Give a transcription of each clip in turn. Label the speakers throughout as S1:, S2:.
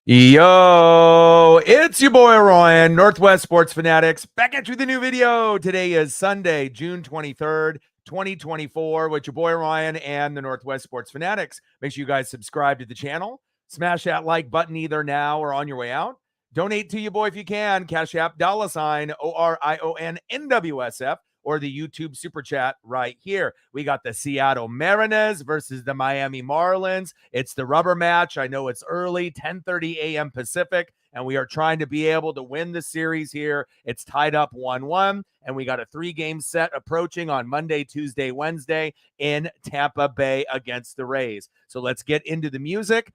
S1: Yo, it's your boy Ryan, Northwest Sports Fanatics, back at you with a new video. Today is Sunday, June 23rd, 2024, with your boy Ryan and the Northwest Sports Fanatics. Make sure you guys subscribe to the channel. Smash that like button either now or on your way out. Donate to your boy if you can. Cash App, $ORION-NWSF, or the YouTube super chat right here. We got the Seattle Mariners versus the Miami Marlins. It's the rubber match. I know it's early, 10:30 a.m. Pacific, and we are trying to be able to win the series here. It's tied up 1-1, and we got a 3-game set approaching on Monday, Tuesday, Wednesday in Tampa Bay against the Rays. So let's get into the music,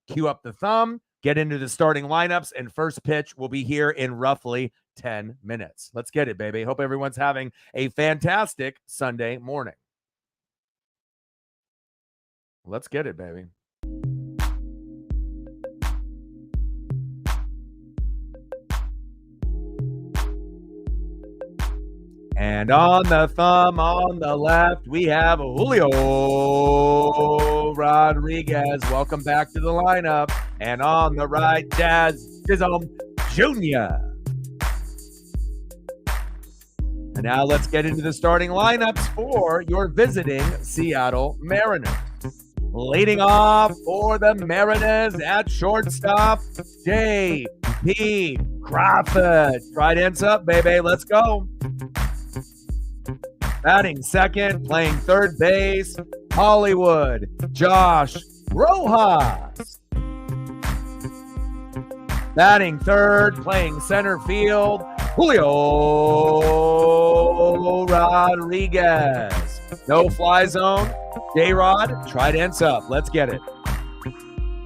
S1: cue up the thumb, get into the starting lineups, and first pitch will be here in roughly 10 minutes. Let's get it, baby. Hope everyone's having a fantastic Sunday morning. Let's get it, baby. And on the thumb, on the left, we have Julio Rodriguez. Welcome back to the lineup. And on the right, Jazz Chisholm Jr. And now let's get into the starting lineups for your visiting Seattle Mariners. Leading off for the Mariners at shortstop, J.P. Crawford. Tridents up, baby. Let's go. Batting second, playing third base, Hollywood, Josh Rojas. Batting third, playing center field, Julio Rodriguez. No fly zone. J-Rod, Tridents up. Let's get it.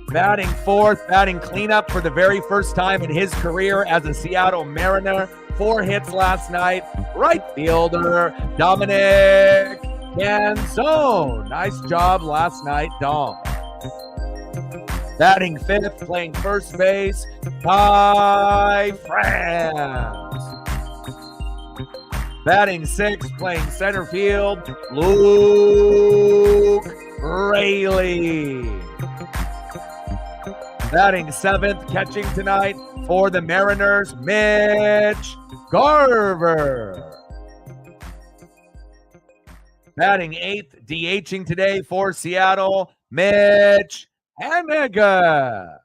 S1: Batting fourth, batting cleanup for the very first time in his career as a Seattle Mariner. 4 hits last night. Right fielder, Dominic Canzone. Nice job last night, Dom. Batting fifth, playing first base, Ty France. Batting sixth, playing center field, Luke Raley. Batting seventh, catching tonight for the Mariners, Mitch Garver. Batting eighth, DHing today for Seattle, Mitch Haniga.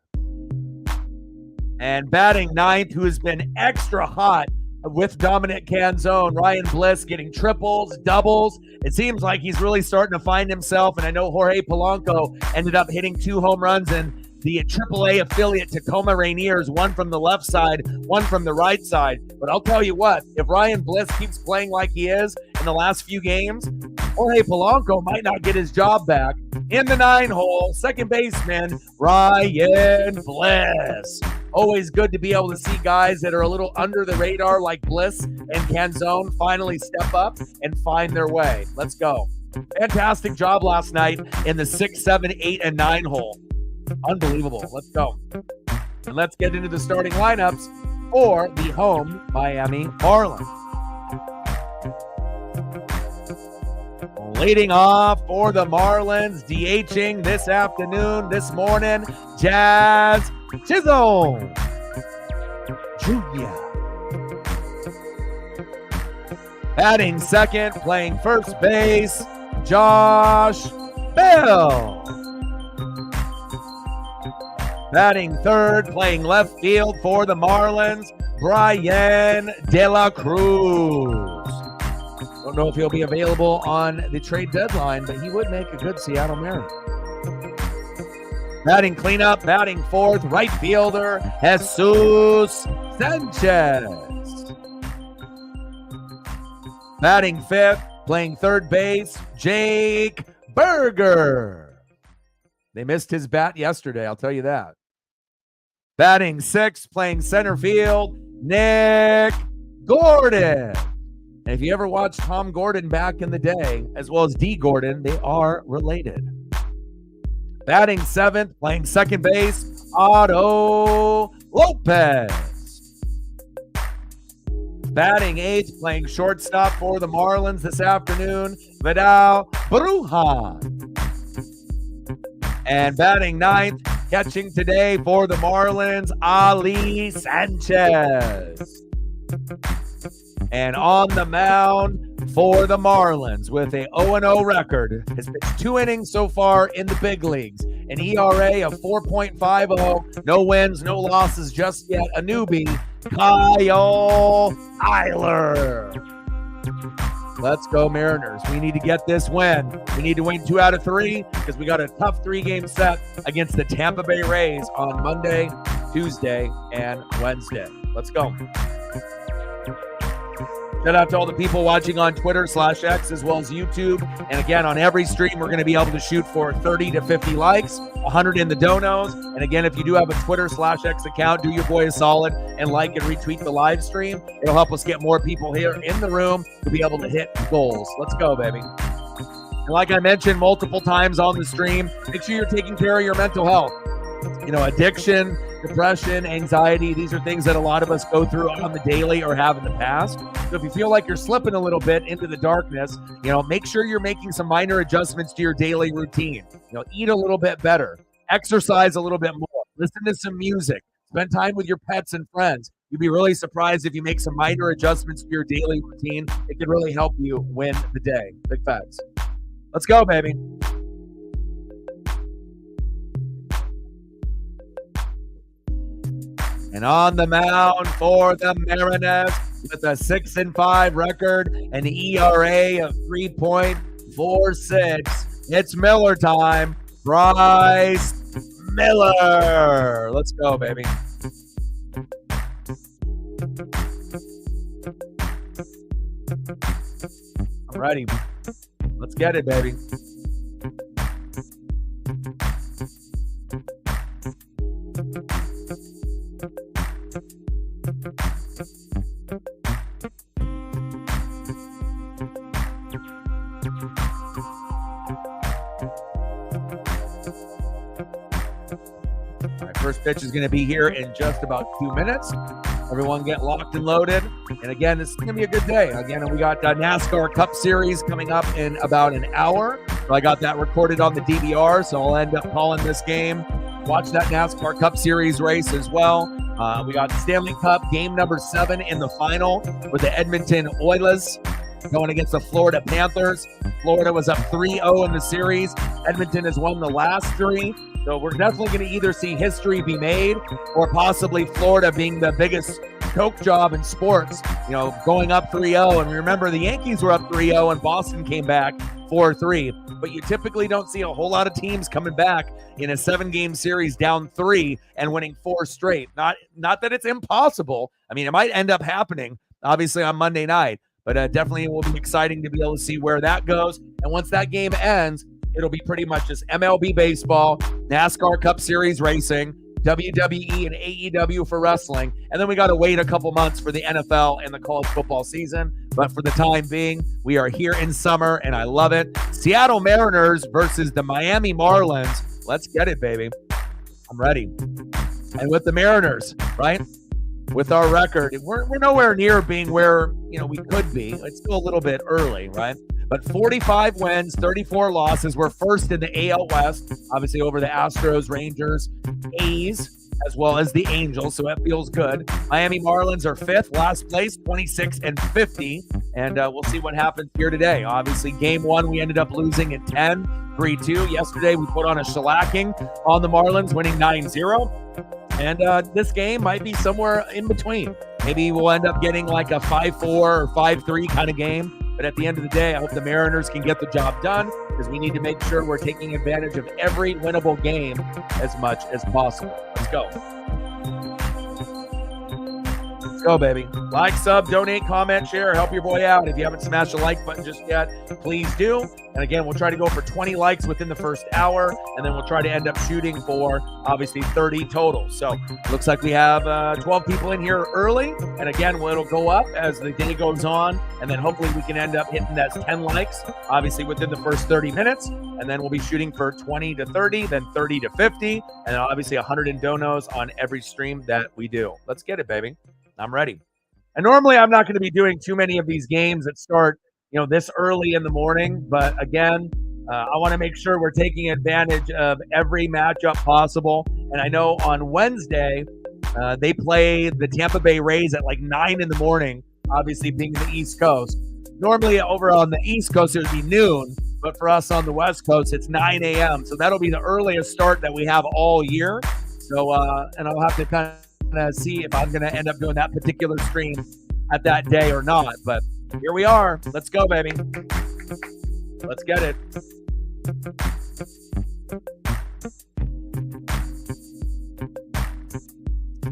S1: And batting ninth, who has been extra hot with Dominic Canzone, Ryan Bliss, getting triples, doubles. It seems like he's really starting to find himself, and I know Jorge Polanco ended up hitting 2 home runs in the AAA affiliate Tacoma Rainiers, one from the left side, one from the right side. But I'll tell you what, if Ryan Bliss keeps playing like he is in the last few games, Jorge Polanco might not get his job back. In the 9-hole, second baseman, Ryan Bliss. Always good to be able to see guys that are a little under the radar like Bliss and Canzone finally step up and find their way. Let's go. Fantastic job last night in the 6, 7, 8, and 9 hole. Unbelievable. Let's go. And let's get into the starting lineups for the home Miami Marlins. Leading off for the Marlins, DHing this afternoon, this morning, Jazz Chisholm Jr. Batting second, playing first base, Josh Bell. Batting third, playing left field for the Marlins, Brian De La Cruz. Don't know if he'll be available on the trade deadline, but he would make a good Seattle Mariner. Batting cleanup, batting fourth, right fielder, Jesus Sanchez. Batting fifth, playing third base, Jake Berger. They missed his bat yesterday, I'll tell you that. Batting sixth, playing center field, Nick Gordon. And if you ever watched Tom Gordon back in the day, as well as D. Gordon, they are related. Batting seventh, playing second base, Otto Lopez. Batting eighth, playing shortstop for the Marlins this afternoon, Vidal Brujan. And batting ninth, Catching today for the Marlins, Ali Sanchez. And on the mound for the Marlins with a 0-0 record, has pitched 2 innings so far in the big leagues. An ERA of 4.50, no wins, no losses just yet. A newbie, Kyle Tyler. Let's go Mariners. We need to get this win. We need to win 2 out of 3 because we got a tough 3-game set against the Tampa Bay Rays on Monday, Tuesday, and Wednesday. Let's go. Shout out to all the people watching on Twitter/X as well as YouTube. And again, on every stream, we're going to be able to shoot for 30 to 50 likes, 100 in the donos. And again, if you do have a Twitter/X account, do your boy a solid and like and retweet the live stream. It'll help us get more people here in the room to be able to hit goals. Let's go, baby. And like I mentioned multiple times on the stream, make sure you're taking care of your mental health. You know, addiction, depression, anxiety, these are things that a lot of us go through on the daily or have in the past. So if you feel like you're slipping a little bit into the darkness, you know, make sure you're making some minor adjustments to your daily routine. You know, eat a little bit better, exercise a little bit more, listen to some music, spend time with your pets and friends. You'd be really surprised if you make some minor adjustments to your daily routine. It could really help you win the day. Big facts. Let's go, baby. And on the mound for the Mariners with a 6-5 record, an ERA of 3.46. It's Miller time. Bryce Miller. Let's go, baby. I'm ready. Let's get it, baby. First pitch is going to be here in just about 2 minutes. Everyone get locked and loaded. And again, it's going to be a good day. Again, we got NASCAR Cup Series coming up in about an hour. So I got that recorded on the DVR, so I'll end up calling this game. Watch that NASCAR Cup Series race as well. We got Stanley Cup game number 7 in the final with the Edmonton Oilers going against the Florida Panthers. Florida was up 3-0 in the series. Edmonton has won the last 3. So we're definitely going to either see history be made or possibly Florida being the biggest choke job in sports, you know, going up 3-0. And remember, the Yankees were up 3-0 and Boston came back 4-3. But you typically don't see a whole lot of teams coming back in a 7-game series down 3 and winning 4 straight. Not that it's impossible. I mean, it might end up happening, obviously, on Monday night. But definitely it will be exciting to be able to see where that goes. And once that game ends, it'll be pretty much just MLB baseball, NASCAR Cup Series racing, WWE and AEW for wrestling. And then we got to wait a couple months for the NFL and the college football season. But for the time being, we are here in summer, and I love it. Seattle Mariners versus the Miami Marlins. Let's get it, baby. I'm ready. And with the Mariners, right? With our record, we're nowhere near being where, you know, we could be. It's still a little bit early, right? But 45 wins, 34 losses. We're first in the AL West, obviously over the Astros, Rangers, A's, as well as the Angels, so that feels good. Miami Marlins are 5th, last place, 26-50, and we'll see what happens here today. Obviously, game 1, we ended up losing at 10, 3-2. Yesterday, we put on a shellacking on the Marlins, winning 9-0. And this game might be somewhere in between. Maybe we'll end up getting like a 5-4 or 5-3 kind of game. But at the end of the day, I hope the Mariners can get the job done because we need to make sure we're taking advantage of every winnable game as much as possible. Let's go. Let's go, baby. Like, sub, donate, comment, share, help your boy out. If you haven't smashed the like button just yet, please do. And again, we'll try to go for 20 likes within the first hour, and then we'll try to end up shooting for, obviously, 30 total. So looks like we have 12 people in here early. And again, it'll go up as the day goes on, and then hopefully we can end up hitting that 10 likes, obviously, within the first 30 minutes. And then we'll be shooting for 20 to 30, then 30 to 50, and then obviously 100 in donos on every stream that we do. Let's get it, baby. I'm ready. And normally I'm not going to be doing too many of these games that start, you know, this early in the morning. But again, I want to make sure we're taking advantage of every matchup possible. And I know on Wednesday, they play the Tampa Bay Rays at like 9 in the morning, obviously being the East Coast. Normally over on the East Coast, it would be noon, but for us on the West Coast, it's 9 a.m. So that'll be the earliest start that we have all year. So, and I'll have to kind of see if I'm going to end up doing that particular stream at that day or not. But here we are. Let's go, baby. Let's get it.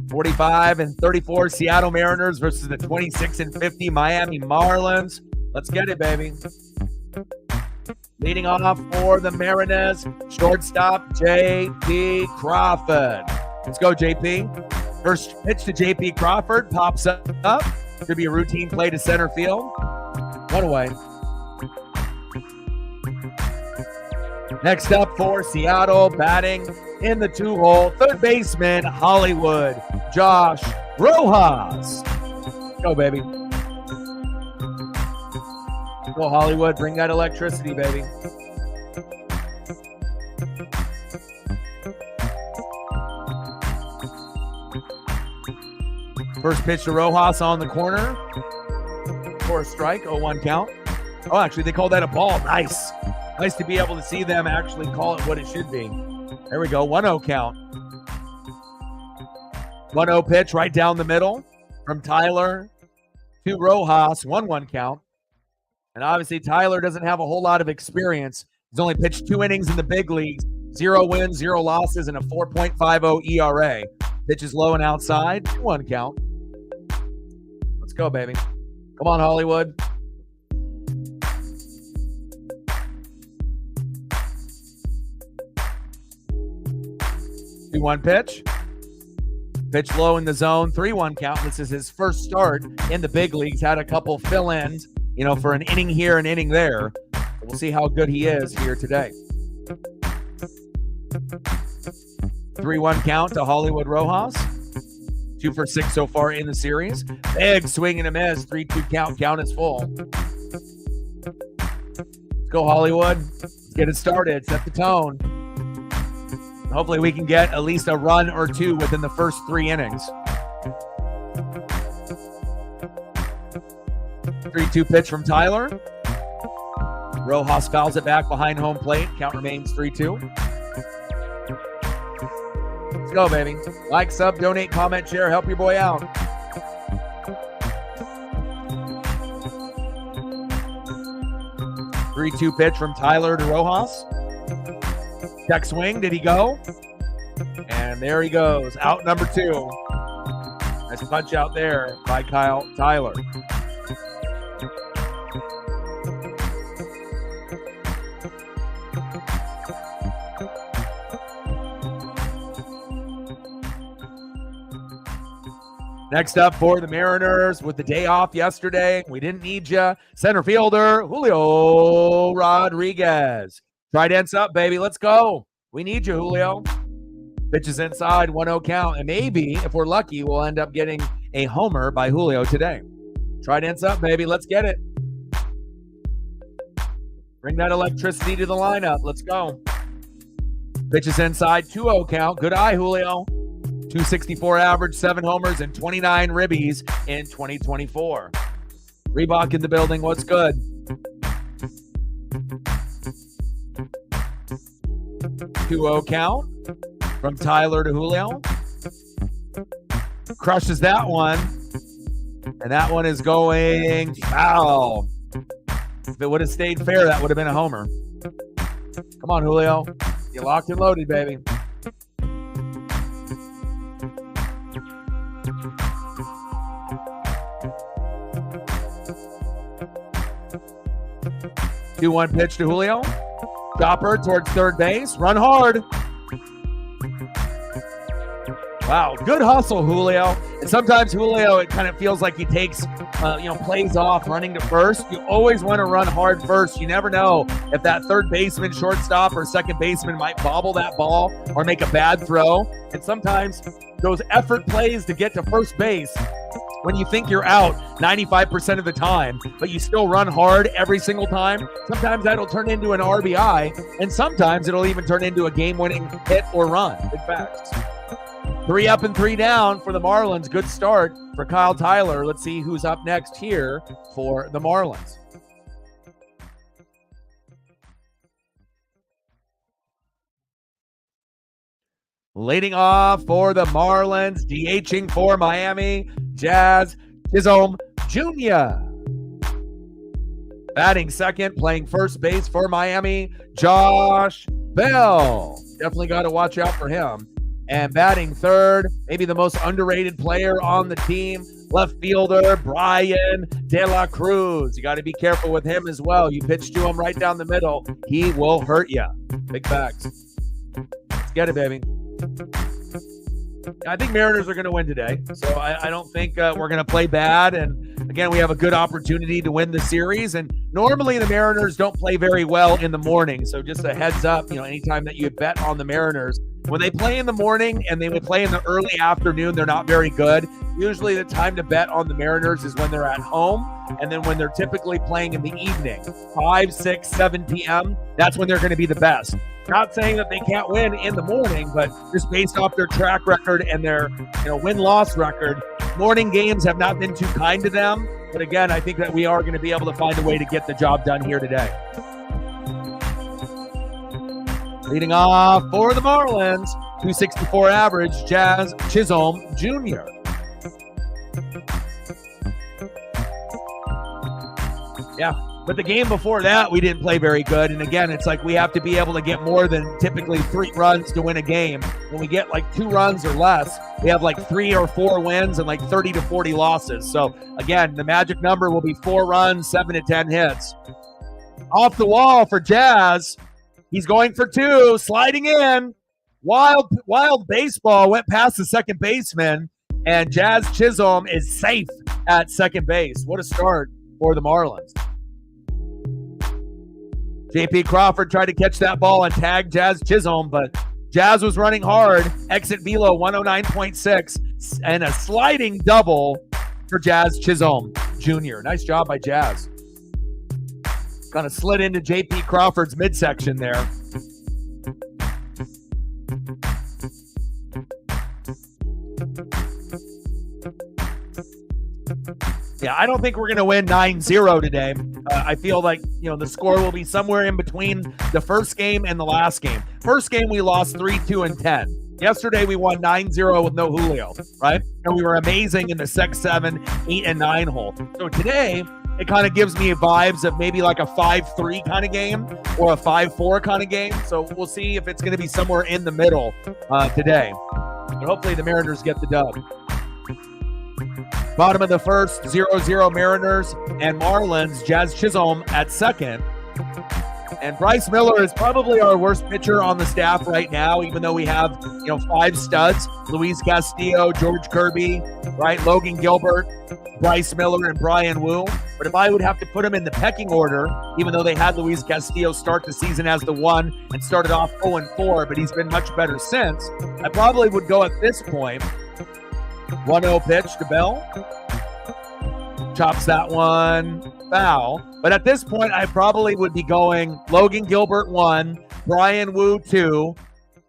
S1: (45-34) Seattle Mariners versus the 26-50 Miami Marlins. Let's get it, baby. Leading off for the Mariners, shortstop J.P. Crawford. Let's go, J.P. First pitch to J.P. Crawford pops up. Could be a routine play to center field. One away. Next up for Seattle, batting in the 2-hole, third baseman Hollywood Josh Rojas. Go, baby. Go, Hollywood. Bring that electricity, baby. First pitch to Rojas on the corner. For a strike, 0-1 count. Oh, actually, they call that a ball. Nice. Nice to be able to see them actually call it what it should be. There we go, 1-0 count. 1-0 pitch right down the middle from Tyler to Rojas, 1-1 count. And obviously, Tyler doesn't have a whole lot of experience. He's only pitched 2 innings in the big leagues, 0 wins, 0 losses, and a 4.50 ERA. Pitch is low and outside, 2-1 count. Let's go, baby. Come on, Hollywood. 2-1 pitch. Pitch low in the zone, 3-1 count. This is his first start in the big leagues. Had a couple fill-ins, for an inning here, an inning there. We'll see how good he is here today. 3-1 count to Hollywood Rojas. 2 for 6 so far in the series. Big swing and a miss. 3-2 count. Count is full. Let's go, Hollywood. Let's get it started. Set the tone. Hopefully we can get at least a run or 2 within the first 3 innings. 3-2 pitch from Tyler. Rojas fouls it back behind home plate. Count remains 3-2. Let's go, baby. Like, sub, donate, comment, share. Help your boy out. Three-two pitch from Tyler to Rojas. Check swing. Did he go? And there he goes. Out number 2. Nice punch out there by Tyler. Next up for the Mariners with the day off yesterday. We didn't need you. Center fielder, Julio Rodriguez. Trident's up, baby. Let's go. We need you, Julio. Pitches inside, 1-0 count. And maybe, if we're lucky, we'll end up getting a homer by Julio today. Trident's up, baby. Let's get it. Bring that electricity to the lineup. Let's go. Pitches inside, 2-0 count. Good eye, Julio. 264 average, 7 homers, and 29 ribbies in 2024. Reebok in the building. What's good? (2-0 count from Tyler to Julio. Crushes that one. And that one is going foul. If it would have stayed fair, that would have been a homer. Come on, Julio. You locked and loaded, baby. (2-1 pitch to Julio. Chopper towards third base. Run hard. Wow, good hustle, Julio. And sometimes Julio, it kind of feels like he takes, plays off running to first. You always want to run hard first. You never know if that third baseman, shortstop, or second baseman might bobble that ball or make a bad throw. And sometimes those effort plays to get to first base when you think you're out 95% of the time, but you still run hard every single time, sometimes that'll turn into an RBI, and sometimes it'll even turn into a game-winning hit or run. Big facts. 3 up and 3 down for the Marlins. Good start for Kyle Tyler. Let's see who's up next here for the Marlins. Leading off for the Marlins, DHing for Miami, Jazz Chisholm Jr. Batting second, playing first base for Miami, Josh Bell. Definitely got to watch out for him. And batting third, maybe the most underrated player on the team, left fielder Brian De La Cruz. You got to be careful with him as well. You pitch to him right down the middle, he will hurt you. Big facts. Let's get it, baby. I think Mariners are going to win today, so I don't think we're going to play bad. And again, we have a good opportunity to win the series. And normally the Mariners don't play very well in the morning, so just a heads up, anytime that you bet on the Mariners, when they play in the morning and they would play in the early afternoon, they're not very good. Usually the time to bet on the Mariners is when they're at home, and then when they're typically playing in the evening, 5, 6, 7 p.m., that's when they're going to be the best. Not saying that they can't win in the morning, but just based off their track record and their win-loss record, morning games have not been too kind to them. But again, I think that we are going to be able to find a way to get the job done here today. Leading off for the Marlins, 264 average, Jazz Chisholm Jr. Yeah, but the game before that, we didn't play very good. And again, it's like we have to be able to get more than typically 3 runs to win a game. When we get like 2 runs or less, we have like 3 or 4 wins and like 30 to 40 losses. So again, the magic number will be 4 runs, 7 to 10 hits. Off the wall for Jazz. He's going for 2, sliding in. Wild baseball went past the second baseman, and Jazz Chisholm is safe at second base. What a start for the Marlins. J.P. Crawford tried to catch that ball and tag Jazz Chisholm, but Jazz was running hard. Exit velo 109.6, and a sliding double for Jazz Chisholm Jr. Nice job by Jazz. Kind of slid into J.P. Crawford's midsection there. Yeah, I don't think we're going to win 9-0 today. I feel like, the score will be somewhere in between the first game and the last game. First game, we lost 3-2 and 10. Yesterday, we won 9-0 with no Julio, right? And we were amazing in the 6, 7, 8, and 9 hole. So today, it kind of gives me vibes of maybe like a 5-3 kind of game or a 5-4 kind of game. So we'll see if it's going to be somewhere in the middle today. But hopefully the Mariners get the dub. Bottom of the first, 0-0 Mariners and Marlins. Jazz Chisholm at second. And Bryce Miller is probably our worst pitcher on the staff right now, even though we have, 5 studs. Luis Castillo, George Kirby, right? Logan Gilbert, Bryce Miller, and Brian Wu. But if I would have to put them in the pecking order, even though they had Luis Castillo start the season as the 1 and started off 0-4, but he's been much better since, I probably would go at this point. 1-0 pitch to Bell. Chops that one foul. But at this point, I probably would be going Logan Gilbert 1, Brian Wu 2.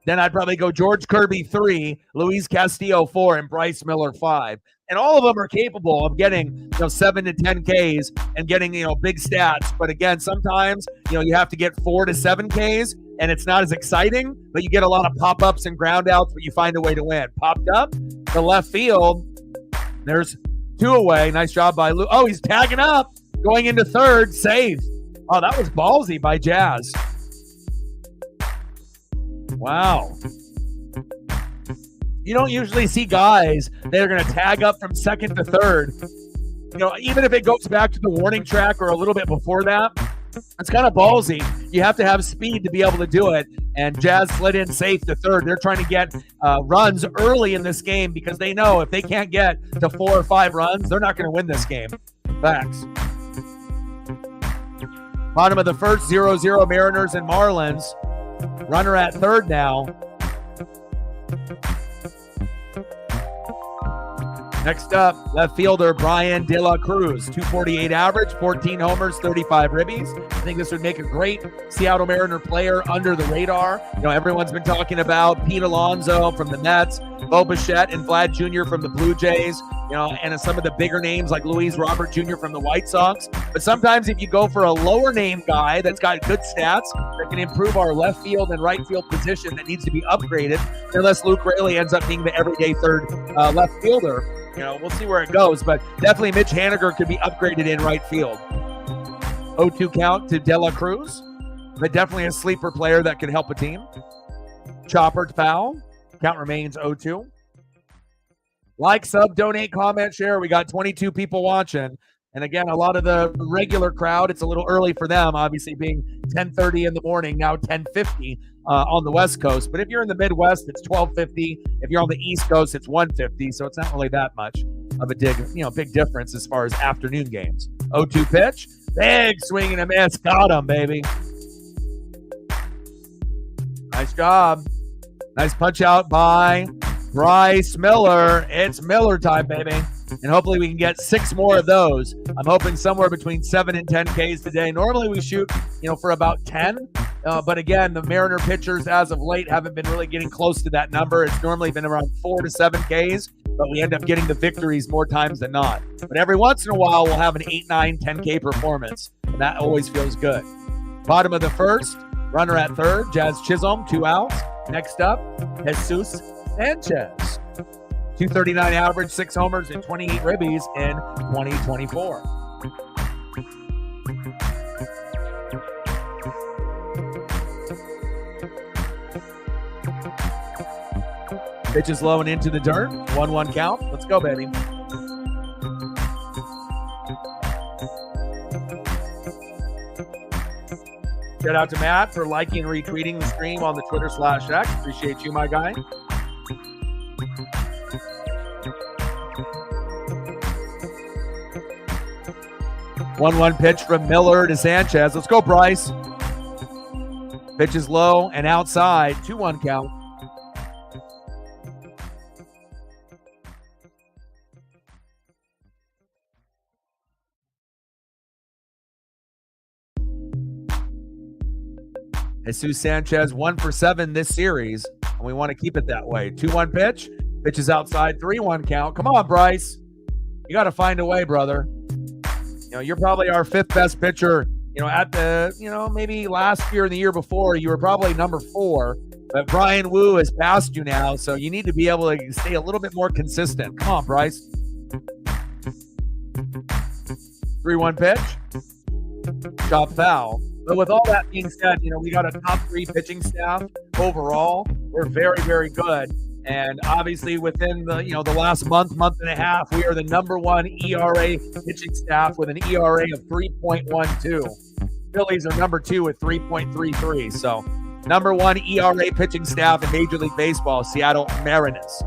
S1: Then I'd probably go George Kirby 3, Luis Castillo 4, and Bryce Miller 5. And all of them are capable of getting 7 to 10 Ks and getting big stats. But again, sometimes you have to get 4 to 7 Ks, and it's not as exciting. But you get a lot of pop-ups and ground outs, but you find a way to win. Popped up to left field. There's 2 away. Nice job by Lou. Oh, he's tagging up, going into third. Save. Oh, that was ballsy by Jazz. Wow. You don't usually see guys that are going to tag up from second to third. Even if it goes back to the warning track or a little bit before that, it's kind of ballsy. You have to have speed to be able to do it. And Jazz slid in safe to third. They're trying to get runs early in this game because they know if they can't get to 4 or 5 runs, they're not going to win this game. Facts. Bottom of the first, 0-0 Mariners and Marlins. Runner at third now. Next up, left fielder Brian De La Cruz, 248 average, 14 homers, 35 ribbies. I think this would make a great Seattle Mariner player under the radar. Everyone's been talking about Pete Alonso from the Mets, Bo Bichette and Vlad Jr. from the Blue Jays, and some of the bigger names like Luis Robert Jr. from the White Sox. But sometimes if you go for a lower name guy that's got good stats that can improve our left field and right field position that needs to be upgraded, unless Luke Raley ends up being the everyday third left fielder, we'll see where it goes. But definitely Mitch Haniger could be upgraded in right field. 0-2 count to De La Cruz, but definitely a sleeper player that could help a team. Chopper foul. Count remains 0-2. Like, sub, donate, comment, share. We got 22 people watching. And again, a lot of the regular crowd, it's a little early for them, obviously being 10:30 in the morning, now 10:50 on the West Coast. But if you're in the Midwest, it's 12:50. If you're on the East Coast, it's 1:50. So it's not really that much of a big difference as far as afternoon games. 0-2 pitch. Big swing and a miss. Got him, baby. Nice job. Nice punch out by Bryce Miller. It's Miller time, baby. And hopefully we can get 6 more of those. I'm hoping somewhere between 7 and 10 Ks today. Normally we shoot, for about 10. But again, the Mariner pitchers as of late haven't been really getting close to that number. It's normally been around 4 to 7 Ks, but we end up getting the victories more times than not. But every once in a while, we'll have an 8, 9, 10K performance, and that always feels good. Bottom of the first, runner at third, Jazz Chisholm, 2 outs. Next up, Jesus Sanchez. 239 average, 6 homers, and 28 ribbies in 2024. Pitch is low and into the dirt. 1-1 count. Let's go, baby. Shout out to Matt for liking and retweeting the stream on the Twitter/X. Appreciate you, my guy. One pitch from Miller to Sanchez. Let's go, Bryce. Pitch is low and outside. 2-1 count. Jesus Sanchez 1 for 7 this series, and we want to keep it that way. 2-1 pitch. Pitch is outside. 3-1 count. Come on, Bryce. You got to find a way, brother. You're probably our 5th best pitcher. At the, maybe last year and the year before, you were probably number 4. But Brian Wu has passed you now, so you need to be able to stay a little bit more consistent. Come on, Bryce. 3-1 pitch. Chop foul. But with all that being said, we got a top 3 pitching staff overall. We're very, very good. And obviously within the last month and a half, we are the number 1 ERA pitching staff with an ERA of 3.12. Phillies are number 2 with 3.33. So number 1 ERA pitching staff in Major League Baseball, Seattle Mariners.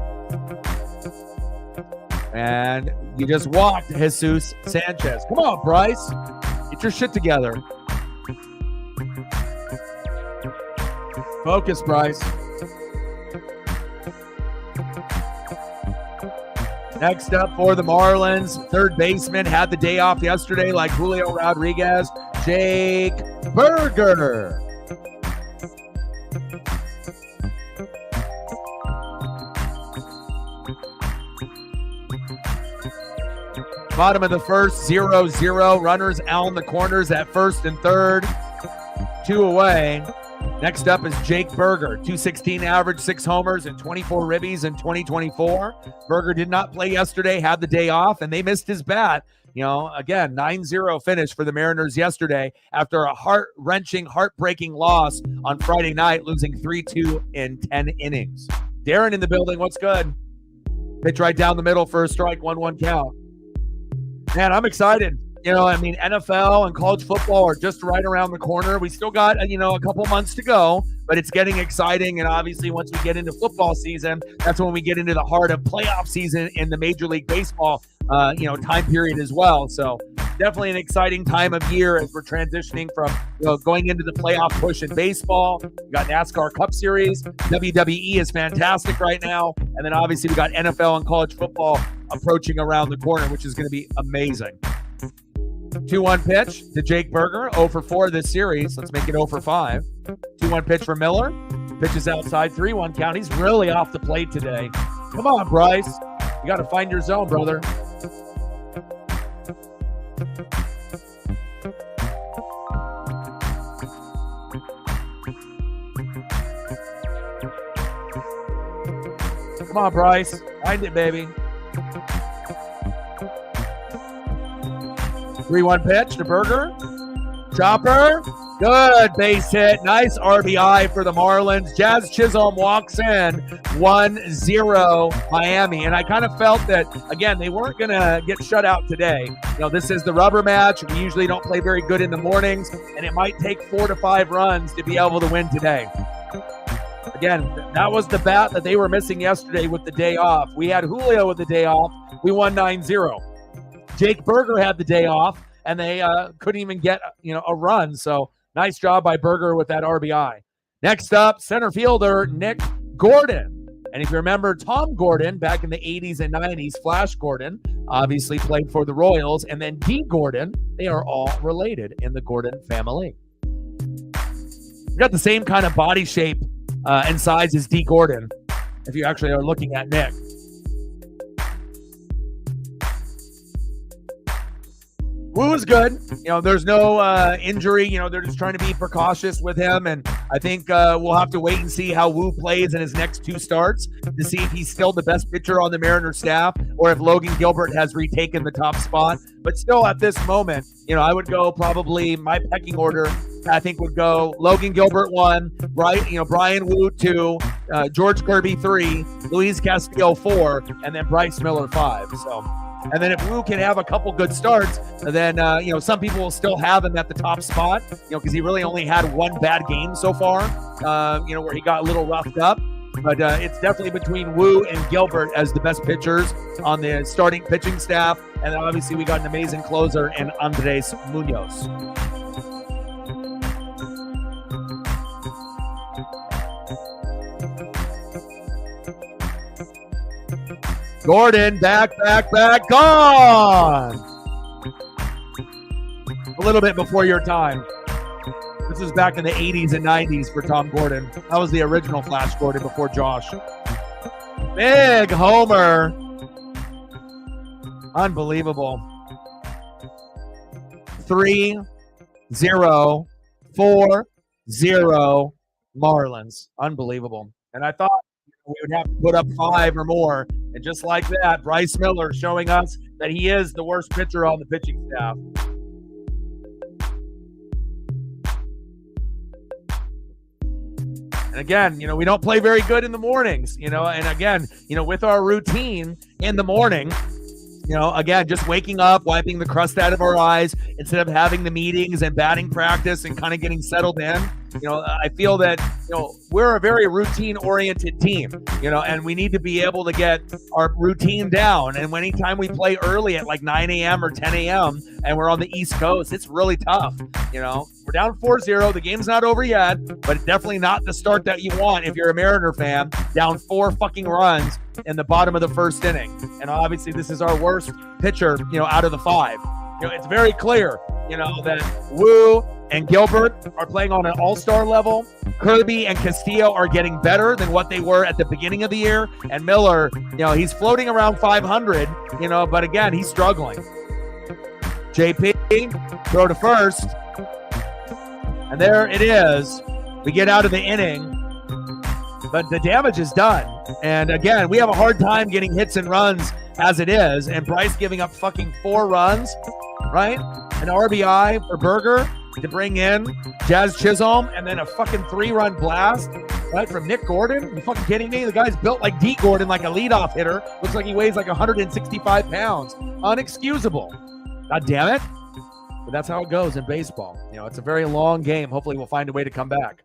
S1: And you just walked Jesus Sanchez. Come on, Bryce. Get your shit together. Focus, Bryce. Next up for the Marlins, third baseman had the day off yesterday like Julio Rodriguez, Jake Burger. Bottom of the first, 0-0. Runners out in the corners at first and third. 2 away. Next up is Jake Burger, 216 average, 6 homers, and 24 ribbies in 2024. Burger did not play yesterday, had the day off, and they missed his bat. Again, 9-0 finish for the Mariners yesterday after a heart-wrenching, heartbreaking loss on Friday night, losing 3-2 in 10 innings. Darren in the building, what's good? Pitch right down the middle for a strike, 1-1 count. Man, I'm excited. NFL and college football are just right around the corner. We still got, a couple months to go, but it's getting exciting. And obviously, once we get into football season, that's when we get into the heart of playoff season in the Major League Baseball, time period as well. So definitely an exciting time of year as we're transitioning from, going into the playoff push in baseball. We got NASCAR Cup Series. WWE is fantastic right now. And then obviously we got NFL and college football approaching around the corner, which is going to be amazing. 2-1 pitch to Jake Burger, 0 for 4 this series. Let's make it 0 for 5. 2-1 pitch for Miller. Pitches outside, 3-1 count. He's really off the plate today. Come on, Bryce. You got to find your zone, brother. Come on, Bryce. Find it, baby. 3-1 pitch to Burger. Chopper. Good base hit. Nice RBI for the Marlins. Jazz Chisholm walks in 1-0 Miami. And I kind of felt that, again, they weren't going to get shut out today. You know, this is the rubber match. We usually don't play very good in the mornings, and it might take 4 to 5 runs to be able to win today. Again, that was the bat that they were missing yesterday with the day off. We had Julio with the day off. We won 9-0. Jake Burger had the day off, and they couldn't even get a run. So nice job by Burger with that RBI. Next up, center fielder Nick Gordon. And if you remember Tom Gordon back in the 80s and 90s, Flash Gordon obviously played for the Royals. And then D. Gordon, they are all related in the Gordon family. We got the same kind of body shape and size as D. Gordon, if you actually are looking at Nick. Wu is good. There's no injury. They're just trying to be precautious with him. And I think we'll have to wait and see how Wu plays in his next 2 starts to see if he's still the best pitcher on the Mariners staff or if Logan Gilbert has retaken the top spot. But still at this moment, I would go probably my pecking order. I think would go Logan Gilbert 1, Brian Wu 2, George Kirby 3, Luis Castillo 4, and then Bryce Miller 5. And then if Wu can have a couple good starts, then, some people will still have him at the top spot, because he really only had 1 bad game so far, where he got a little roughed up. But it's definitely between Wu and Gilbert as the best pitchers on the starting pitching staff. And then obviously we got an amazing closer in Andres Munoz. Gordon, back, gone! A little bit before your time. This was back in the 80s and 90s for Tom Gordon. That was the original Flash Gordon before Josh. Big homer. Unbelievable. 3-0, 4-0 Marlins. Unbelievable. And I thought we would have to put up 5 or more. And just like that, Bryce Miller showing us that he is the worst pitcher on the pitching staff. And again, we don't play very good in the mornings, and again, with our routine in the morning, again, just waking up, wiping the crust out of our eyes instead of having the meetings and batting practice and kind of getting settled in. I feel that, we're a very routine-oriented team, and we need to be able to get our routine down. And anytime we play early at like 9 a.m. or 10 a.m. and we're on the East Coast, it's really tough. We're down 4-0. The game's not over yet, but it's definitely not the start that you want if you're a Mariner fan, down 4 fucking runs in the bottom of the first inning. And obviously this is our worst pitcher, out of the 5. It's very clear, that Wu and Gilbert are playing on an all-star level. Kirby and Castillo are getting better than what they were at the beginning of the year. And Miller, he's floating around 500, but again, he's struggling. JP, throw to first. And there it is. We get out of the inning, but the damage is done. And again, we have a hard time getting hits and runs as it is. And Bryce giving up fucking 4 runs, right? An RBI for Burger to bring in Jazz Chisholm, and then a fucking 3-run blast, right, from Nick Gordon. Are you fucking kidding me? The guy's built like D. Gordon, like a leadoff hitter. Looks like he weighs like 165 pounds. Unexcusable. God damn it. But that's how it goes in baseball. It's a very long game. Hopefully we'll find a way to come back.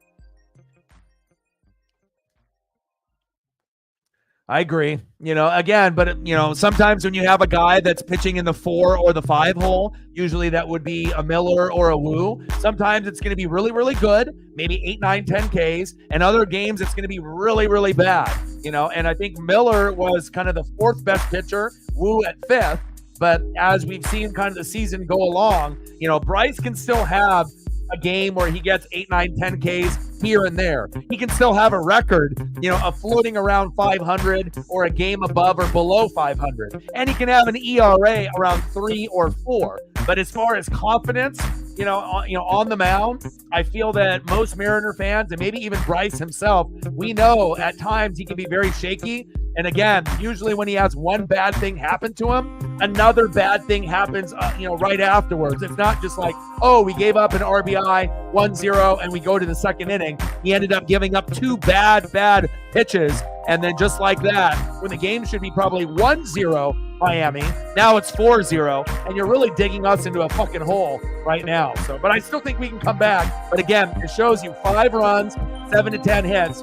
S1: I agree. Again, but sometimes when you have a guy that's pitching in the 4 or the 5 hole, usually that would be a Miller or a Wu. Sometimes it's going to be really, really good, maybe 8, 9, 10 Ks, and other games it's going to be really, really bad. And I think Miller was kind of the 4th best pitcher, Wu at 5th. But as we've seen kind of the season go along, Bryce can still have a game where he gets 8, 9, 10 Ks here and there. He can still have a record, of floating around 500 or a game above or below 500. And he can have an ERA around 3 or 4. But as far as confidence, on the mound, I feel that most Mariner fans, and maybe even Bryce himself, we know at times he can be very shaky. And again, usually when he has one bad thing happen to him, another bad thing happens, right afterwards. It's not just like, oh, we gave up an RBI 1-0 and we go to the second inning. He ended up giving up 2 bad pitches. And then just like that, when the game should be probably 1-0 Miami, now it's 4-0, and you're really digging us into a fucking hole right now. But I still think we can come back. But again, it shows you 5 runs, 7 to 10 hits.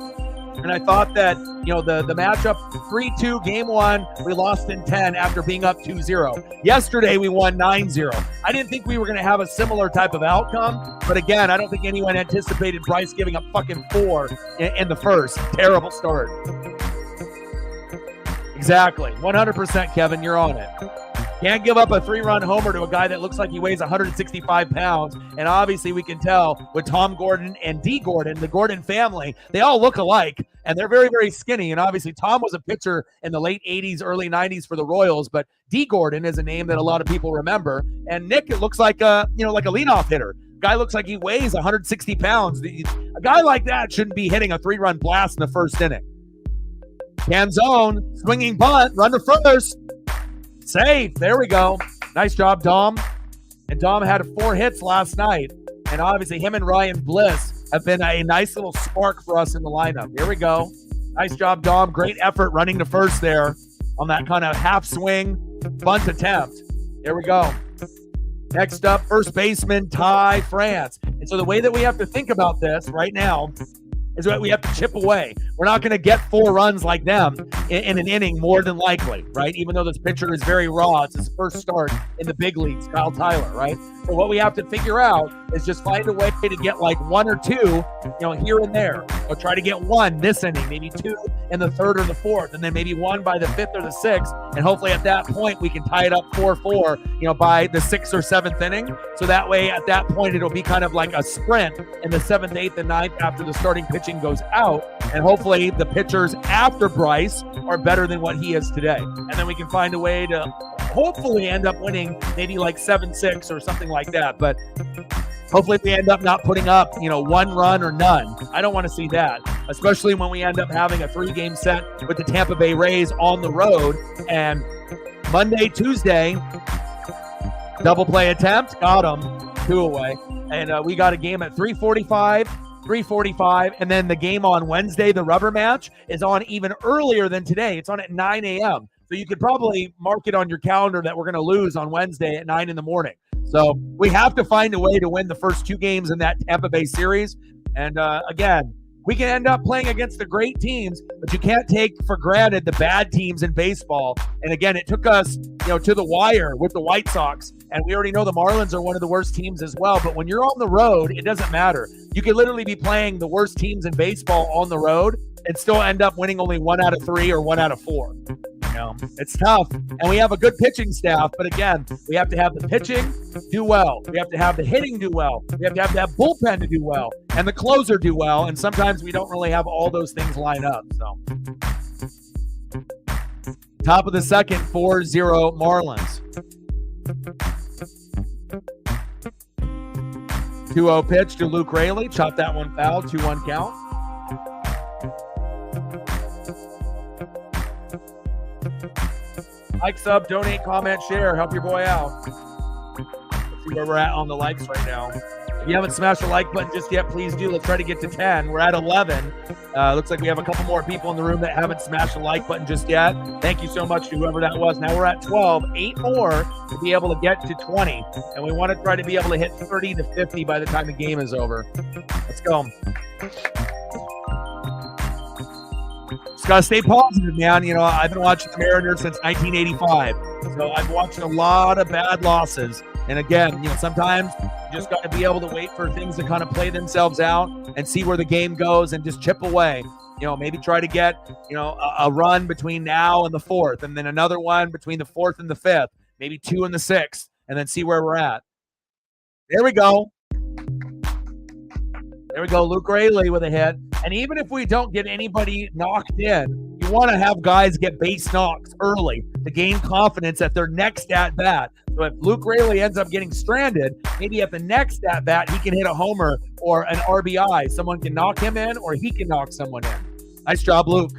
S1: And I thought that, the matchup 3-2 game 1, we lost in 10 after being up 2-0. Yesterday, we won 9-0. I didn't think we were going to have a similar type of outcome. But again, I don't think anyone anticipated Bryce giving up fucking 4 in the first. Terrible start. Exactly. 100%, Kevin. You're on it. Can't give up a 3-run homer to a guy that looks like he weighs 165 pounds. And obviously we can tell with Tom Gordon and D. Gordon, the Gordon family, they all look alike. And they're very, very skinny. And obviously Tom was a pitcher in the late 80s, early 90s for the Royals. But D. Gordon is a name that a lot of people remember. And Nick, it looks like like a leadoff hitter. Guy looks like he weighs 160 pounds. A guy like that shouldn't be hitting a 3-run blast in the first inning. Canzone, swinging bunt, run to first. Safe. There we go. Nice job, Dom. And Dom had 4 hits last night. And obviously him and Ryan Bliss have been a nice little spark for us in the lineup. Here we go. Nice job, Dom. Great effort running to first there on that kind of half swing bunt attempt. There we go. Next up, first baseman Ty France. And so the way that we have to think about this right now is that we have to chip away. We're not going to get 4 runs like them in an inning more than likely, right? Even though this pitcher is very raw. It's his first start in the big leagues, Kyle Tyler, right? So what we have to figure out is just find a way to get like 1 or 2, here and there. Or try to get 1 this inning, maybe 2 in the 3rd or the 4th, and then maybe 1 by the 5th or the 6th. And hopefully at that point we can tie it up 4-4, by the 6th or 7th inning. So that way at that point it'll be kind of like a sprint in the 7th, 8th, and 9th after the starting pitching goes out. And hopefully the pitchers after Bryce are better than what he is today. And then we can find a way to hopefully end up winning maybe like 7-6 or something like that. But hopefully we end up not putting up, 1 run or none. I don't want to see that, especially when we end up having a 3-game set with the Tampa Bay Rays on the road. And Monday, Tuesday, double play attempt, got him, 2 away. And we got a game at 3:45, and then the game on Wednesday, the rubber match, is on even earlier than today. It's on at 9 a.m. So you could probably mark it on your calendar that we're going to lose on Wednesday at 9 in the morning. So we have to find a way to win the first 2 games in that Tampa Bay series. And again, we can end up playing against the great teams, but you can't take for granted the bad teams in baseball. And again, it took us, to the wire with the White Sox. And we already know the Marlins are one of the worst teams as well. But when you're on the road, it doesn't matter. You could literally be playing the worst teams in baseball on the road and still end up winning only 1 out of 3 or 1 out of 4. It's tough. And we have a good pitching staff. But again, we have to have the pitching do well. We have to have the hitting do well. We have to have that bullpen to do well. And the closer do well. And sometimes we don't really have all those things lined up. So top of the second, 4-0 Marlins. 2-0 pitch to Luke Raley. Chop that one foul. 2-1 count. Like, sub, donate, comment, share. Help your boy out. Let's see where we're at on the likes right now. If you haven't smashed the like button just yet, please do. Let's try to get to 10. We're at 11. Looks like we have a couple more people in the room that haven't smashed the like button just yet. Thank you so much to whoever that was. Now we're at 12. 8 more to be able to get to 20. And we want to try to be able to hit 30 to 50 by the time the game is over. Let's go. Just got to stay positive, man. You know, I've been watching the Mariners since 1985. So I've watched a lot of bad losses. And again, you know, sometimes you just got to be able to wait for things to kind of play themselves out and see where the game goes and just chip away. You know, maybe try to get, you know, a run between now and the 4th, and then another one between the 4th and the 5th, maybe 2 and the 6th, and then see where we're at. There we go. There we go. Luke Raley with a hit. And even if we don't get anybody knocked in, you want to have guys get base knocks early to gain confidence at their next at-bat. So if Luke Raley ends up getting stranded, maybe at the next at-bat, he can hit a homer or an RBI. Someone can knock him in or he can knock someone in. Nice job, Luke.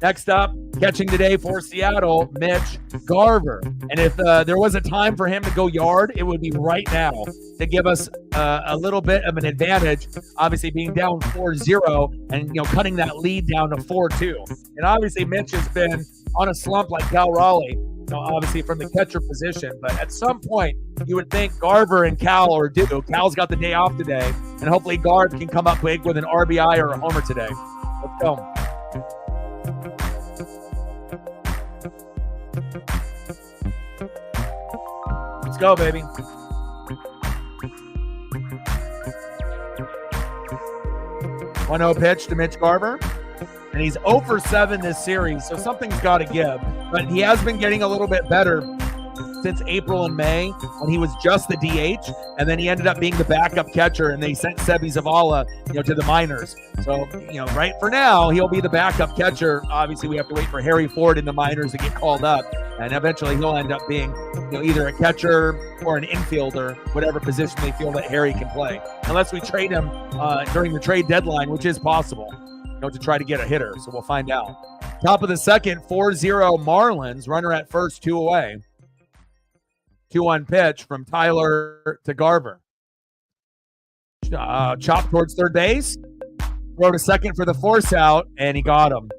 S1: Next up, catching today for Seattle, Mitch Garver. And if there was a time for him to go yard, it would be right now to give us a little bit of an advantage, obviously being down 4-0 and, you know, cutting that lead down to 4-2. And obviously Mitch has been on a slump like Raley, you know, obviously from the catcher position. But at some point, you would think Garver and Cal are due. Cal's got the day off today, and hopefully Garv can come up big with an RBI or a homer today. Let's go. Let's go, baby. 1-0 pitch to Mitch Garver. And he's 0 for 7 this series, so something's got to give. But he has been getting a little bit better since April and May when he was just the DH, and then he ended up being the backup catcher, and they sent Sebi Zavala, you know, to the minors. So, you know, right for now, he'll be the backup catcher. Obviously, we have to wait for Harry Ford in the minors to get called up, and eventually he'll end up being, you know, either a catcher or an infielder, whatever position they feel that Harry can play, unless we trade him during the trade deadline, which is possible, you know, to try to get a hitter. So we'll find out. Top of the second, 4-0 Marlins, runner at first, 2 away. 2-1 pitch from Tyler to Garver. Chop towards third base. Throw to second for the force out, and he got him.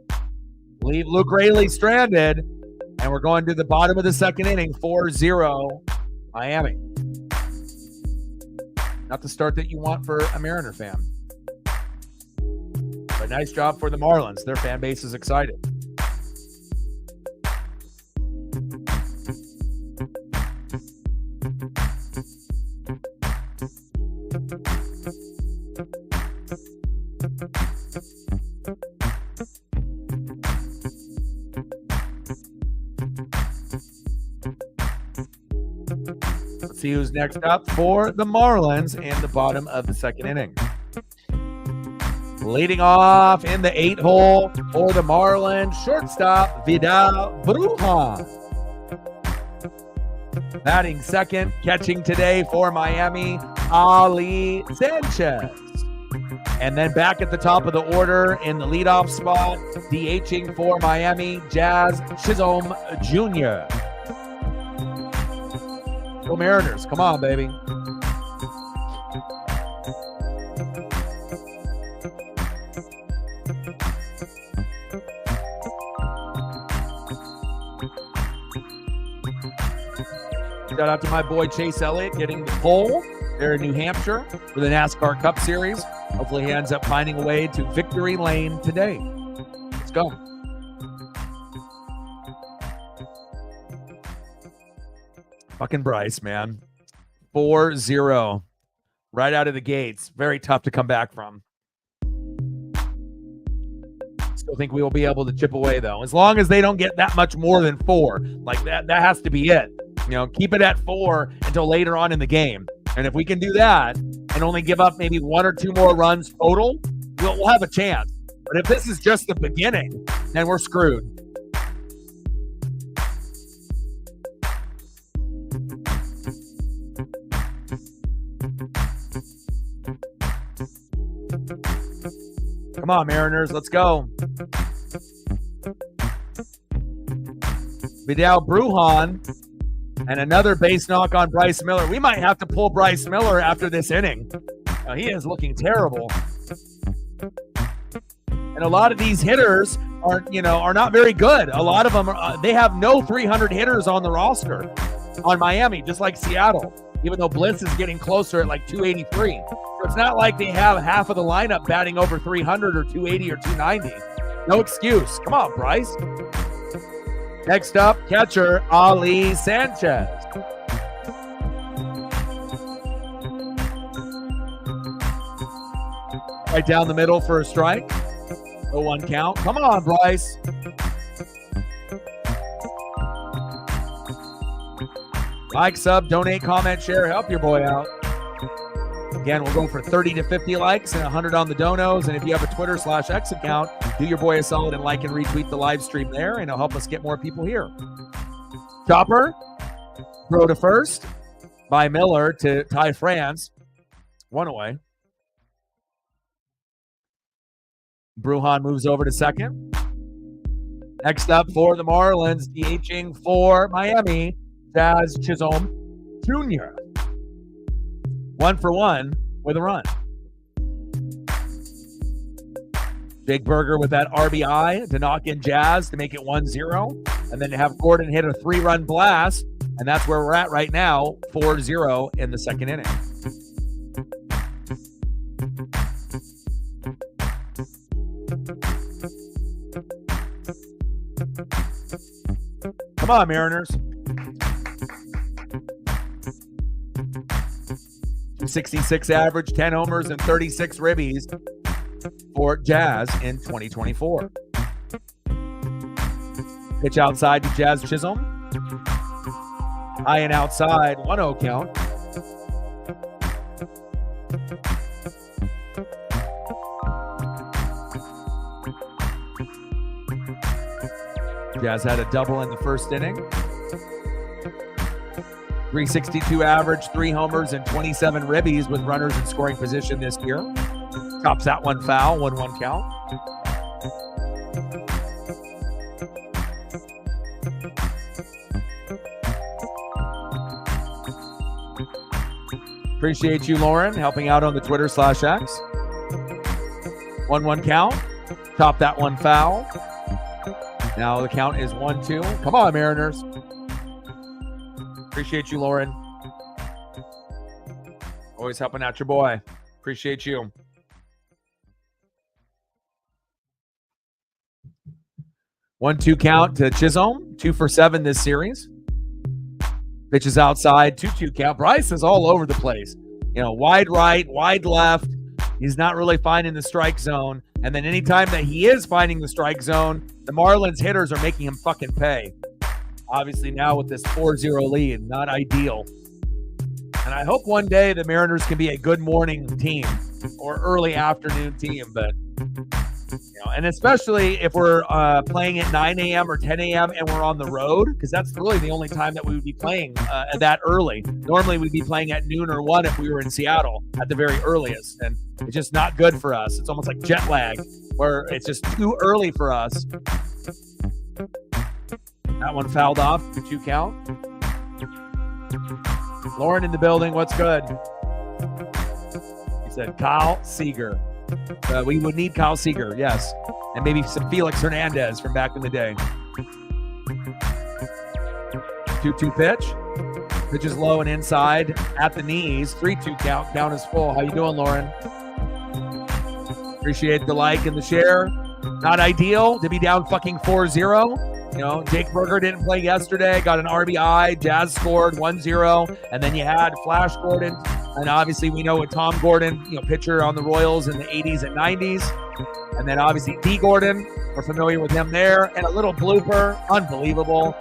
S1: Leave Luke Raley stranded, and we're going to the bottom of the second inning, 4-0 Miami. Not the start that you want for a Mariner fan. But nice job for the Marlins. Their fan base is excited. Let's see who's next up for the Marlins in the bottom of the second inning. Leading off in the 8-hole for the Marlins, shortstop Vidal Brujan. Batting second, catching today for Miami, Ali Sanchez. And then back at the top of the order in the leadoff spot, DHing for Miami, Jazz Chisholm Jr. Go Mariners, come on, baby. Shout out to my boy Chase Elliott getting the pole there in New Hampshire for the NASCAR Cup Series. Hopefully he ends up finding a way to victory lane today. Let's go. Fucking Bryce, man. 4-0 right out of the gates. Very tough to come back from. Still think we will be able to chip away, though. As long as they don't get that much more than 4. Like, that has to be it. You know, keep it at 4 until later on in the game. And if we can do that and only give up maybe 1 or 2 more runs total, we'll have a chance. But if this is just the beginning, then we're screwed. Come on, Mariners, let's go. Vidal Brujan. And another base knock on Bryce Miller. We might have to pull Bryce Miller after this inning. He is looking terrible. And a lot of these hitters are not very good. A lot of them, they have no 300 hitters on the roster on Miami, just like Seattle. even though Bliss is getting closer at like 283. So it's not like they have half of the lineup batting over 300 or 280 or 290. No excuse. Come on, Bryce. Next up, catcher Ali Sanchez. Right down the middle for a strike. 0-1 count. Come on, Bryce. Like, sub, donate, comment, share, help your boy out. Again, we'll go for 30 to 50 likes and 100 on the donos. And if you have a Twitter/X account, do your boy a solid and like and retweet the live stream there, and it'll help us get more people here. Chopper, throw to first by Miller to Ty France. 1 away. Brujan moves over to second. Next up for the Marlins, DHing for Miami, Jazz Chisholm Jr. 1 for 1 with a run. Jake Berger with that RBI to knock in Jazz to make it 1-0. And then to have Gordon hit a 3-run blast. And that's where we're at right now, 4-0 in the second inning. Come on, Mariners. 66 average, 10 homers, and 36 ribbies for Jazz in 2024. Pitch outside to Jazz Chisholm. High and outside, 1-0 count. Jazz had a double in the first inning. 362 average, 3 homers, and 27 ribbies with runners in scoring position this year. Chops that one foul, 1-1 count. Appreciate you, Lauren, helping out on the Twitter/X. 1-1 count. Chop that one foul. Now the count is 1-2. Come on, Mariners. Appreciate you, Lauren. Always helping out your boy. Appreciate you. One-two count to Chisholm. 2 for 7 this series. Pitches outside. 2-2 count. Bryce is all over the place. You know, wide right, wide left. He's not really finding the strike zone. And then anytime that he is finding the strike zone, the Marlins hitters are making him fucking pay. Obviously now with this 4-0 lead, not ideal. And I hope one day the Mariners can be a good morning team or early afternoon team. But, you know, and especially if we're playing at 9 a.m. or 10 a.m. and we're on the road, because that's really the only time that we would be playing that early. Normally we'd be playing at noon or 1 if we were in Seattle at the very earliest. And it's just not good for us. It's almost like jet lag, where it's just too early for us. That one fouled off, 2 count. Lauren in the building, what's good? He said Kyle Seager. We would need Kyle Seager, yes. And maybe some Felix Hernandez from back in the day. 2-2 pitch. Pitch is low and inside at the knees. 3-2 count. Count is full. How you doing, Lauren? Appreciate the like and the share. Not ideal to be down fucking 4-0. You know, Jake Berger didn't play yesterday, got an RBI, Jazz scored 1-0, and then you had Flash Gordon, and obviously we know with Tom Gordon, you know, pitcher on the Royals in the 80s and 90s, and then obviously D. Gordon, we're familiar with him there, and a little blooper, unbelievable,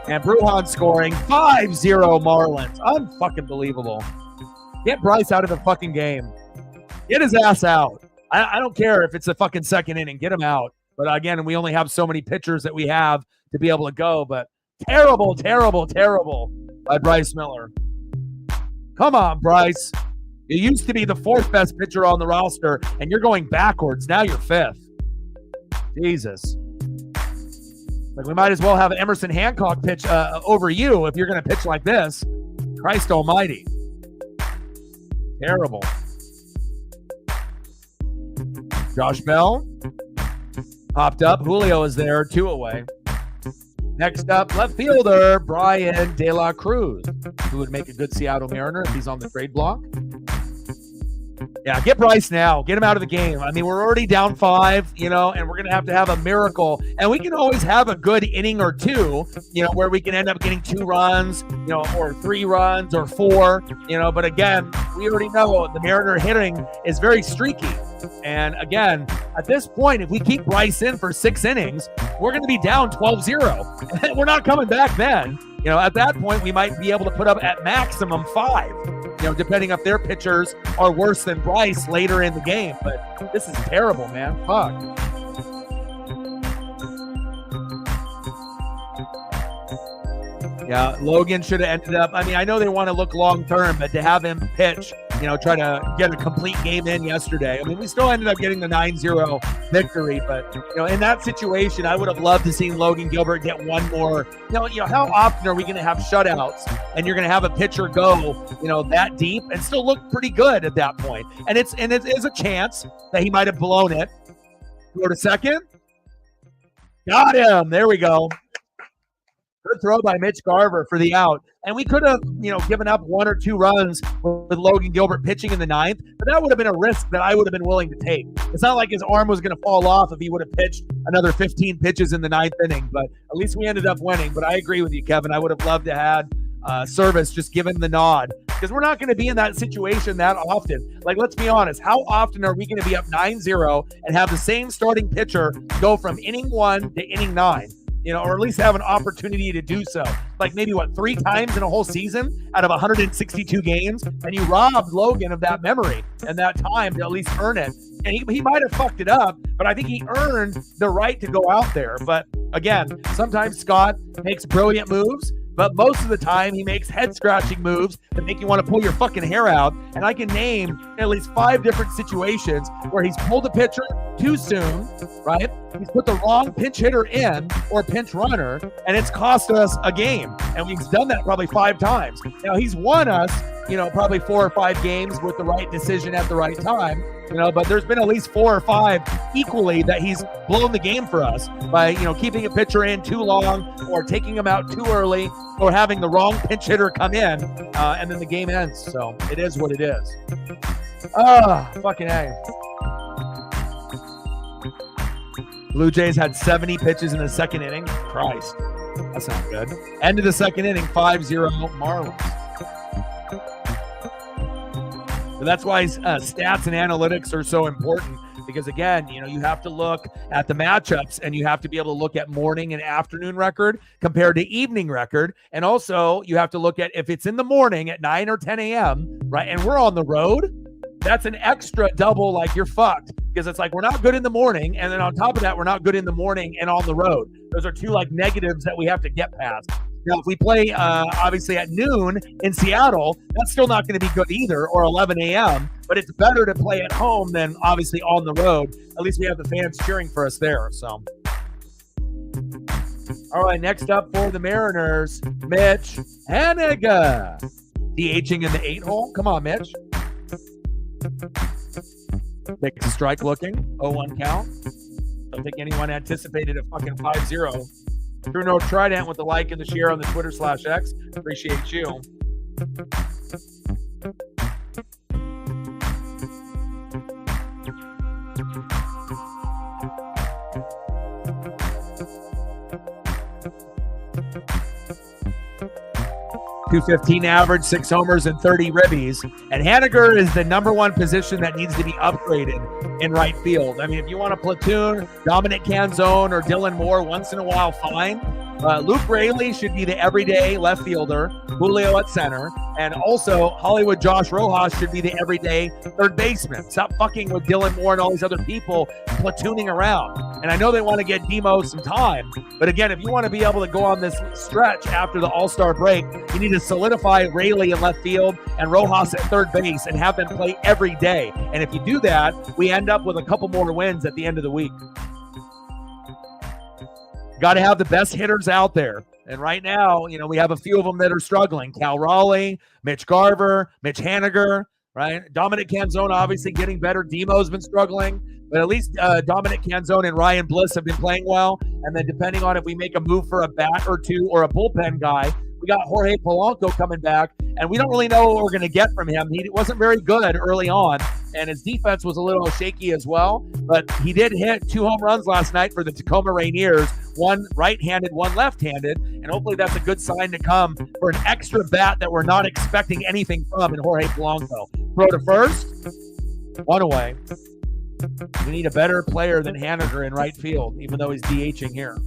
S1: and Brujan scoring 5-0 Marlins, unfucking believable. Get Bryce out of the fucking game. Get his ass out. I don't care if it's the fucking second inning, get him out. But again, we only have so many pitchers that we have to be able to go. But terrible, terrible, terrible by Bryce Miller. Come on, Bryce. You used to be the 4th best pitcher on the roster, and you're going backwards. Now you're 5th. Jesus. Like, we might as well have Emerson Hancock pitch over you if you're going to pitch like this. Christ almighty. Terrible. Josh Bell. Popped up. Julio is there, 2 away. Next up, left fielder Brian De La Cruz, who would make a good Seattle Mariner if he's on the trade block. Yeah, get Bryce now. Get him out of the game. I mean, we're already down 5, and we're going to have a miracle. And we can always have a good inning or two, where we can end up getting 2 runs, or 3 runs or 4, But again, we already know the Mariner hitting is very streaky. And again, at this point, if we keep Bryce in for 6 innings, we're going to be down 12-0. We're not coming back then. At that point, we might be able to put up at maximum 5. Depending if their pitchers are worse than Bryce later in the game. But this is terrible, man. Fuck. Yeah, Logan should have ended up. I mean, I know they want to look long-term, but to have him pitch, try to get a complete game in yesterday. I mean, we still ended up getting the 9-0 victory, but, in that situation, I would have loved to see Logan Gilbert get one more. How often are we going to have shutouts and you're going to have a pitcher go, that deep and still look pretty good at that point? And it is a chance that he might have blown it. Go to second. Got him. There we go. Good throw by Mitch Garver for the out. And we could have, given up 1 or 2 runs with Logan Gilbert pitching in the 9th, but that would have been a risk that I would have been willing to take. It's not like his arm was going to fall off if he would have pitched another 15 pitches in the 9th inning, but at least we ended up winning. But I agree with you, Kevin. I would have loved to have had Service just given the nod, because we're not going to be in that situation that often. Like, let's be honest. How often are we going to be up 9-0 and have the same starting pitcher go from inning 1 to inning 9? Or at least have an opportunity to do so. Like maybe 3 times in a whole season out of 162 games, and you robbed Logan of that memory and that time to at least earn it. And he might have fucked it up, but I think he earned the right to go out there. But again, sometimes Scott makes brilliant moves, but most of the time he makes head-scratching moves that make you want to pull your fucking hair out. And I can name at least 5 different situations where he's pulled a pitcher too soon, right? He's put the wrong pinch hitter in or pinch runner, and it's cost us a game. And we've done that probably 5 times. Now, he's won us, probably 4 or 5 games with the right decision at the right time. But there's been at least 4 or 5 equally that he's blown the game for us by, keeping a pitcher in too long or taking him out too early or having the wrong pinch hitter come in, and then the game ends. So it is what it is. Fucking A. Blue Jays had 70 pitches in the 2nd inning. Christ, that's not good. End of the 2nd inning, 5-0 Marlins. So that's why stats and analytics are so important, because again, you have to look at the matchups and you have to be able to look at morning and afternoon record compared to evening record. And also you have to look at if it's in the morning at 9 or 10 a.m., right? And we're on the road, that's an extra double, like you're fucked, because it's like we're not good in the morning. And then on top of that, we're not good in the morning and on the road. Those are 2 negatives that we have to get past. Now, if we play, obviously, at noon in Seattle, that's still not going to be good either, or 11 a.m., but it's better to play at home than, obviously, on the road. At least we have the fans cheering for us there, so. All right, next up for the Mariners, Mitch Haniga. DHing in the 8-hole. Come on, Mitch. Takes a strike looking. 0-1 count. Don't think anyone anticipated a fucking 5-0. True North Trident with the like and the share on the Twitter/X. Appreciate you. 215 average, 6 homers, and 30 ribbies. And Haniger is the number 1 position that needs to be upgraded in right field. I mean, if you want to platoon Dominic Canzone or Dylan Moore once in a while, fine. Luke Raley should be the everyday left fielder, Julio at center, and also Hollywood Josh Rojas should be the everyday third baseman. Stop fucking with Dylan Moore and all these other people platooning around. And I know they want to get Demo some time, but again, if you want to be able to go on this stretch after the All-Star break, you need to solidify Raley in left field and Rojas at third base and have them play every day. And if you do that, we end up with a couple more wins at the end of the week. Got to have the best hitters out there. And right now, we have a few of them that are struggling. Cal Raleigh, Mitch Garver, Mitch Haniger, right? Dominic Canzone obviously getting better. Demo's been struggling. But at least Dominic Canzone and Ryan Bliss have been playing well. And then depending on if we make a move for a bat or two or a bullpen guy, we got Jorge Polanco coming back, and we don't really know what we're going to get from him. He wasn't very good early on, and his defense was a little shaky as well. But he did hit 2 home runs last night for the Tacoma Rainiers, one right-handed, one left-handed, and hopefully that's a good sign to come for an extra bat that we're not expecting anything from in Jorge Polanco. Throw to first, one away. We need a better player than Haniger in right field, even though he's DHing here.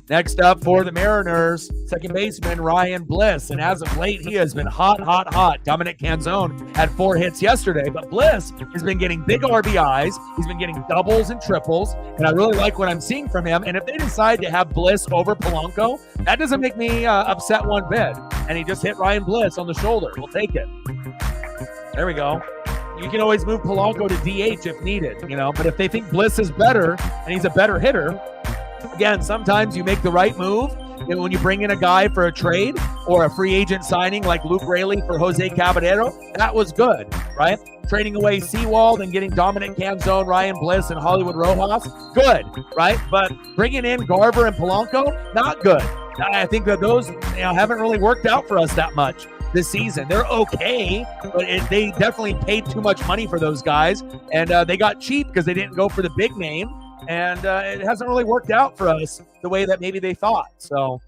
S1: Next up for the Mariners, second baseman Ryan Bliss. And as of late, he has been hot, hot, hot. Dominic Canzone had 4 hits yesterday, but Bliss has been getting big RBIs. He's been getting doubles and triples, and I really like what I'm seeing from him. And if they decide to have Bliss over Polanco, that doesn't make me upset one bit. And he just hit Ryan Bliss on the shoulder. We'll take it. There we go. You can always move Polanco to DH if needed, but if they think Bliss is better and he's a better hitter, again, sometimes you make the right move. When you bring in a guy for a trade or a free agent signing like Luke Raley for Jose Caballero, that was good, right? Trading away Seawald and getting Dominic Canzone, Ryan Bliss, and Hollywood Rojas, good, right? But bringing in Garver and Polanco, not good. I think that those haven't really worked out for us that much this season. They're okay, but they definitely paid too much money for those guys, and they got cheap because they didn't go for the big name, and it hasn't really worked out for us the way that maybe they thought. So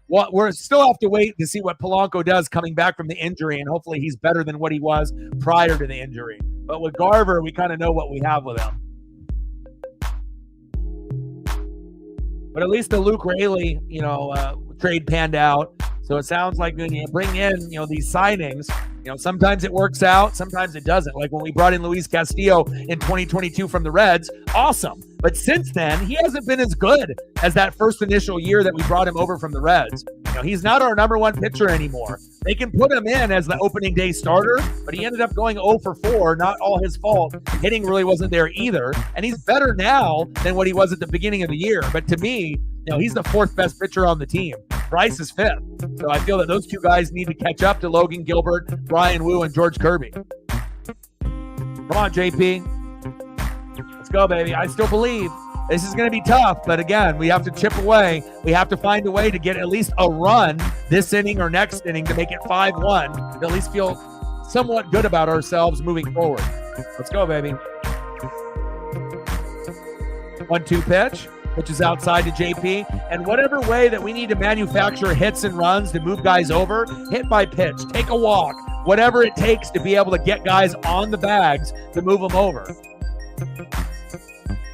S1: we're still have to wait to see what Polanco does coming back from the injury, and hopefully he's better than what he was prior to the injury. But with Garver, we kind of know what we have with him. But at least the Luke Raley, trade panned out. So it sounds like when you bring in, these signings, sometimes it works out, sometimes it doesn't. Like when we brought in Luis Castillo in 2022 from the Reds, awesome. But since then, he hasn't been as good as that first initial year that we brought him over from the Reds. He's not our number 1 pitcher anymore. They can put him in as the opening day starter, but he ended up going 0 for 4, not all his fault. Hitting really wasn't there either. And he's better now than what he was at the beginning of the year. But to me, he's the 4th best pitcher on the team. Bryce is 5th. So I feel that those 2 guys need to catch up to Logan Gilbert, Brian Wu, and George Kirby. Come on, JP. Let's go, baby. I still believe this is going to be tough, but again, we have to chip away. We have to find a way to get at least a run this inning or next inning to make it 5-1, to at least feel somewhat good about ourselves moving forward. Let's go, baby. 1-2 pitch. Which is outside to JP. And whatever way that we need to manufacture hits and runs to move guys over, hit by pitch, take a walk, whatever it takes to be able to get guys on the bags to move them over.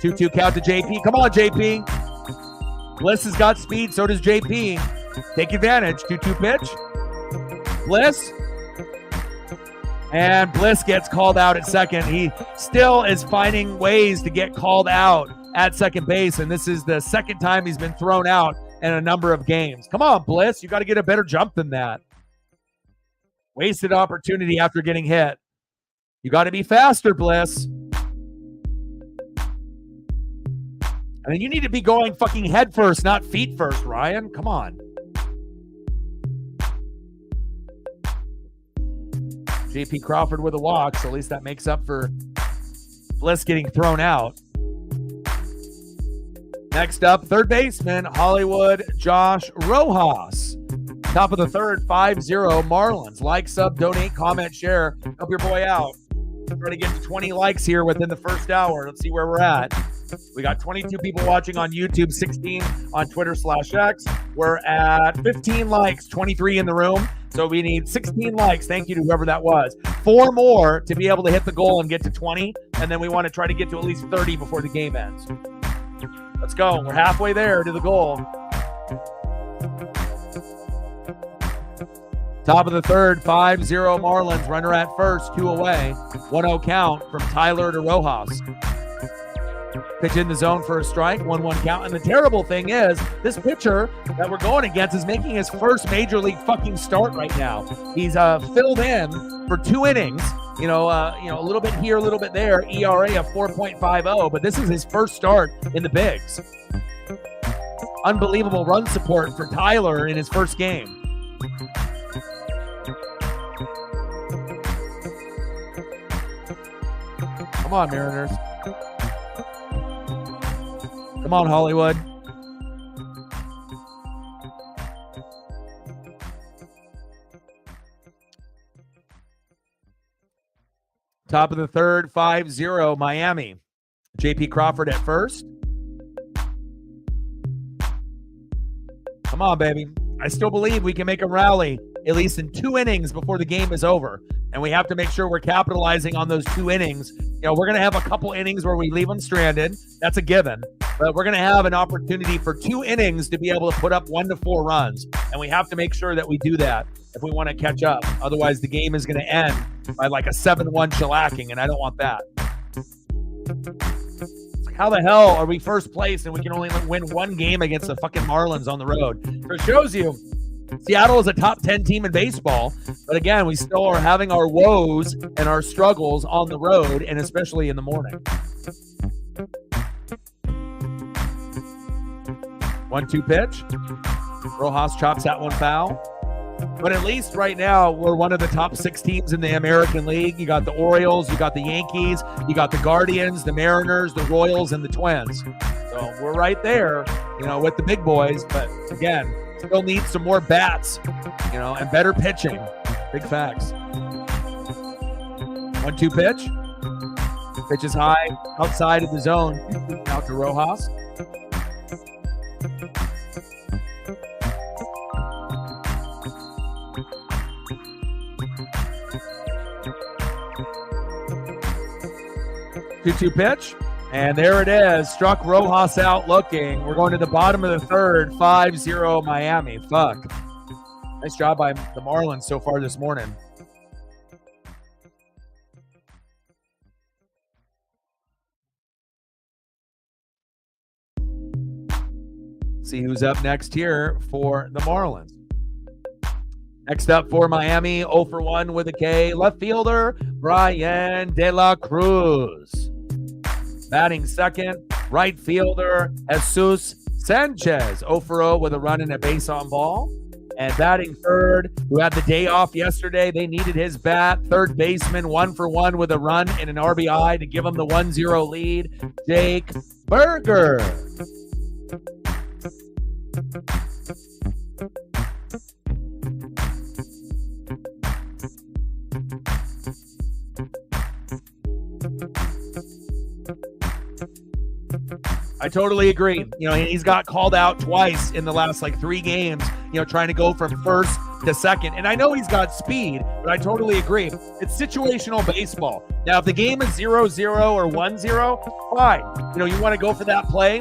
S1: 2-2 count to JP. Come on, JP. Bliss has got speed, so does JP. Take advantage. 2-2 pitch. Bliss. And Bliss gets called out at second. He still is finding ways to get called out at second base, and this is the second time he's been thrown out in a number of games. Come on, Bliss. You got to get a better jump than that. Wasted opportunity after getting hit. You got to be faster, Bliss. I mean, you need to be going fucking head first, not feet first, Ryan. Come on. JP Crawford with a walk, so at least that makes up for Bliss getting thrown out. Next up, third baseman, Hollywood Josh Rojas. Top of the third, 5-0 Marlins. Like, sub, donate, comment, share. Help your boy out. Try to get to 20 likes here within the first hour. Let's see where we're at. We got 22 people watching on YouTube, 16 on Twitter/X. We're at 15 likes, 23 in the room. So we need 16 likes. Thank you to whoever that was. 4 more to be able to hit the goal and get to 20. And then we want to try to get to at least 30 before the game ends. Let's go. We're halfway there to the goal. Top of the third, 5-0 Marlins. Runner at first, 2 away. 1-0 count from Tyler to Rojas. Pitch in the zone for a strike, 1-1 count. And the terrible thing is, this pitcher that we're going against is making his first major league fucking start right now. He's filled in for 2 innings. A little bit here, a little bit there. ERA of 4.50, but this is his first start in the bigs. Unbelievable run support for Tyler in his first game. Come on, Mariners. Come on, Hollywood. Top of the third, 5-0, Miami. J.P. Crawford at first. Come on, baby. I still believe we can make a rally at least in 2 innings before the game is over. And we have to make sure we're capitalizing on those 2 innings. You know, we're going to have a couple innings where we leave them stranded. That's a given. But we're going to have an opportunity for 2 innings to be able to put up 1 to 4 runs. And we have to make sure that we do that if we want to catch up. Otherwise, the game is going to end by like a 7-1 shellacking, and I don't want that. It's like, how the hell are we first place and we can only win 1 game against the fucking Marlins on the road? It shows you Seattle is a top 10 team in baseball, but again, we still are having our woes and our struggles on the road, and especially in the morning. 1-2 pitch. Rojas chops that one foul. But at least right now, we're one of the top 6 teams in the American League. You got the Orioles, you got the Yankees, you got the Guardians, the Mariners, the Royals, and the Twins. So we're right there, you know, with the big boys. But again, still need some more bats, you know, and better pitching. Big facts. 1-2 pitch. Pitch is high, outside of the zone. Out to Rojas. Two pitch, and there it is. Struck Rojas out looking. We're going to the bottom of the third, 5-0 Miami. Fuck. Nice job by the Marlins so far this morning. See who's up next here for the Marlins. Next up for Miami, 0 for 1 with a K. Left fielder, Brian De La Cruz. Batting second, right fielder, Jesus Sanchez. 0 for 0 with a run and a base on ball. And batting third, who had the day off yesterday, they needed his bat. Third baseman, 1 for 1 with a run and an RBI to give him the 1-0 lead, Jake Burger. I totally agree. You know, he's got called out twice in the last 3 games, you know, trying to go from first to second. And I know he's got speed, but I totally agree. It's situational baseball. Now, if the game is 0-0 or 1-0, fine. You know, you want to go for that play,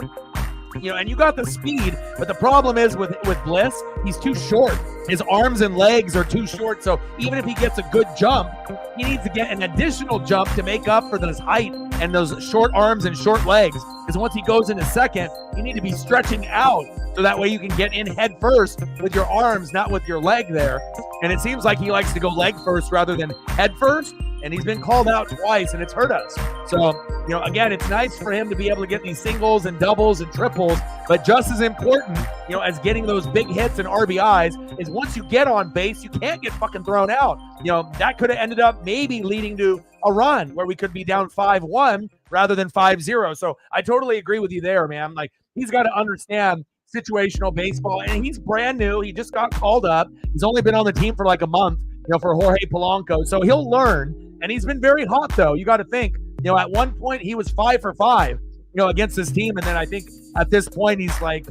S1: you know, and you got the speed, but the problem is with Bliss, he's too short. His arms and legs are too short, so even if he gets a good jump, he needs to get an additional jump to make up for his height and those short arms and short legs. Because once he goes into second, you need to be stretching out so that way you can get in head first with your arms, not with your leg there. And it seems like he likes to go leg first rather than head first, and he's been called out twice, and it's hurt us. So, you know, again, it's nice for him to be able to get these singles and doubles and triples, but just as important, you know, as getting those big hits and RBIs is once you get on base, you can't get fucking thrown out. You know, that could have ended up maybe leading to a run where we could be down 5-1 rather than 5-0. So I totally agree with you there, man. Like, he's got to understand situational baseball, and he's brand new. He just got called up. He's only been on the team for like a month, you know, for Jorge Polanco. So he'll learn. And he's been very hot, though. You got to think, you know, at one point he was 5 for 5, you know, against this team. And then I think at this point he's like,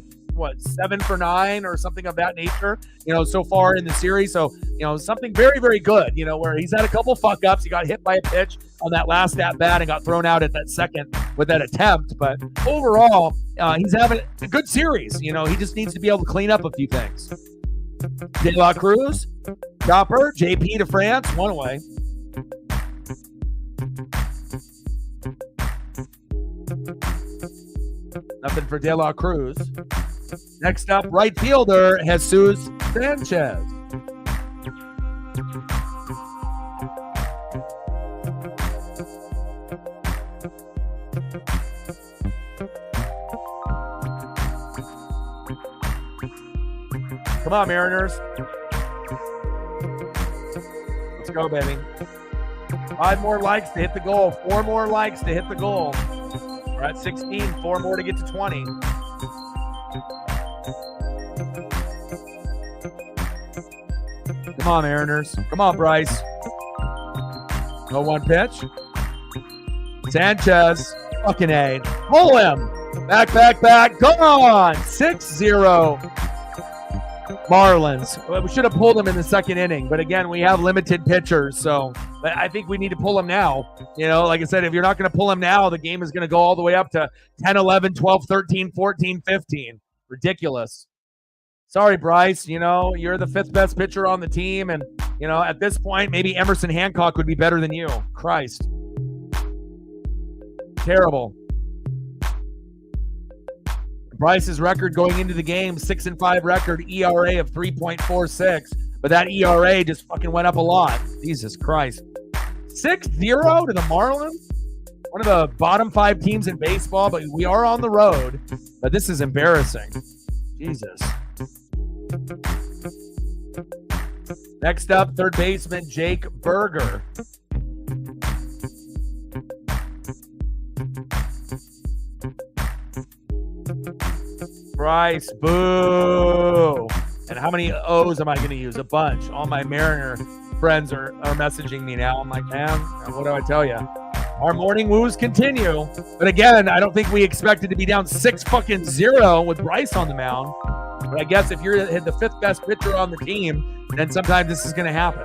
S1: 7 for 9 or something of that nature, you know, so far in the series. So, you know, something very, very good, you know, where he's had a couple fuck ups. He got hit by a pitch on that last at bat and got thrown out at that second with that attempt. But overall, he's having a good series. You know, he just needs to be able to clean up a few things. De La Cruz, chopper, JP to France, 1 away. Nothing for De La Cruz. Next up, right fielder, Jesus Sanchez. Come on, Mariners. Let's go, baby. 5 more likes to hit the goal. 4 more likes to hit the goal. We're at 16. 4 more to get to 20. Come on, Mariners. Come on, Bryce. No 1 pitch. Sanchez. Fucking A. Pull him. Back. Gone. 6-0. Marlins. We should have pulled him in the second inning, but again, we have limited pitchers, so I think we need to pull him now. You know, like I said, if you're not going to pull him now, the game is going to go all the way up to 10, 11, 12, 13, 14, 15. Ridiculous. Sorry, Bryce. You know, you're the 5th best pitcher on the team, and, you know, at this point, maybe Emerson Hancock would be better than you. Christ. Terrible. Bryce's record going into the game, 6-5 record, ERA of 3.46. But that ERA just fucking went up a lot. Jesus Christ. 6-0 to the Marlins? One of the bottom 5 teams in baseball, but we are on the road. But this is embarrassing. Jesus. Next up, third baseman Jake Berger. Bryce, boo. And how many O's am I going to use? A bunch. All my Mariner friends are messaging me now. I'm like, man, what do I tell you? Our morning woos continue. But again, I don't think we expected to be down 6-0 with Bryce on the mound. But I guess if you're the 5th best pitcher on the team, then sometimes this is going to happen.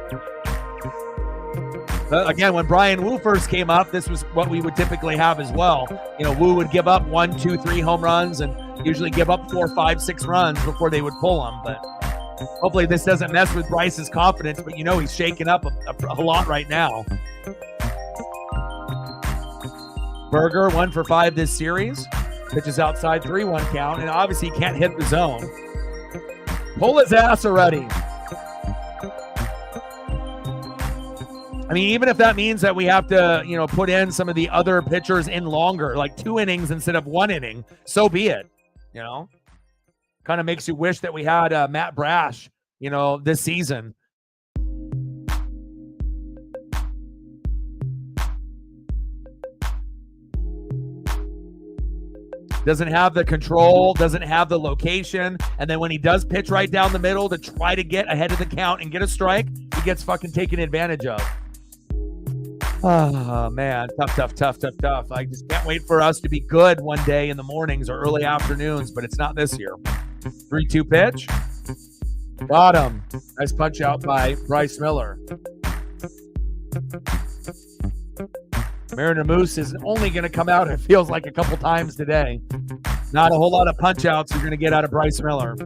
S1: But again, when Brian Wu first came up, this was what we would typically have as well. You know, Wu would give up 1, 2, 3 home runs and usually give up 4, 5, 6 runs before they would pull him. But hopefully this doesn't mess with Bryce's confidence. But, you know, he's shaking up a lot right now. Berger, 1 for 5 this series. Pitches outside, 3-1 count. And obviously he can't hit the zone. Pull his ass already. I mean, even if that means that we have to, you know, put in some of the other pitchers in longer, like 2 innings instead of 1 inning, so be it. You know, kind of makes you wish that we had Matt Brash, you know, this season. Doesn't have the control, doesn't have the location, and then when he does pitch right down the middle to try to get ahead of the count and get a strike, he gets fucking taken advantage of. Oh, man. Tough. I just can't wait for us to be good one day in the mornings or early afternoons, but it's not this year. 3-2 pitch. Got him. Nice punch out by Bryce Miller. Mariner Moose is only going to come out, it feels like, a couple times today. Not a whole lot of punch outs you're going to get out of Bryce Miller.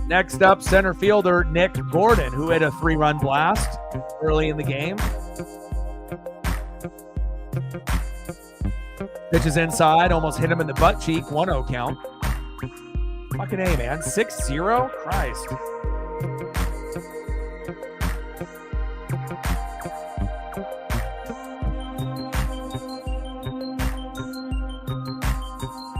S1: Next up, center fielder Nick Gordon, who had a 3-run blast early in the game. Pitches inside, almost hit him in the butt cheek, 1-0 count. Fucking A, man. 6-0? Christ.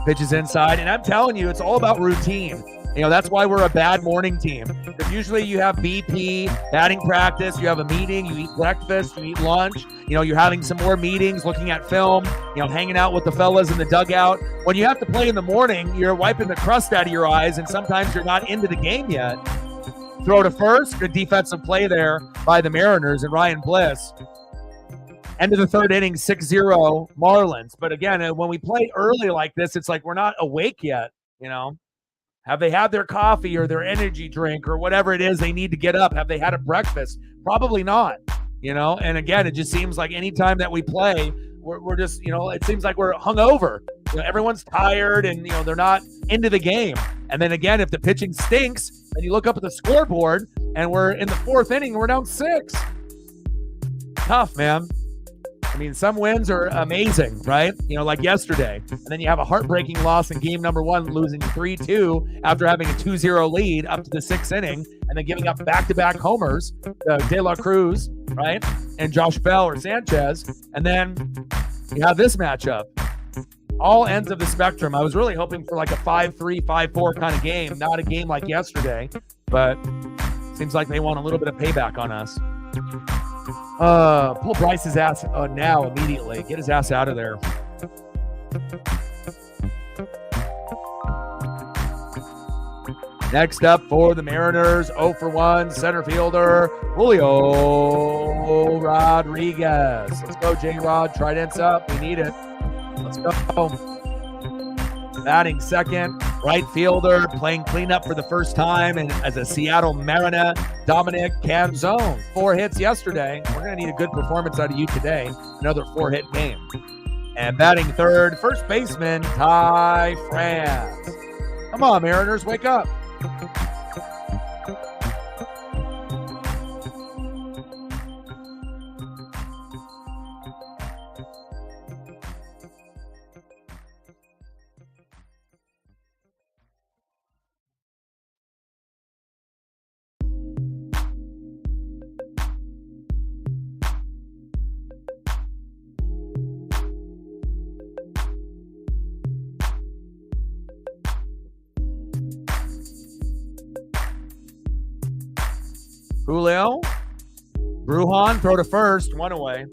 S1: Pitches inside, and I'm telling you, it's all about routine. You know, that's why we're a bad morning team. Because usually you have BP, batting practice, you have a meeting, you eat breakfast, you eat lunch. You know, you're having some more meetings, looking at film, you know, hanging out with the fellas in the dugout. When you have to play in the morning, you're wiping the crust out of your eyes, and sometimes you're not into the game yet. Throw to first, good defensive play there by the Mariners and Ryan Bliss. End of the third inning, 6-0 Marlins. But again, when we play early like this, it's like we're not awake yet, you know. Have they had their coffee or their energy drink or whatever it is they need to get up? Have they had a breakfast? Probably not, you know. And again, it just seems like anytime that we play, we're just, you know, it seems like we're hungover. You know, everyone's tired and, you know, they're not into the game. And then again, if the pitching stinks and you look up at the scoreboard and we're in the 4th inning and we're down 6. Tough, man. I mean, some wins are amazing, right? You know, like yesterday. And then you have a heartbreaking loss in game number 1, losing 3-2 after having a 2-0 lead up to the 6th inning, and then giving up back-to-back homers, De La Cruz, right? And Josh Bell or Sanchez. And then you have this matchup. all ends of the spectrum. I was really hoping for like a 5-3, 5-4 kind of game, not a game like yesterday, but seems like they want a little bit of payback on us. Pull Bryce's ass now immediately. Get his ass out of there. Next up for the Mariners, 0 for 1, center fielder, Julio Rodriguez. Let's go, J-Rod. Trident's up. We need it. Let's go. Batting second, right fielder, playing cleanup for the first time and as a Seattle Mariner, Dominic Canzone. 4 hits yesterday. We're going to need a good performance out of you today. Another 4-hit game. And batting third, first baseman, Ty France. Come on, Mariners, wake up. Julio, Brujan, throw to first, 1 away.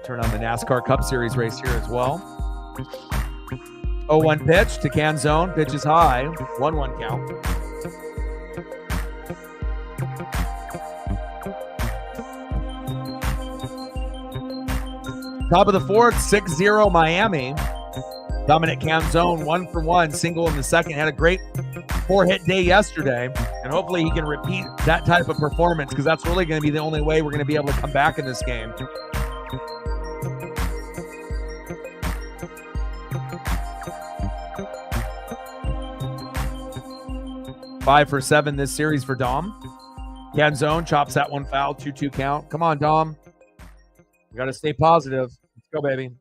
S1: Turn on the NASCAR Cup Series race here as well. 0-1 pitch to Canzone. Pitch is high. 1-1 count. Top of the fourth, 6-0 Miami. Dominic Canzone, 1 for 1, single in the second. Had a great 4-hit day yesterday, and hopefully he can repeat that type of performance because that's really going to be the only way we're going to be able to come back in this game. 5 for 7 this series for Dom. Canzone chops that one foul, 2-2 count. Come on, Dom. We got to stay positive. Let's go, baby.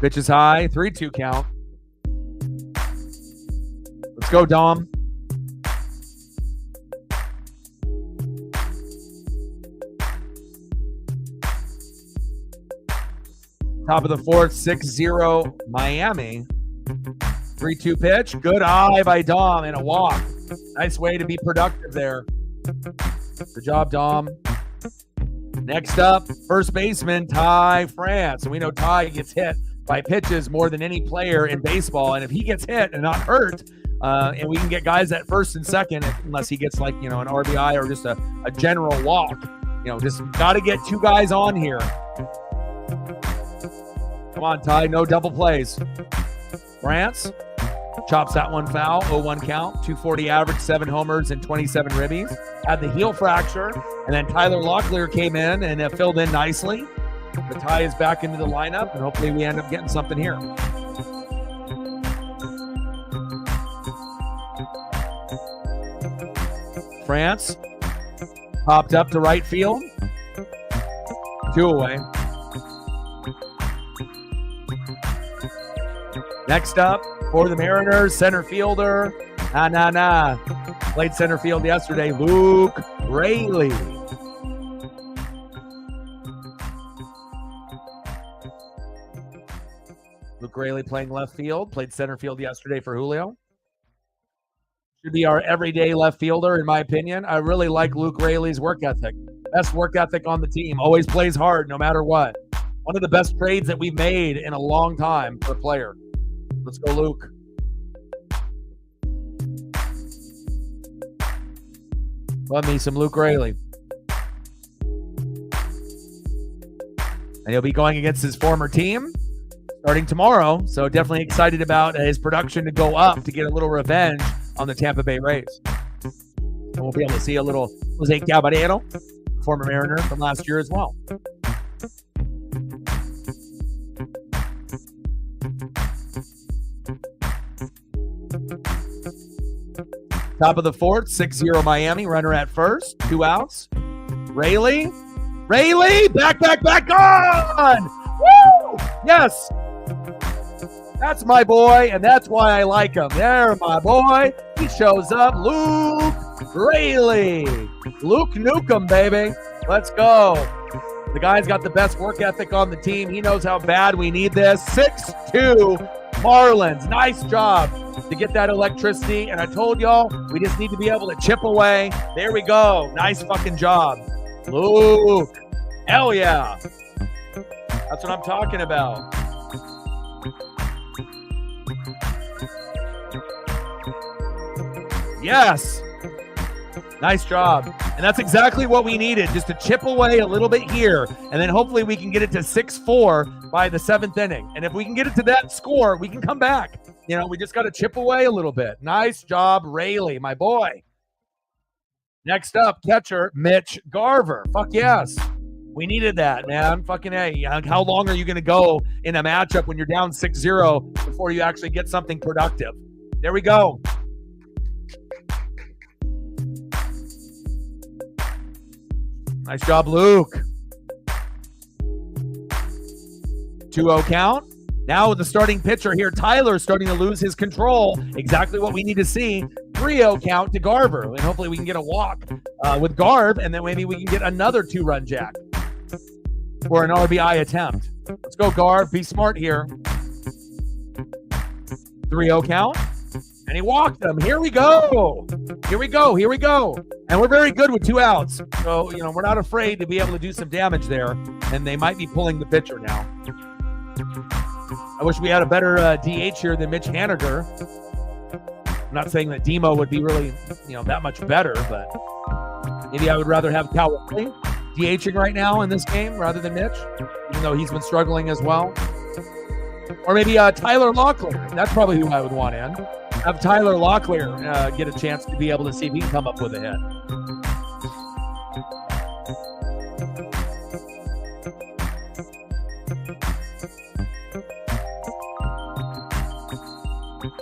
S1: Pitch is high, 3-2 count. Let's go, Dom. Top of the fourth, 6-0 Miami. 3-2 pitch. Good eye by Dom and a walk. Nice way to be productive there. Good job, Dom. Next up, first baseman, Ty France. And we know Ty gets hit by pitches more than any player in baseball. And if he gets hit and not hurt, and we can get guys at first and second, unless he gets like, an RBI or just a general walk, just got to get 2 guys on here. Come on, Ty, no double plays. France chops that one foul, 0-1 count, 240 average, 7 homers, and 27 ribbies. Had the heel fracture, and then Tyler Locklear came in and filled in nicely. The Ty is back into the lineup, and hopefully we end up getting something here. France popped up to right field. 2 away. Next up for the Mariners, center fielder, played center field yesterday, Luke Raley. Luke Raley playing left field, played center field yesterday for Julio. Should be our everyday left fielder, in my opinion. I really like Luke Raley's work ethic. Best work ethic on the team. Always plays hard no matter what. One of the best trades that we've made in a long time for a player. Let's go, Luke. Love me some Luke Raley. And he'll be going against his former team starting tomorrow. So definitely excited about his production to go up to get a little revenge on the Tampa Bay Rays. And we'll be able to see a little Jose Caballero, former Mariner from last year as well. Top of the fourth, 6-0 Miami. Runner at first, 2 outs. Raley, back on! Woo! Yes! That's my boy, and that's why I like him. There, my boy. He shows up. Luke Raley. Luke Nukem, baby. Let's go. The guy's got the best work ethic on the team. He knows how bad we need this. 6-2 Marlins. Nice job to get that electricity. And I told y'all, we just need to be able to chip away. There we go. Nice fucking job. Luke. Hell yeah. That's what I'm talking about. Yes. Nice job. And that's exactly what we needed, just to chip away a little bit here. And then hopefully we can get it to 6-4 by the 7th inning. And if we can get it to that score, we can come back. You know, we just got to chip away a little bit. Nice job, Raley, my boy. Next up, catcher Mitch Garver. Fuck yes. We needed that, man. Fucking A. How long are you going to go in a matchup when you're down 6-0 before you actually get something productive? There we go. Nice job, Luke. 2-0 count. Now with the starting pitcher here, Tyler starting to lose his control. Exactly what we need to see. 3-0 count to Garver. And hopefully we can get a walk with Garv, and then maybe we can get another 2-run jack for an RBI attempt. Let's go, Garv. Be smart here. 3-0 count. And he walked them. Here we go. Here we go. And we're very good with 2 outs. So, you know, we're not afraid to be able to do some damage there. And they might be pulling the pitcher now. I wish we had a better DH here than Mitch Haniger. I'm not saying that Demo would be really, you know, that much better, but maybe I would rather have Cal Raleigh DHing right now in this game rather than Mitch, even though he's been struggling as well. Or maybe Tyler Locklear. That's probably who I would want in. Have Tyler Locklear get a chance to be able to see if he can come up with a hit.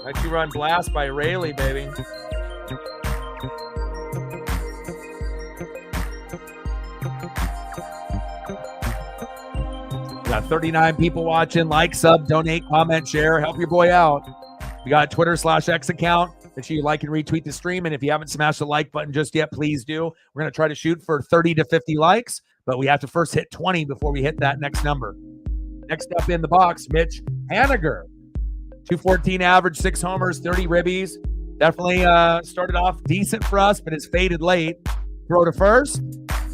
S1: Nice 2-run blast by Raley, baby. We got 39 people watching. Like, sub, donate, comment, share. Help your boy out. We got a Twitter/X account. Make sure you like and retweet the stream. And if you haven't smashed the like button just yet, please do. We're going to try to shoot for 30 to 50 likes, but we have to first hit 20 before we hit that next number. Next up in the box, Mitch Haniger. 214 average, 6 homers, 30 ribbies. Definitely started off decent for us, but it's faded late. Throw to first,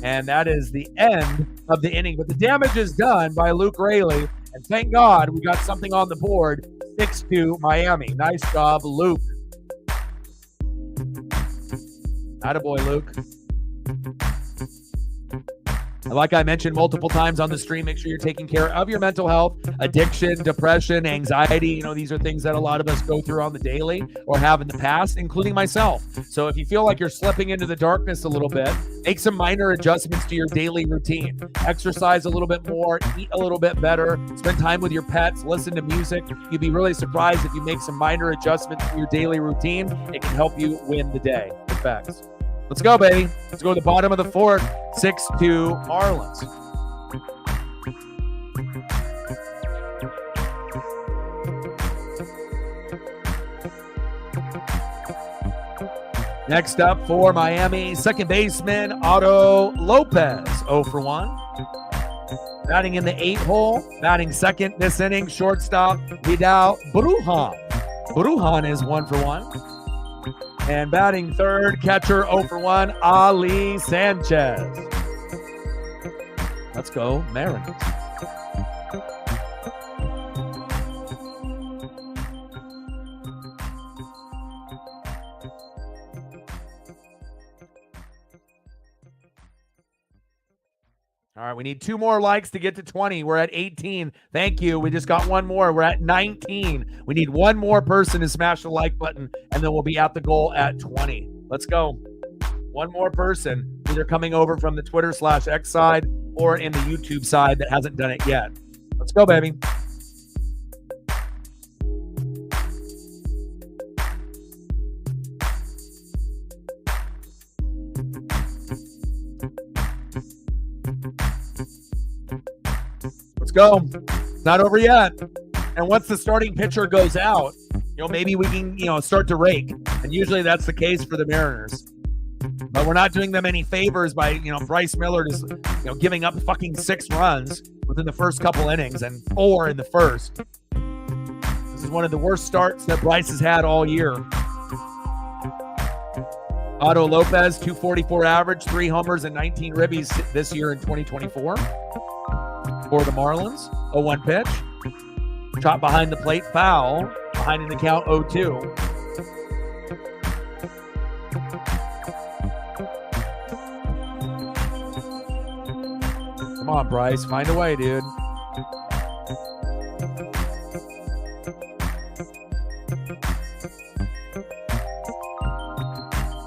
S1: and that is the end of the inning. But the damage is done by Luke Raley, and thank God we got something on the board. 6-2 Miami. Nice job, Luke. Attaboy, Luke. And like I mentioned multiple times on the stream, make sure you're taking care of your mental health, addiction, depression, anxiety. You know, these are things that a lot of us go through on the daily or have in the past, including myself. So if you feel like you're slipping into the darkness a little bit, make some minor adjustments to your daily routine. Exercise a little bit more, eat a little bit better, spend time with your pets, listen to music. You'd be really surprised if you make some minor adjustments to your daily routine. It can help you win the day. Effects. Let's go, baby. Let's go to the bottom of the fourth. 6-2 Marlins. Next up for Miami, second baseman Otto Lopez. 0 for 1. Batting in the 8 hole. Batting second this inning, shortstop Vidal Brujan. Brujan is 1 for 1. And batting third, catcher 0 for 1, Ali Sanchez. Let's go, Mariners. All right, we need 2 more likes to get to 20. We're at 18. Thank you. We just got 1 more. We're at 19. We need 1 more person to smash the like button, and then we'll be at the goal at 20. Let's go. 1 more person, either coming over from the Twitter/X side or in the YouTube side that hasn't done it yet. Let's go, baby. Let's go. It's not over yet. And once the starting pitcher goes out, maybe we can, start to rake. And usually that's the case for the Mariners. But we're not doing them any favors by, Bryce Miller just, giving up fucking 6 runs within the first couple innings and 4 in the first. This is one of the worst starts that Bryce has had all year. Otto Lopez, 244 average, 3 homers and 19 ribbies this year in 2024 for the Marlins. 0-1 pitch. Chop behind the plate, foul. Behind in the count, 0-2. Come on, Bryce. Find a way, dude.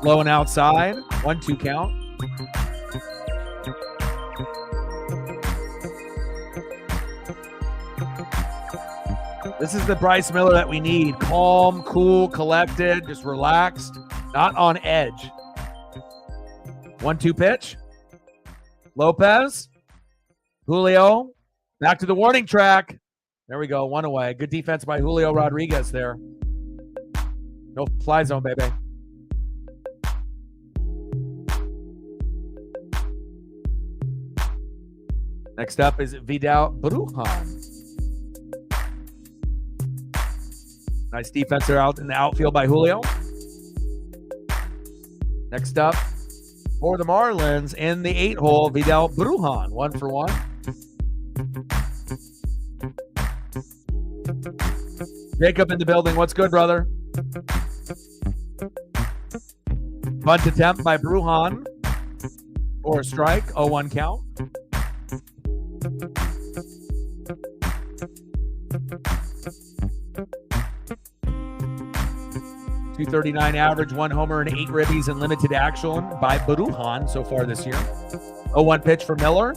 S1: Low and outside. 1-2 count. This is the Bryce Miller that we need. Calm, cool, collected, just relaxed, not on edge. 1-2 pitch. Lopez. Julio. Back to the warning track. There we go. 1 away. Good defense by Julio Rodriguez there. No fly zone, baby. Next up is Vidal Brujan. Nice defense there out in the outfield by Julio. Next up for the Marlins in the 8-hole, Vidal Brujan, 1 for 1. Jacob in the building. What's good, brother? Bunt attempt by Brujan for a strike. 0-1 count. .239 average, 1 homer and 8 ribbies in limited action by Brujan so far this year. 0-1 pitch for Miller.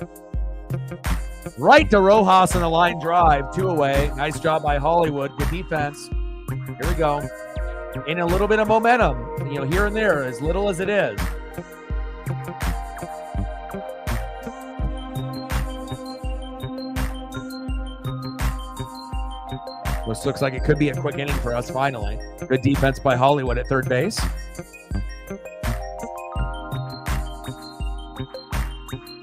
S1: Right to Rojas on a line drive. 2 away. Nice job by Hollywood. Good defense. Here we go. In a little bit of momentum, here and there, as little as it is. This looks like it could be a quick inning for us finally. Good defense by Hollywood at third base.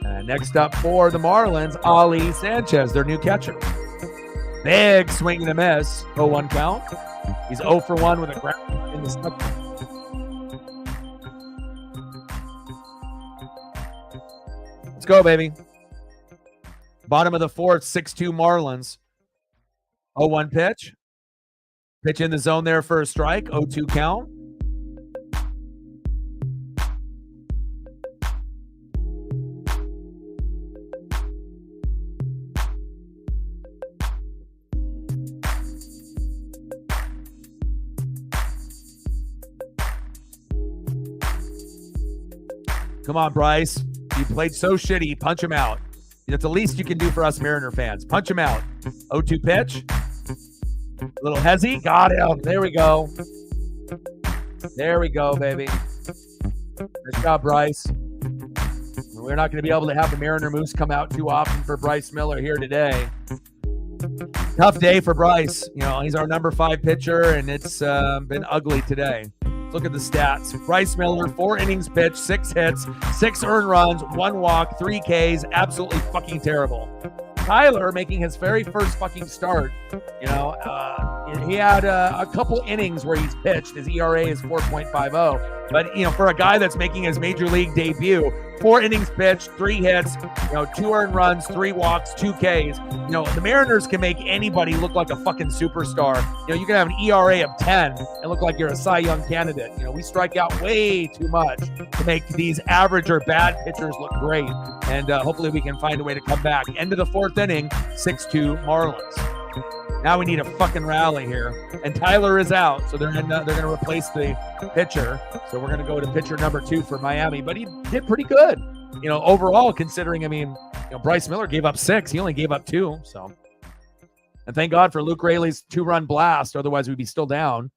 S1: And next up for the Marlins, Ali Sanchez, their new catcher. Big swing and a miss. 0-1 count. He's 0 for 1 with a ground in the stomach. Let's go, baby. Bottom of the 4th, 6-2 Marlins. 0-1 pitch. Pitch in the zone there for a strike. 0-2 count. Come on, Bryce. You played so shitty. Punch him out. That's the least you can do for us Mariner fans. Punch him out. 0-2 pitch. A little hezzy. Got him. There we go. There we go, baby. Nice job, Bryce. We're not going to be able to have the Mariner Moose come out too often for Bryce Miller here today. Tough day for Bryce. He's our number 5 pitcher, and it's been ugly today. Look at the stats. Bryce Miller, 4 innings pitched, 6 hits, 6 earned runs, 1 walk, 3 Ks. Absolutely fucking terrible. Tyler making his very first fucking start. He had a couple innings where he's pitched. His ERA is 4.50. But, for a guy that's making his major league debut, 4 innings pitched, 3 hits, 2 earned runs, 3 walks, 2 Ks. The Mariners can make anybody look like a fucking superstar. You can have an ERA of 10 and look like you're a Cy Young candidate. We strike out way too much to make these average or bad pitchers look great. And hopefully we can find a way to come back. End of the 4th inning, 6-2 Marlins. Now we need a fucking rally here. And Tyler is out, so they're going to replace the pitcher. So we're going to go to pitcher number 2 for Miami. But he did pretty good, overall, considering, Bryce Miller gave up 6. He only gave up 2. So, and thank God for Luke Raley's 2-run blast. Otherwise, we'd be still down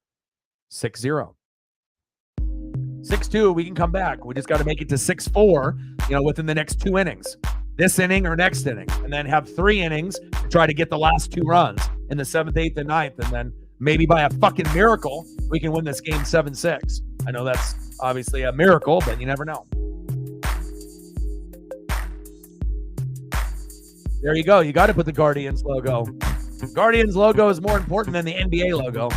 S1: 6-0. 6-2, we can come back. We just got to make it to 6-4, within the next 2 innings. This inning or next inning, and then have 3 innings to try to get the last 2 runs in the 7th, 8th, and 9th, and then maybe by a fucking miracle, we can win this game 7-6. I know that's obviously a miracle, but you never know. There you go. You got to put the Guardians logo. Guardians logo is more important than the NBA logo.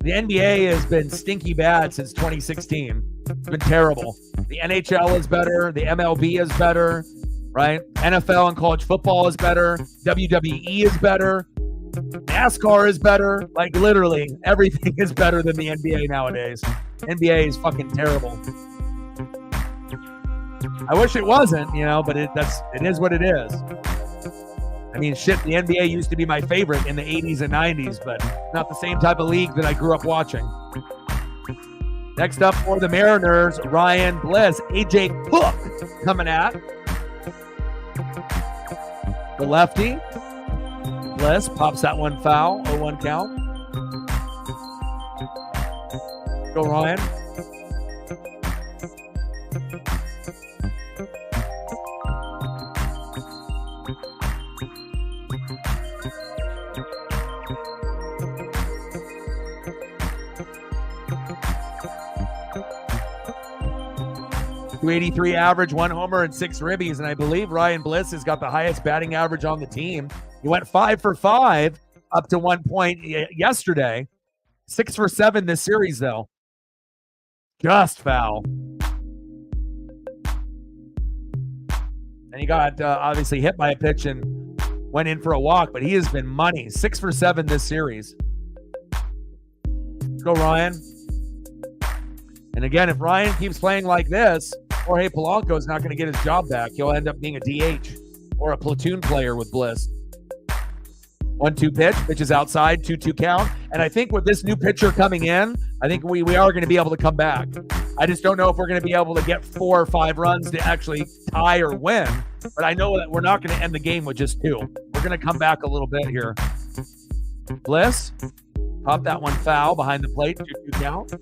S1: The NBA has been stinky bad since 2016. It's been terrible. The NHL is better. The MLB is better, right? NFL and college football is better. WWE is better. NASCAR is better. Like, literally, everything is better than the NBA nowadays. NBA is fucking terrible. I wish it wasn't, but it is what it is. Shit, the NBA used to be my favorite in the 80s and 90s, but not the same type of league that I grew up watching. Next up for the Mariners, Ryan Bliss. AJ Hook coming at the lefty. Bliss pops that one foul, 0-1 count. Go Ryan. .283 average, 1 homer and 6 ribbies, and I believe Ryan Bliss has got the highest batting average on the team. He went 5 for 5 up to 1 point yesterday. 6 for 7 this series, though. Just foul. And he got obviously hit by a pitch and went in for a walk, but he has been money. 6 for 7 this series. Let's go, Ryan. And again, if Ryan keeps playing like this, Jorge Polanco is not going to get his job back. He'll end up being a DH or a platoon player with Bliss. 1-2 pitch is outside, 2-2 count. And I think with this new pitcher coming in, I think we are going to be able to come back. I just don't know if we're going to be able to get 4 or 5 runs to actually tie or win. But I know that we're not going to end the game with just 2. We're going to come back a little bit here. Bliss, pop that one foul behind the plate, 2-2 count.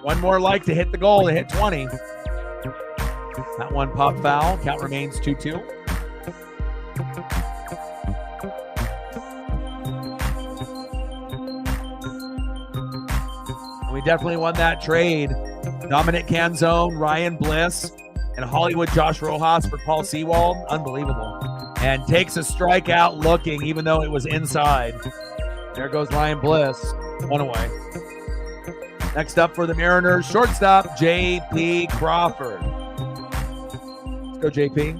S1: One more like to hit the goal, to hit 20. That one pop foul. Count remains 2-2. And we definitely won that trade. Dominic Canzone, Ryan Bliss, and Hollywood Josh Rojas for Paul Sewald. Unbelievable. And takes a strikeout looking, even though it was inside. There goes Ryan Bliss. 1 away. Next up for the Mariners, shortstop, J.P. Crawford. Let's go, J.P.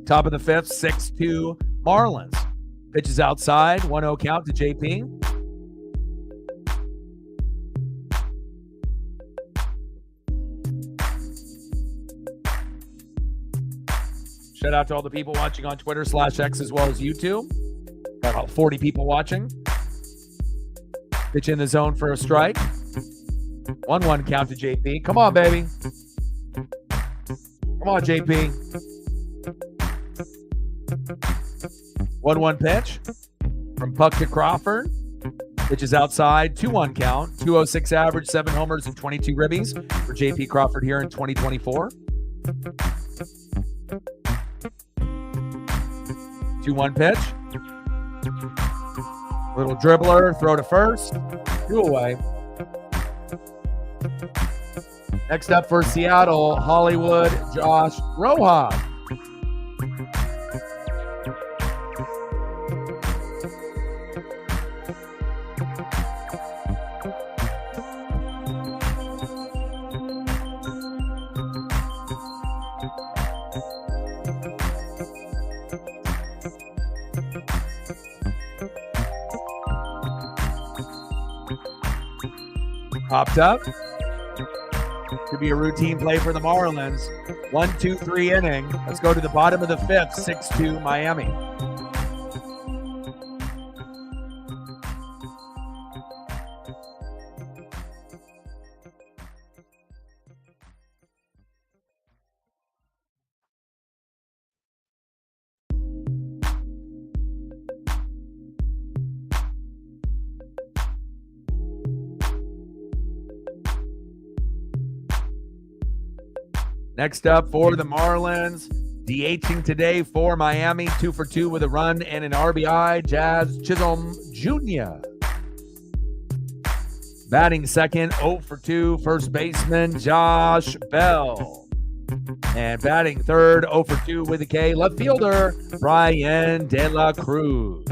S1: Top of the 5th, 6-2 Marlins. Pitches outside, 1-0 count to J.P. Shout out to all the people watching on Twitter/X as well as YouTube. Got about 40 people watching. Pitch in the zone for a strike. 1-1 count to JP. Come on, baby. Come on, JP. 1-1 pitch from Puck to Crawford. Pitch is outside, 2-1 count, 206 average, 7 homers and 22 ribbies for J.P. Crawford here in 2024. 2-1 pitch. Little dribbler, throw to first, 2 away. Next up for Seattle, Hollywood, Josh Rojas. Popped up. Could be a routine play for the Marlins. 1-2-3 inning. Let's go to the bottom of the 5th, 6-2 Miami. Next up for the Marlins, DHing today for Miami, 2 for 2 with a run and an RBI, Jazz Chisholm Jr. Batting second, 0 for 2, first baseman Josh Bell. And batting third, 0 for 2 with a K, left fielder Brian De La Cruz.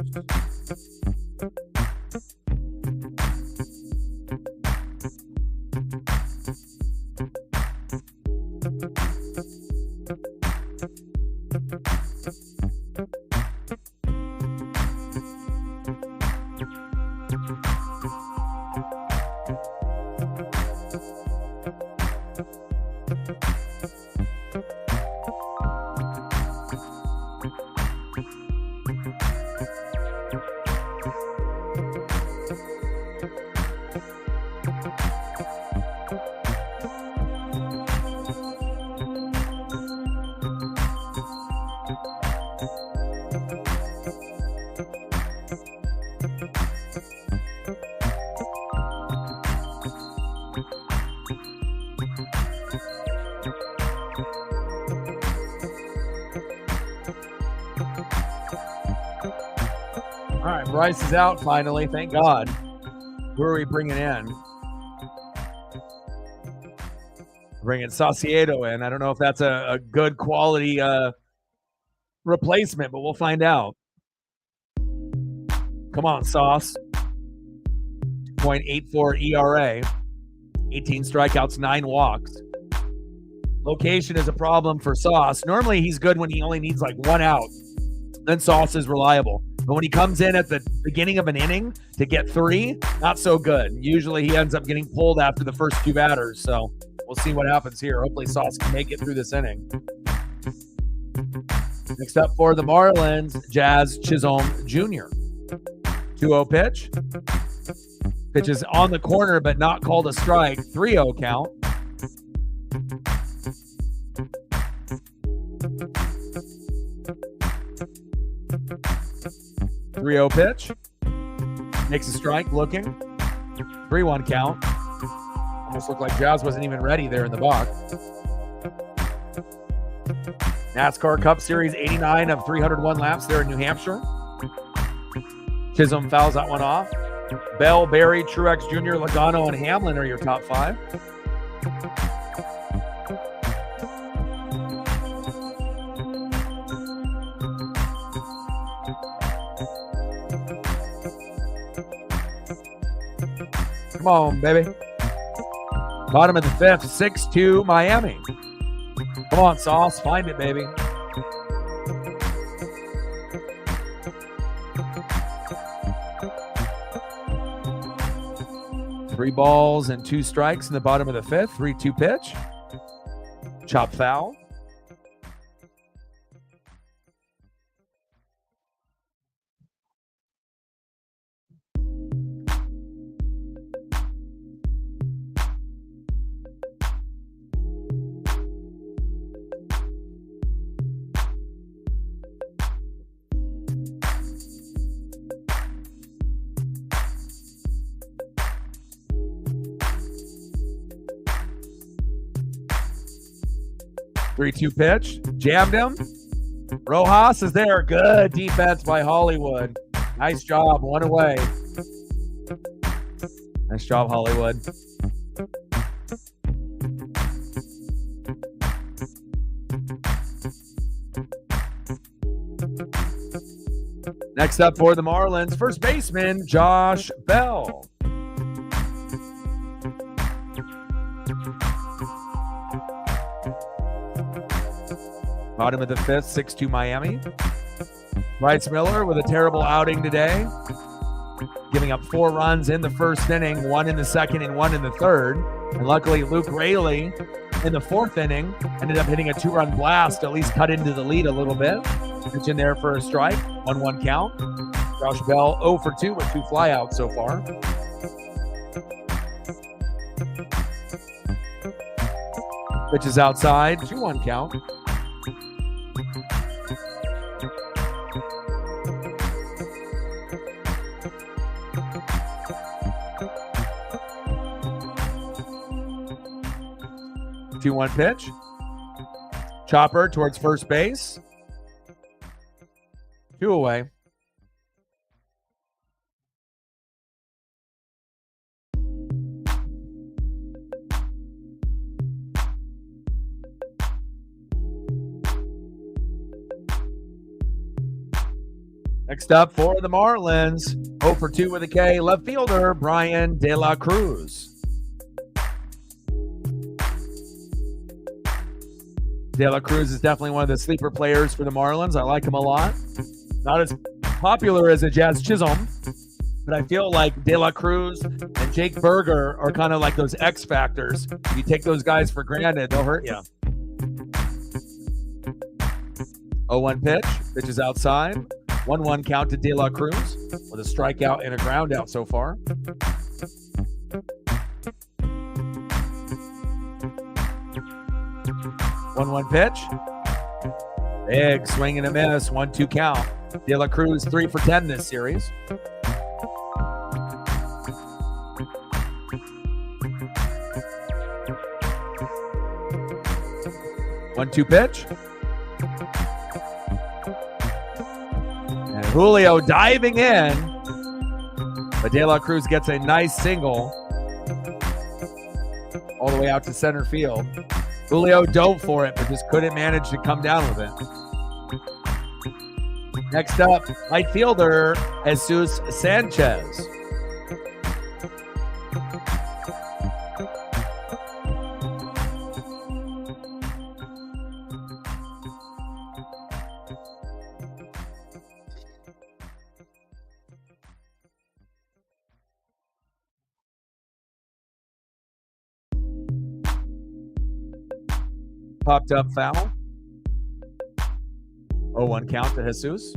S1: All right, Bryce is out finally. Thank God. Who are we bringing in? Bringing Saucedo in. I don't know if that's a good quality replacement, but we'll find out. Come on, Sauce. 2.84 ERA. 18 strikeouts, 9 walks. Location is a problem for Sauce. Normally, he's good when he only needs like 1 out. Then Sauce is reliable. But when he comes in at the beginning of an inning to get 3, not so good. Usually he ends up getting pulled after the first 2 batters. So we'll see what happens here. Hopefully Sauce can make it through this inning. Next up for the Marlins, Jazz Chisholm Jr. 2-0 pitch. Pitch is on the corner but not called a strike. 3-0 count. Pitch. Makes a strike, looking. 3-1 count. Almost looked like Jazz wasn't even ready there in the box. NASCAR Cup Series 89 of 301 laps there in New Hampshire. Chisholm fouls that one off. Bell, Barry, Truex Jr., Logano, and Hamlin are your top 5. Come on, baby. Bottom of the 5th, 6-2 Miami. Come on, Sauce. Find it, baby. Three balls and 2 strikes in the bottom of the 5th. 3-2 pitch. Chop foul. 3-2 pitch. Jammed him. Rojas is there. Good defense by Hollywood. Nice job. 1 away. Nice job, Hollywood. Next up for the Marlins, first baseman Josh Bell. Bottom of the 5th, 6-2 Miami. Bryce Miller with a terrible outing today, giving up 4 runs in the first inning, 1 in the second and 1 in the third. And luckily, Luke Raley in the 4th inning ended up hitting a 2-run blast, at least cut into the lead a little bit. Pitch in there for a strike, 1-1 count. Josh Bell 0 for 2 with 2 flyouts so far. Pitch is outside, 2-1 count. Two-one pitch. Chopper towards first base. 2 away. Next up for the Marlins, 0 for 2 with a K, left fielder Brian De La Cruz. De La Cruz is definitely one of the sleeper players for the Marlins. I like him a lot. Not as popular as a Jazz Chisholm, but I feel like De La Cruz and Jake Berger are kind of like those X factors. If you take those guys for granted, they'll hurt you. 0-1 pitch. Pitch is outside. 1-1 count to De La Cruz with a strikeout and a ground out so far. One pitch. Big swing and a miss. 1-2 count. De La Cruz 3 for 10 this series. One-two pitch. And Julio diving in. But De La Cruz gets a nice single all the way out to center field. Julio dove for it, but just couldn't manage to come down with it. Next up, right fielder, Jesus Sanchez. Popped up foul. 0-1 count to Jesus.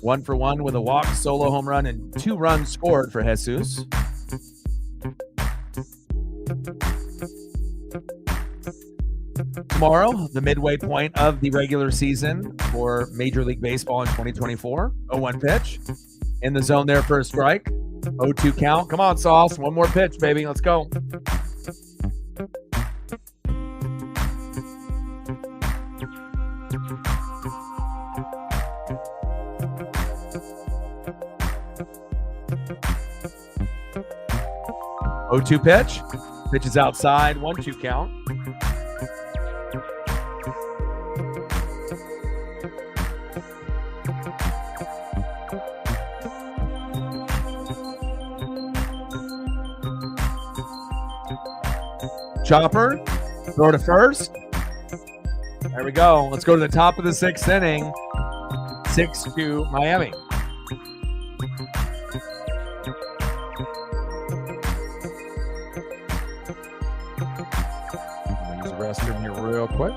S1: One for one with a walk, solo home run, and 2 runs scored for Jesus. Tomorrow, the midway point of the regular season for Major League Baseball in 2024. 0-1 pitch. In the zone there for a strike. 0-2 count. Come on, Sauce. One more pitch, baby. Let's go. Oh-2 pitch. Pitch is outside. 1-2 count. Chopper, throw to first. There we go. Let's go to the top of the 6th inning. 6-2 Miami. I'm going to use the restroom here real quick.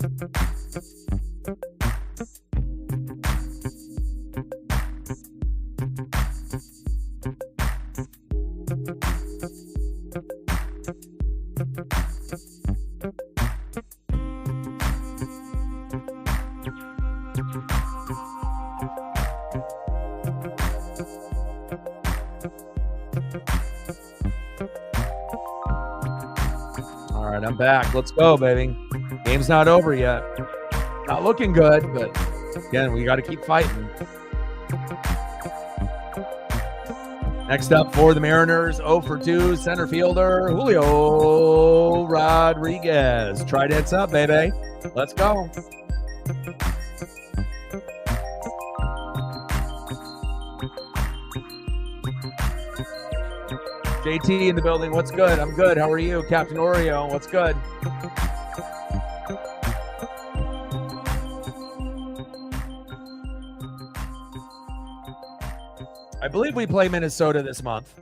S1: All right, I'm back. Let's go, baby. Game's not over yet. Not looking good, but again, we got to keep fighting. Next up for the Mariners, 0 for 2, center fielder Julio Rodriguez. Trident's up, baby. Let's go. JT in the building. What's good? I'm good. How are you? Captain Oreo. What's good? I believe we play Minnesota this month.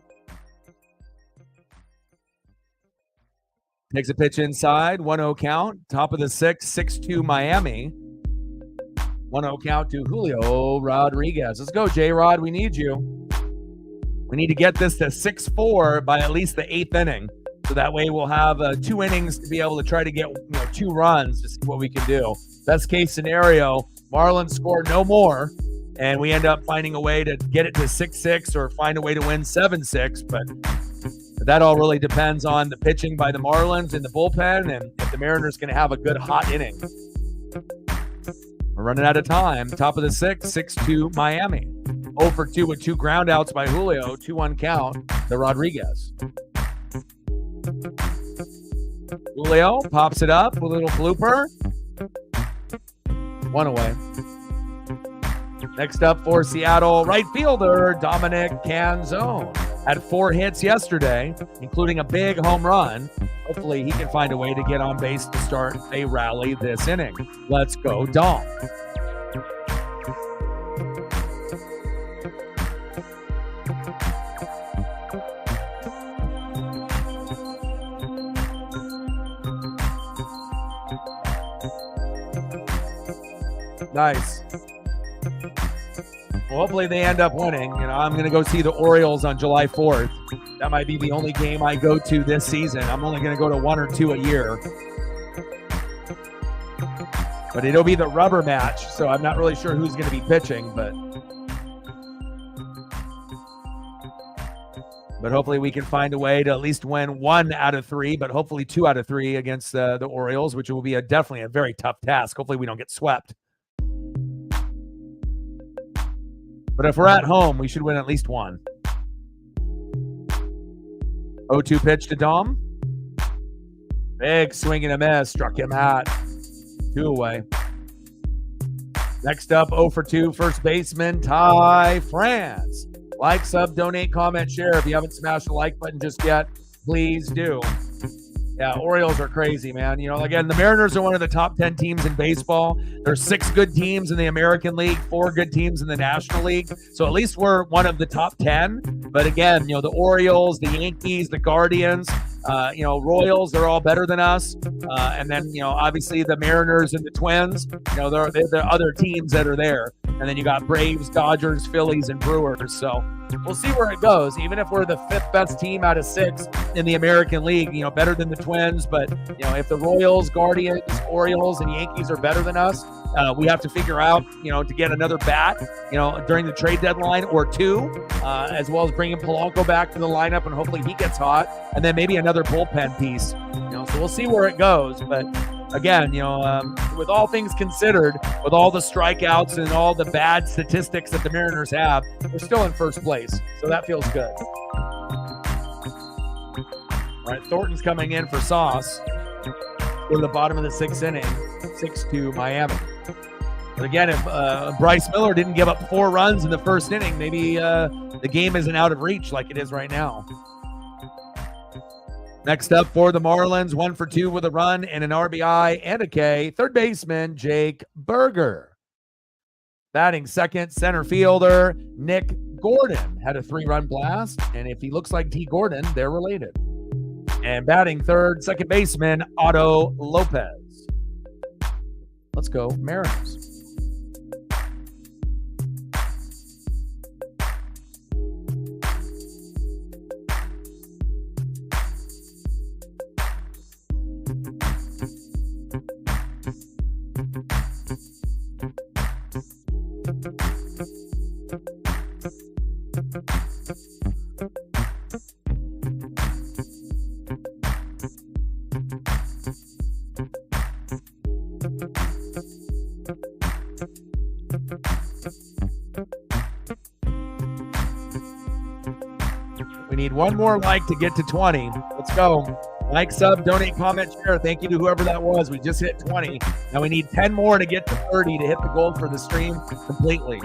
S1: Takes a pitch inside. 1-0 count. Top of the 6th. 6-2 Miami. 1-0 count to Julio Rodriguez. Let's go, J-Rod. We need you. We need to get this to 6-4 by at least the 8th inning. So that way we'll have 2 innings to be able to try to get 2 runs to see what we can do. Best case scenario, Marlins score no more, and we end up finding a way to get it to 6-6 or find a way to win 7-6. But that all really depends on the pitching by the Marlins in the bullpen and if the Mariners going to have a good hot inning. We're running out of time. Top of the 6th, 6-2 Miami. 0 for 2 with 2 groundouts by Julio. 2-1 count to Rodriguez. Julio pops it up with a little blooper. 1 away. Next up for Seattle, right fielder Dominic Canzone. Had 4 hits yesterday, including a big home run. Hopefully he can find a way to get on base to start a rally this inning. Let's go, Dom. Nice. Well, hopefully they end up winning. I'm going to go see the Orioles on July 4th. That might be the only game I go to this season. I'm only going to go to 1 or 2 a year. But it'll be the rubber match, so I'm not really sure who's going to be pitching, but hopefully we can find a way to at least win 1 out of 3, but hopefully 2 out of 3 against the Orioles, which will be definitely a very tough task. Hopefully we don't get swept. But if we're at home, we should win at least 1. 0-2 pitch to Dom. Big swing and a miss. Struck him out. 2 away. Next up, 0 for 2, first baseman Ty France. Like, sub, donate, comment, share. If you haven't smashed the like button just yet, please do. Yeah, Orioles are crazy, man. Again, the Mariners are one of the top 10 teams in baseball. There's 6 good teams in the American League, 4 good teams in the National League. So at least we're one of the top 10. But again, the Orioles, the Yankees, the Guardians, Royals, they're all better than us. And then, obviously the Mariners and the Twins, they're the other teams that are there. And then you got Braves, Dodgers, Phillies, and Brewers. So we'll see where it goes. Even if we're the 5th best team out of 6 in the American League, better than the Twins. But, if the Royals, Guardians, Orioles, and Yankees are better than us, we have to figure out, to get another bat, during the trade deadline or 2, as well as bringing Polanco back to the lineup, and hopefully he gets hot, and then maybe another bullpen piece. So we'll see where it goes. But again, with all things considered, with all the strikeouts and all the bad statistics that the Mariners have, we're still in first place. So that feels good. All right, Thornton's coming in for Sauce. Go to the bottom of the 6th inning, 6-2 Miami. But again, if Bryce Miller didn't give up 4 runs in the first inning, maybe the game isn't out of reach like it is right now. Next up for the Marlins, 1 for 2 with a run and an RBI and a K. Third baseman, Jake Berger. Batting second, center fielder, Nick Gordon had a 3-run blast. And if he looks like T. Gordon, they're related. And batting third, second baseman, Otto Lopez. Let's go Mariners. We need one more like to get to 20. Let's go. Like, sub, donate, comment, share. Thank you to whoever that was. We just hit 20. Now we need 10 more to get to 30 to hit the goal for the stream completely.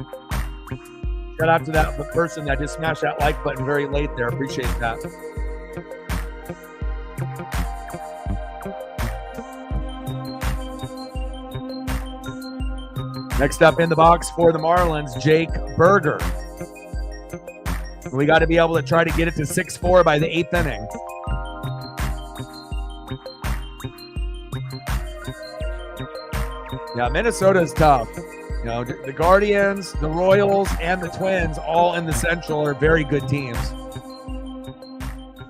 S1: Shout out to that person that just smashed that like button very late there. Appreciate that. Next up in the box for the Marlins, Jake Berger. We got to be able to try to get it to 6-4 by the 8th inning. Yeah, Minnesota's tough. You know, the Guardians, the Royals, and the Twins, all in the Central, are very good teams.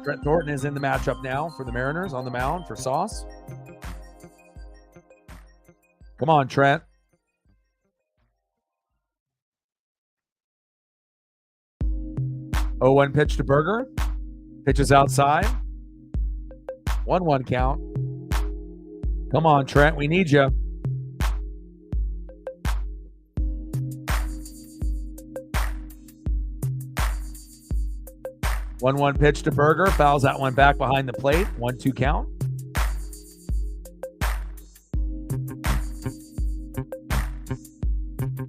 S1: Trent Thornton is in the matchup now for the Mariners on the mound for Sauce. Come on, Trent. 0-1 pitch to Berger. Pitches outside. 1-1 count. Come on, Trent. We need you. One pitch to Berger. Fouls that one back behind the plate. 1-2 count.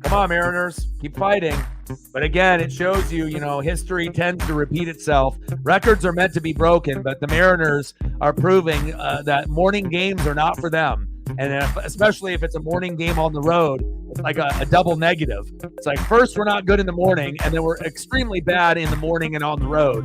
S1: Come on, Mariners. Keep fighting. But again, it shows you, history tends to repeat itself. Records are meant to be broken, but the Mariners are proving that morning games are not for them. And especially if it's a morning game on the road, it's like a double negative. It's like first we're not good in the morning, and then we're extremely bad in the morning and on the road.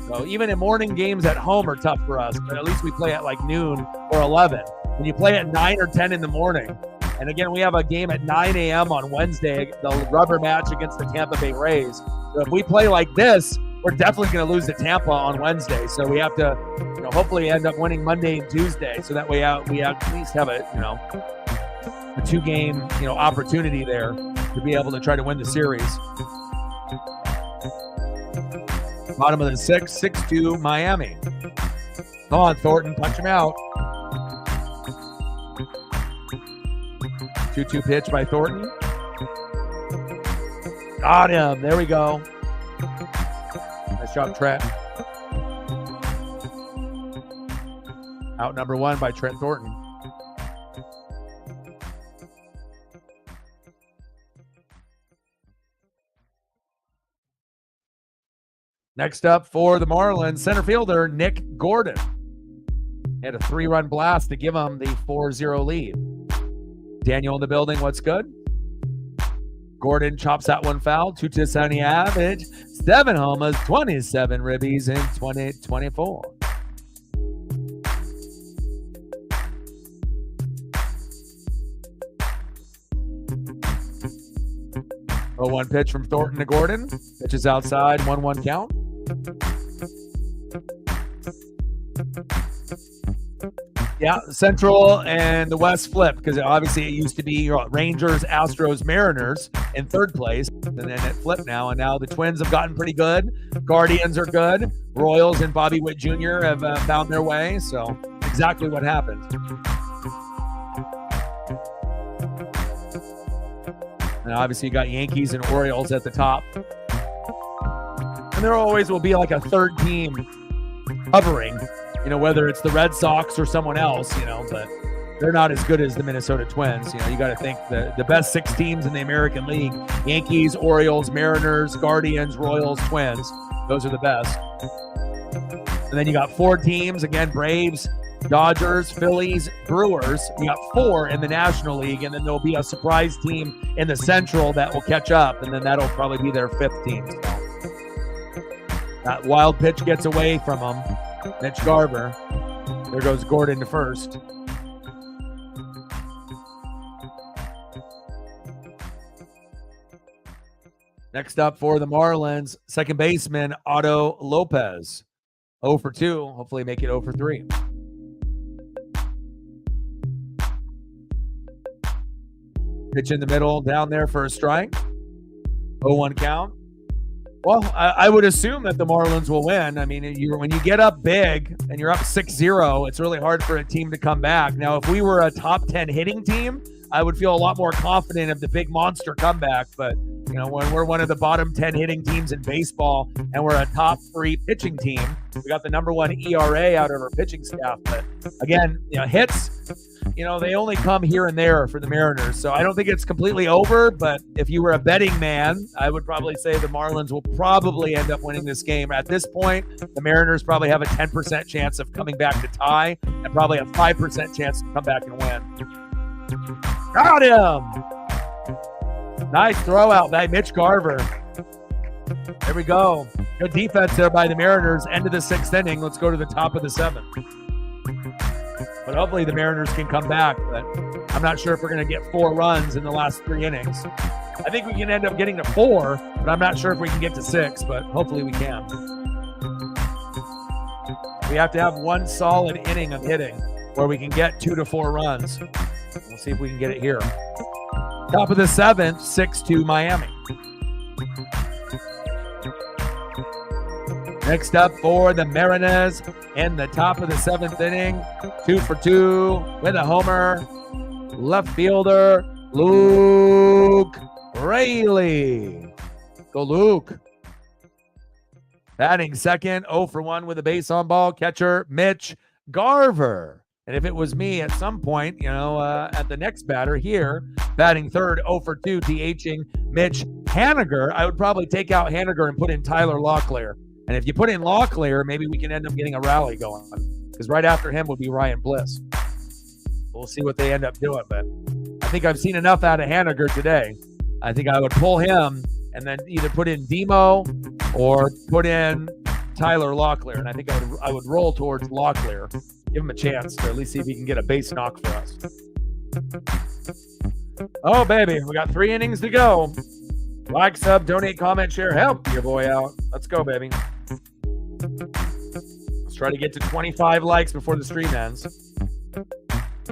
S1: So even in morning games at home are tough for us, but at least we play at like noon or 11. When you play at 9 or 10 in the morning, and again, we have a game at 9 a.m. on Wednesday, the rubber match against the Tampa Bay Rays. So if we play like this, we're definitely going to lose to Tampa on Wednesday. So we have to, hopefully end up winning Monday and Tuesday. So that way we at least have a 2-game, opportunity there to be able to try to win the series. Bottom of the 6th, 6-2 Miami. Come on, Thornton, punch him out. 2-2 pitch by Thornton. Got him. There we go. Nice job, Trent. Out number 1 by Trent Thornton. Next up for the Marlins, center fielder Nick Gordon. Had a 3-run blast to give him the 4-0 lead. Daniel in the building, what's good? Gordon chops that one foul. 270 average, 7 homers, 27 ribbies in 2024. Oh, 1 pitch from Thornton to Gordon. Pitches outside, 1-1 count. Yeah, Central and the West flip, because obviously it used to be Rangers, Astros, Mariners in 3rd place, and then it flipped now, and now the Twins have gotten pretty good. Guardians are good. Royals and Bobby Witt Jr. have found their way, so exactly what happened. And obviously you got Yankees and Orioles at the top. And there always will be like a 3rd team hovering, whether it's the Red Sox or someone else, but they're not as good as the Minnesota Twins. You got to think the best 6 teams in the American League, Yankees, Orioles, Mariners, Guardians, Royals, Twins. Those are the best. And then you got 4 teams, again, Braves, Dodgers, Phillies, Brewers. You got 4 in the National League, and then there'll be a surprise team in the Central that will catch up, and then that'll probably be their 5th team. So that wild pitch gets away from them. Mitch Garver. There goes Gordon to first. Next up for the Marlins, second baseman Otto Lopez. 0 for 2. Hopefully make it 0 for 3. Pitch in the middle, down there for a strike. 0-1 count. Well, I would assume that the Marlins will win. I mean, when you get up big and you're up 6-0, it's really hard for a team to come back. Now, if we were a top 10 hitting team, I would feel a lot more confident of the big monster comeback. But, you know, when we're one of the bottom 10 hitting teams in baseball and we're a top 3 pitching team, we got the number 1 ERA out of our pitching staff. But, again, you know, hits, you know, they only come here and there for the Mariners. So I don't think it's completely over, but if you were a betting man, I would probably say the Marlins will probably end up winning this game. At this point, the Mariners probably have a 10% chance of coming back to tie and probably a 5% chance to come back and win. Got him! Nice throw out by Mitch Garver. There we go. Good defense there by the Mariners. End of the 6th inning. Let's go to the top of the 7th. But hopefully the Mariners can come back. But I'm not sure if we're going to get 4 runs in the last 3 innings. I think we can end up getting to 4, but I'm not sure if we can get to 6, but hopefully we can. We have to have 1 solid inning of hitting where we can get 2 to 4 runs. We'll see if we can get it here. Top of the 7th, 6-2 Miami. Next up for the Mariners in the top of the 7th inning, 2 for 2 with a homer. Left fielder, Luke Raley. Go Luke. Batting second, 0 for 1 with a base on ball. Catcher, Mitch Garver. And if it was me at some point, you know, at the next batter here, batting third, 0 for 2, DHing Mitch Haniger, I would probably take out Haniger and put in Tyler Locklear. And if you put in Locklear, maybe we can end up getting a rally going. Because right after him would be Ryan Bliss. We'll see what they end up doing. But I think I've seen enough out of Haniger today. I think I would pull him and then either put in Demo or put in Tyler Locklear. And I think I would roll towards Locklear. Give him a chance to at least see if he can get a base knock for us. Oh, baby. We got 3 innings to go. Like, sub, donate, comment, share. Help your boy out. Let's go, baby. Let's try to get to 25 likes before the stream ends. And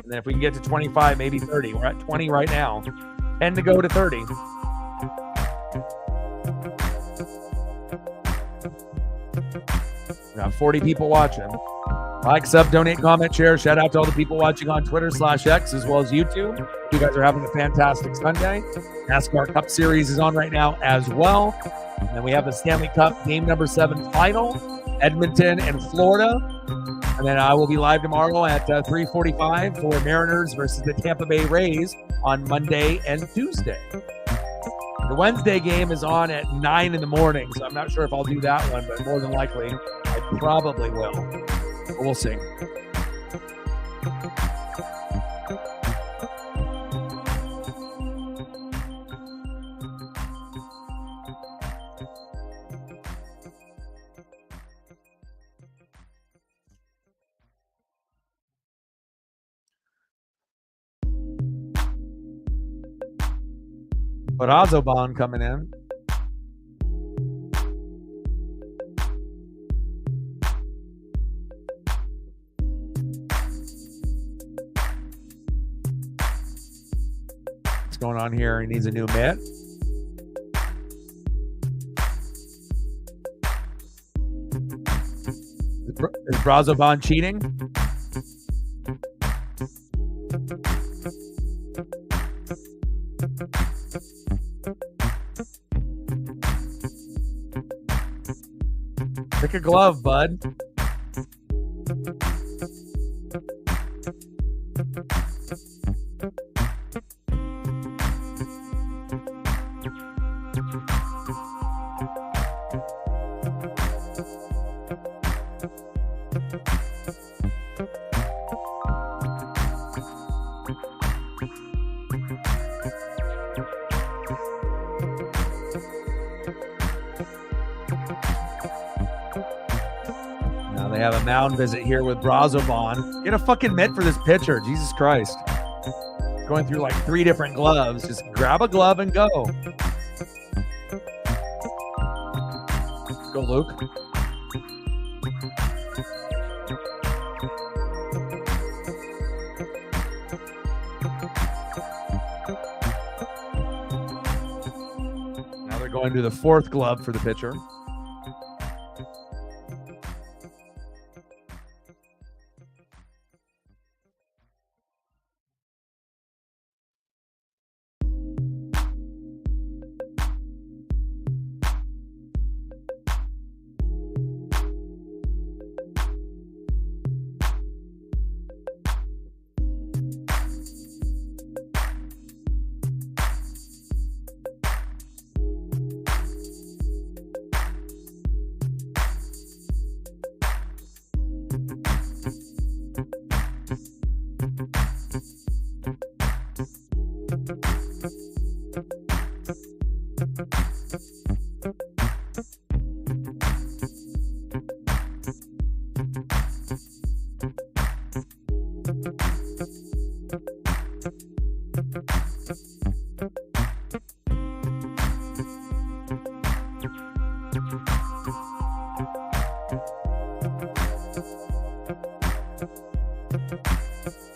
S1: then if we can get to 25, maybe 30. We're at 20 right now. 10 to go to 30. We got 40 people watching. Like, sub, donate, comment, share. Shout out to all the people watching on Twitter/X as well as YouTube. You guys are having a fantastic Sunday. NASCAR Cup Series is on right now as well. And then we have the Stanley Cup Game Number 7 Final, Edmonton and Florida. And then I will be live tomorrow at 3:45 for Mariners versus the Tampa Bay Rays on Monday and Tuesday. The Wednesday game is on at 9 in the morning, so I'm not sure if I'll do that one, but more than likely I probably will. But we'll see. But Ozobon coming in. What's going on here? He needs a new mitt. Is Brazobon cheating? Pick a glove, bud. They have a mound visit here with Brazobon. Get a fucking mitt for this pitcher. Jesus Christ. Going through like 3 different gloves. Just grab a glove and go. Go, Luke. Now they're going to the fourth glove for the pitcher.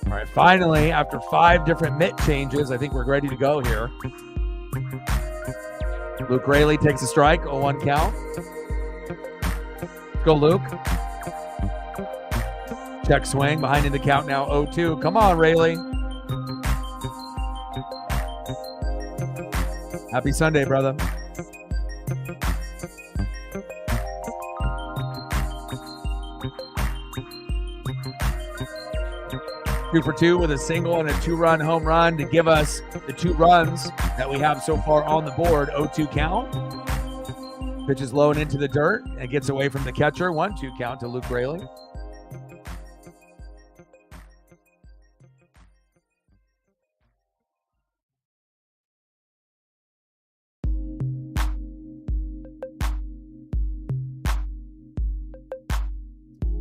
S1: All right, finally, after 5 different mitt changes, I think we're ready to go here. Luke Raley takes a strike, 0-1 count. Go, Luke. Check swing, behind in the count now, 0-2. Come on, Raley. Happy Sunday, brother. Two for two with a single and a 2-run home run to give us the 2 runs that we have so far on the board. 0-2 count. Pitch is low and into the dirt and gets away from the catcher. 1-2 count to Luke Raley.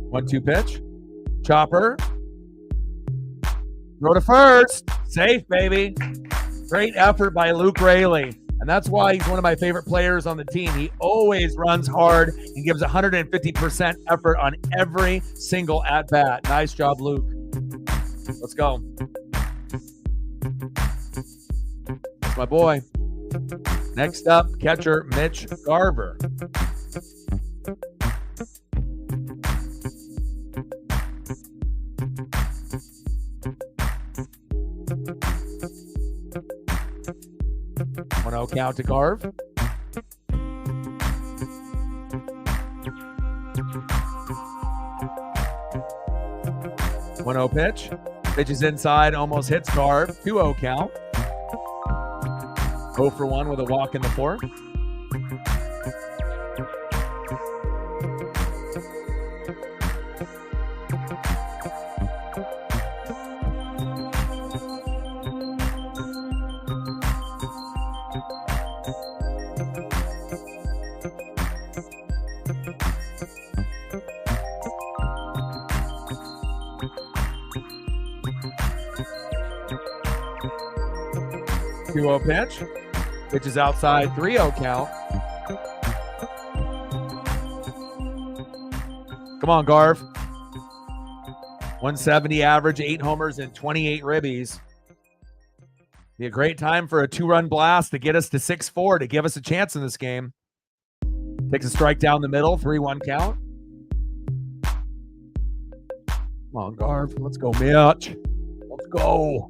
S1: One-two pitch. Chopper. Throw to first. Safe, baby. Great effort by Luke Raley. And that's why he's one of my favorite players on the team. He always runs hard and gives 150% effort on every single at-bat. Nice job, Luke. Let's go. That's my boy. Next up, catcher Mitch Garver. Count to Garv. 1-0 pitch. Pitch is inside, almost hits Garv. 2-0 count. 0 for 1 with a walk in the 4th. Pitch. Pitch is outside, 3-0 count. Come on, Garv. 170 average, 8 homers, and 28 ribbies. Be a great time for a 2-run blast to get us to 6-4 to give us a chance in this game. Takes a strike down the middle, 3-1 count. Come on, Garv. Let's go, Mitch. Let's go.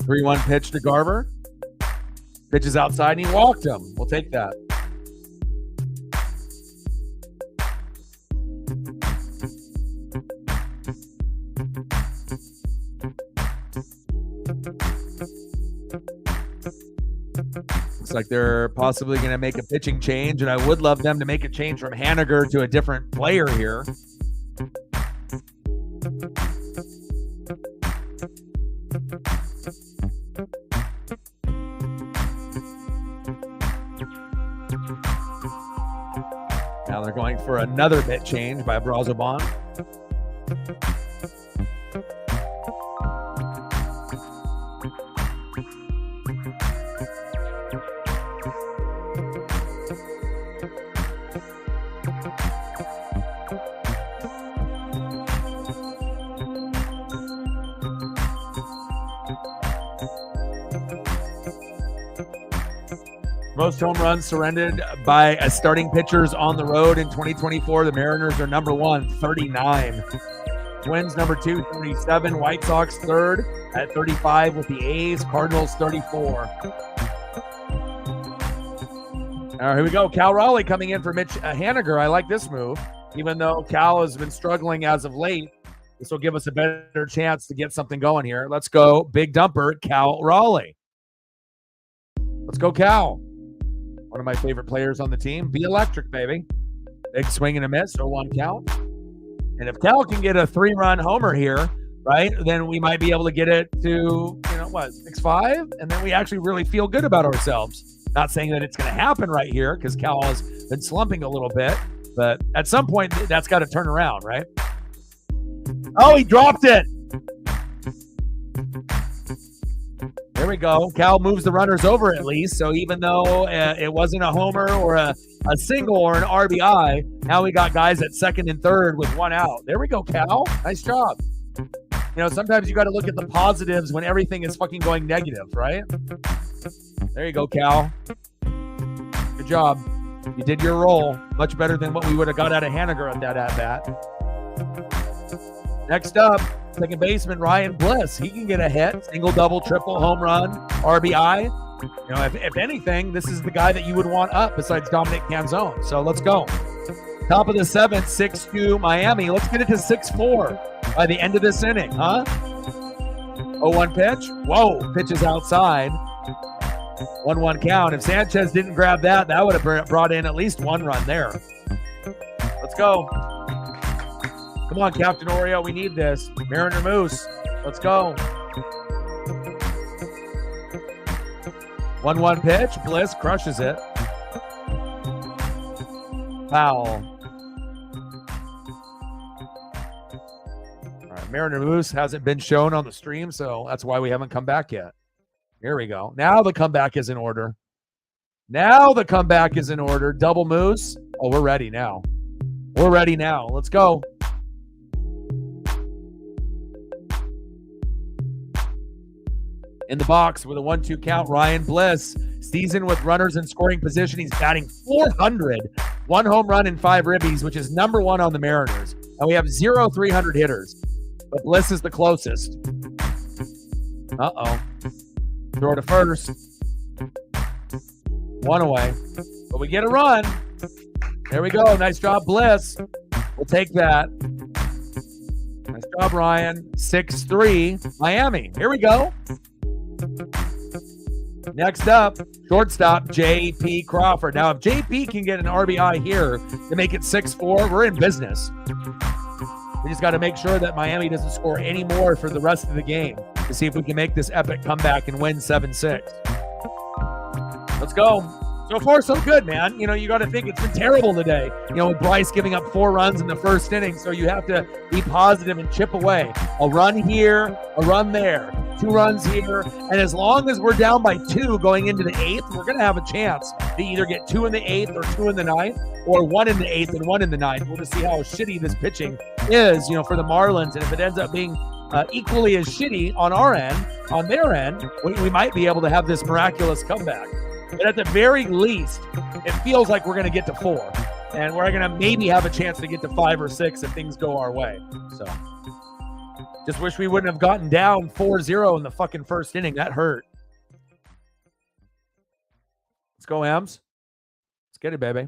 S1: 3-1 pitch to Garver. Pitch is outside and he walked him. We'll take that. Looks like they're possibly going to make a pitching change, and I would love them to make a change from Haniger to a different player here. Now they're going for another bit change by Brazoban. Most home runs surrendered by starting pitchers on the road in 2024. The Mariners are number 1, 39. Twins number 2, 37. White Sox third at 35 with the A's. Cardinals 34. All right, here we go. Cal Raleigh coming in for Mitch Haniger. I like this move. Even though Cal has been struggling as of late, this will give us a better chance to get something going here. Let's go. Big dumper, Cal Raleigh. Let's go, Cal. One of my favorite players on the team. Be electric, baby. Big swing and a miss, 0-1 count. And if Cal can get a 3-run homer here, right, then we might be able to get it to, 6-5, and then we actually really feel good about ourselves. Not saying that it's going to happen right here because Cal has been slumping a little bit, but at some point that's got to turn around, right? Oh, he dropped it. There we go. Cal moves the runners over at least. So even though it wasn't a homer or a single or an RBI, now we got guys at second and third with 1 out. There we go, Cal. Nice job. Sometimes you got to look at the positives when everything is fucking going negative, right? There you go, Cal. Good job. You did your role. Much better than what we would have got out of Haniger at that at-bat. Next up, second baseman Ryan Bliss. He can get a hit. Single, double, triple, home run, RBI. If anything, this is the guy that you would want up besides Dominic Canzone. So let's go. Top of the 7th, 6-2 Miami. Let's get it to 6-4 by the end of this inning, huh? 0-1 pitch. Whoa, pitch is outside. 1-1 count. If Sanchez didn't grab that, that would have brought in at least 1 run there. Let's go. Come on, Captain Oreo. We need this. Mariner Moose. Let's go. 1-1 pitch. Bliss crushes it. Foul. All right, Mariner Moose hasn't been shown on the stream, so that's why we haven't come back yet. Here we go. Now the comeback is in order. Double Moose. Oh, we're ready now. Let's go. In the box with a 1-2 count, Ryan Bliss. Season with runners in scoring position. He's batting .400. 1 home run and 5 ribbies, which is number 1 on the Mariners. And we have 0 300 hitters. But Bliss is the closest. Uh-oh. Throw to first. 1 away. But we get a run. There we go. Nice job, Bliss. We'll take that. Nice job, Ryan. 6-3, Miami. Here we go. Next up, shortstop J.P. Crawford. Now, if J.P. can get an RBI here to make it 6-4, we're in business. We just got to make sure that Miami doesn't score any more for the rest of the game to see if we can make this epic comeback and win 7-6. Let's go. So far, so good, man. You got to think it's been terrible today. With Bryce giving up 4 runs in the first inning, so you have to be positive and chip away. A run here, a run there, 2 runs here, and as long as we're down by 2 going into the 8th, we're going to have a chance to either get 2 in the 8th or 2 in the 9th, or 1 in the 8th and 1 in the 9th. We'll just see how shitty this pitching is, for the Marlins, and if it ends up being equally as shitty on our end, on their end, we might be able to have this miraculous comeback. But at the very least, it feels like we're going to get to 4. And we're going to maybe have a chance to get to 5 or 6 if things go our way. So, just wish we wouldn't have gotten down 4-0 in the fucking first inning. That hurt. Let's go, Ems. Let's get it, baby.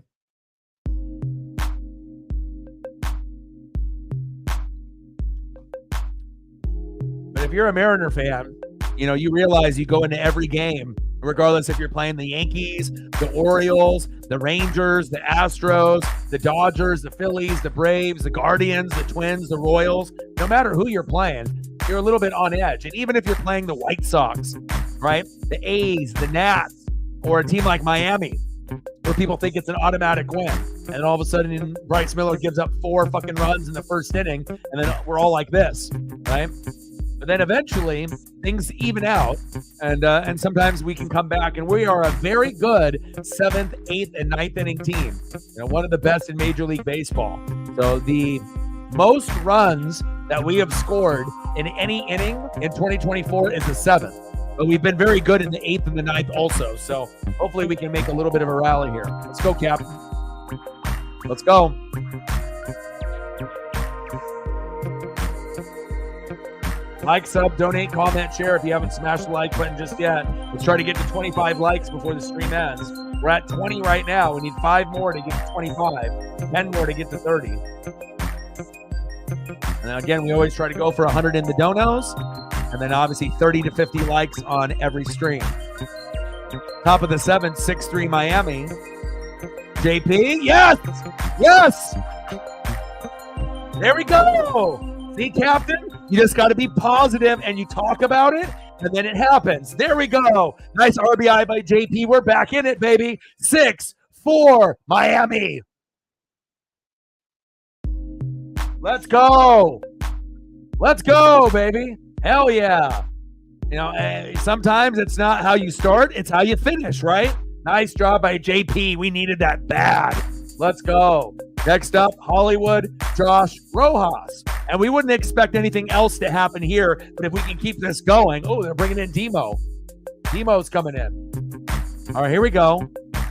S1: But if you're a Mariner fan, you realize you go into every game, regardless if you're playing the Yankees, the Orioles, the Rangers, the Astros, the Dodgers, the Phillies, the Braves, the Guardians, the Twins, the Royals, no matter who you're playing, you're a little bit on edge. And even if you're playing the White Sox, right, the A's, the Nats, or a team like Miami, where people think it's an automatic win, and then all of a sudden Bryce Miller gives up 4 fucking runs in the first inning, and then we're all like this, right? But then eventually things even out, and sometimes we can come back, and we are a very good 7th, 8th, and 9th inning team. One of the best in Major League Baseball. So the most runs that we have scored in any inning in 2024 is the 7th. But we've been very good in the 8th and the 9th also. So hopefully we can make a little bit of a rally here. Let's go, Captain. Let's go. Like, sub, donate, comment, share if you haven't smashed the like button just yet. Let's try to get to 25 likes before the stream ends. We're at 20 right now. We need 5 more to get to 25, 10 more to get to 30. And again, we always try to go for 100 in the donos, and then obviously 30 to 50 likes on every stream. Top of the 7th, 6-3 Miami. JP, yes! Yes! There we go! See, Captain? You just got to be positive and you talk about it, and then it happens. There we go. Nice RBI by JP. We're back in it, baby. 6-4 Miami. Let's go. Let's go, baby. Hell yeah. You know, sometimes it's not how you start, it's how you finish, right? Nice job by JP. We needed that bad. Let's go. Next up, Hollywood, Josh Rojas. And we wouldn't expect anything else to happen here, but if we can keep this going. Oh, they're bringing in Demo. Demo's coming in. All right, here we go.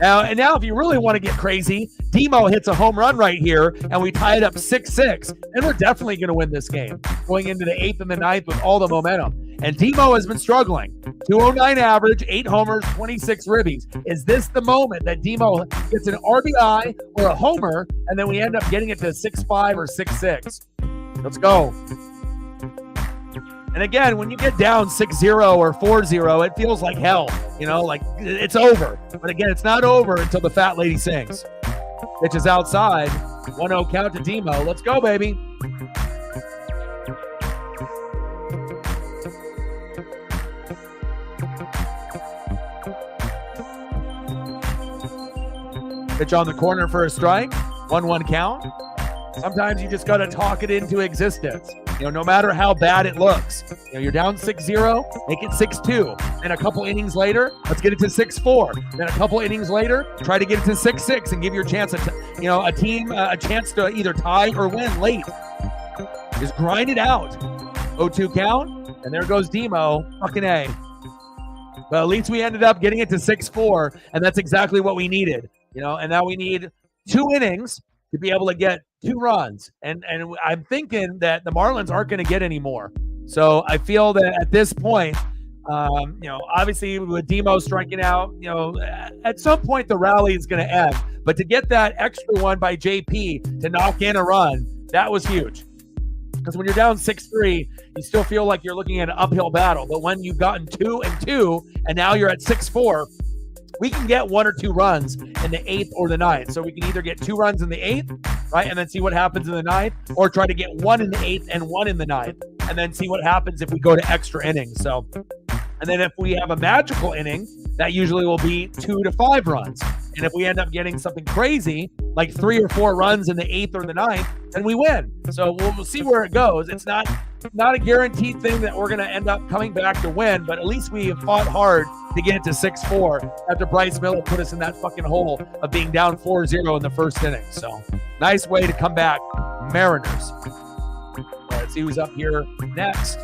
S1: Now, if you really want to get crazy, Demo hits a home run right here, and we tie it up 6-6, and we're definitely going to win this game, going into the 8th and the 9th with all the momentum. And Demo has been struggling. 209 average, 8 homers, 26 ribbies. Is this the moment that Demo gets an RBI or a homer, and then we end up getting it to 6-5 or 6-6? Let's go. And again, when you get down 6-0 or 4-0, it feels like hell. You know, like it's over. But again, it's not over until the fat lady sings. Pitch is outside. 1-0 count to Demo. Let's go, baby. Pitch on the corner for a strike. 1-1 count. Sometimes you just got to talk it into existence. You know, no matter how bad it looks. You know, you're down 6-0, make it 6-2. And a couple innings later, let's get it to 6-4. Then a couple innings later, try to get it to 6-6 and give your chance, a team a chance to either tie or win late. Just grind it out. 0-2 count, and there goes Demo. Fucking A. But at least we ended up getting it to 6-4, and that's exactly what we needed. You know, and now we need 2 innings to be able to get 2 runs. And I'm thinking that the Marlins aren't going to get any more. So I feel that at this point, obviously with Demo striking out, at some point the rally is going to end. But to get that extra one by JP to knock in a run, that was huge. Because when you're down 6-3, you still feel like you're looking at an uphill battle. But when you've gotten 2-2 and now you're at 6-4, we can get 1 or 2 runs in the 8th or the 9th. So we can either get 2 runs in the 8th, right, and then see what happens in the 9th, or try to get 1 in the 8th and 1 in the 9th, and then see what happens if we go to extra innings. So, and then if we have a magical inning, that usually will be 2 to 5 runs. And if we end up getting something crazy, like 3 or 4 runs in the 8th or the 9th, then we win. So we'll see where it goes. It's not a guaranteed thing that we're going to end up coming back to win, but at least we have fought hard to get it to 6-4 after Bryce Miller put us in that fucking hole of being down 4-0 in the first inning. So nice way to come back, Mariners. Let's see who's up here next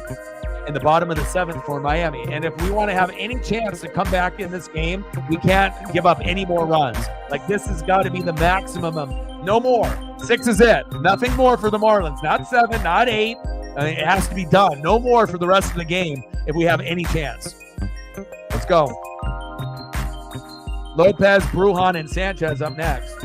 S1: in the bottom of the 7th for Miami. And if we want to have any chance to come back in this game, we can't give up any more runs. Like, this has got to be the maximum of no more. 6 is it. Nothing more for the Marlins. Not 7, not 8. I mean, it has to be done. No more for the rest of the game if we have any chance. Let's go. Lopez, Brujan, and Sanchez up next.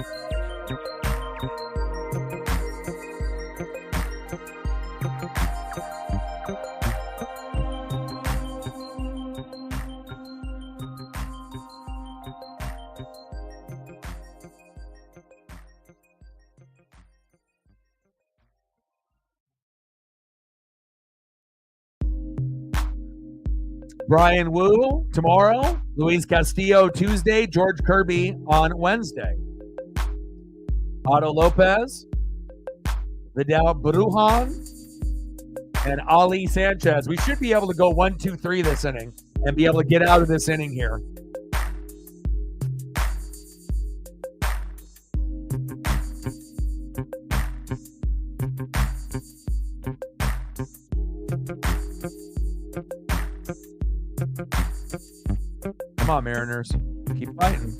S1: Brian Wu tomorrow, Luis Castillo Tuesday, George Kirby on Wednesday. Otto Lopez, Vidal Brujan, and Ali Sanchez. We should be able to go 1-2-3 this inning and be able to get out of this inning here. Come on, Mariners. Keep fighting.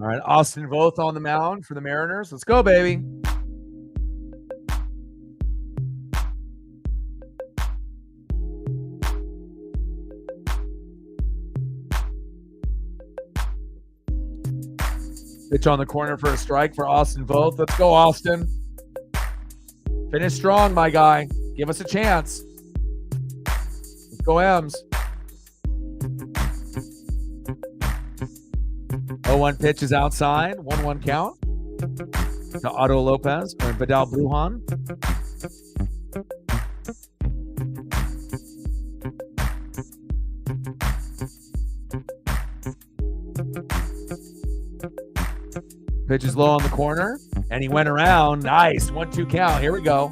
S1: All right, Austin Voth on the mound for the Mariners. Let's go, baby. Pitch on the corner for a strike for Austin Voth. Let's go, Austin. Finish strong, my guy. Give us a chance. Let's go, M's. 0-1 pitch is outside. 1-1 count to Otto Lopez or Vidal Brujan. Pitch is low on the corner, and he went around. Nice. 1-2 count. Here we go.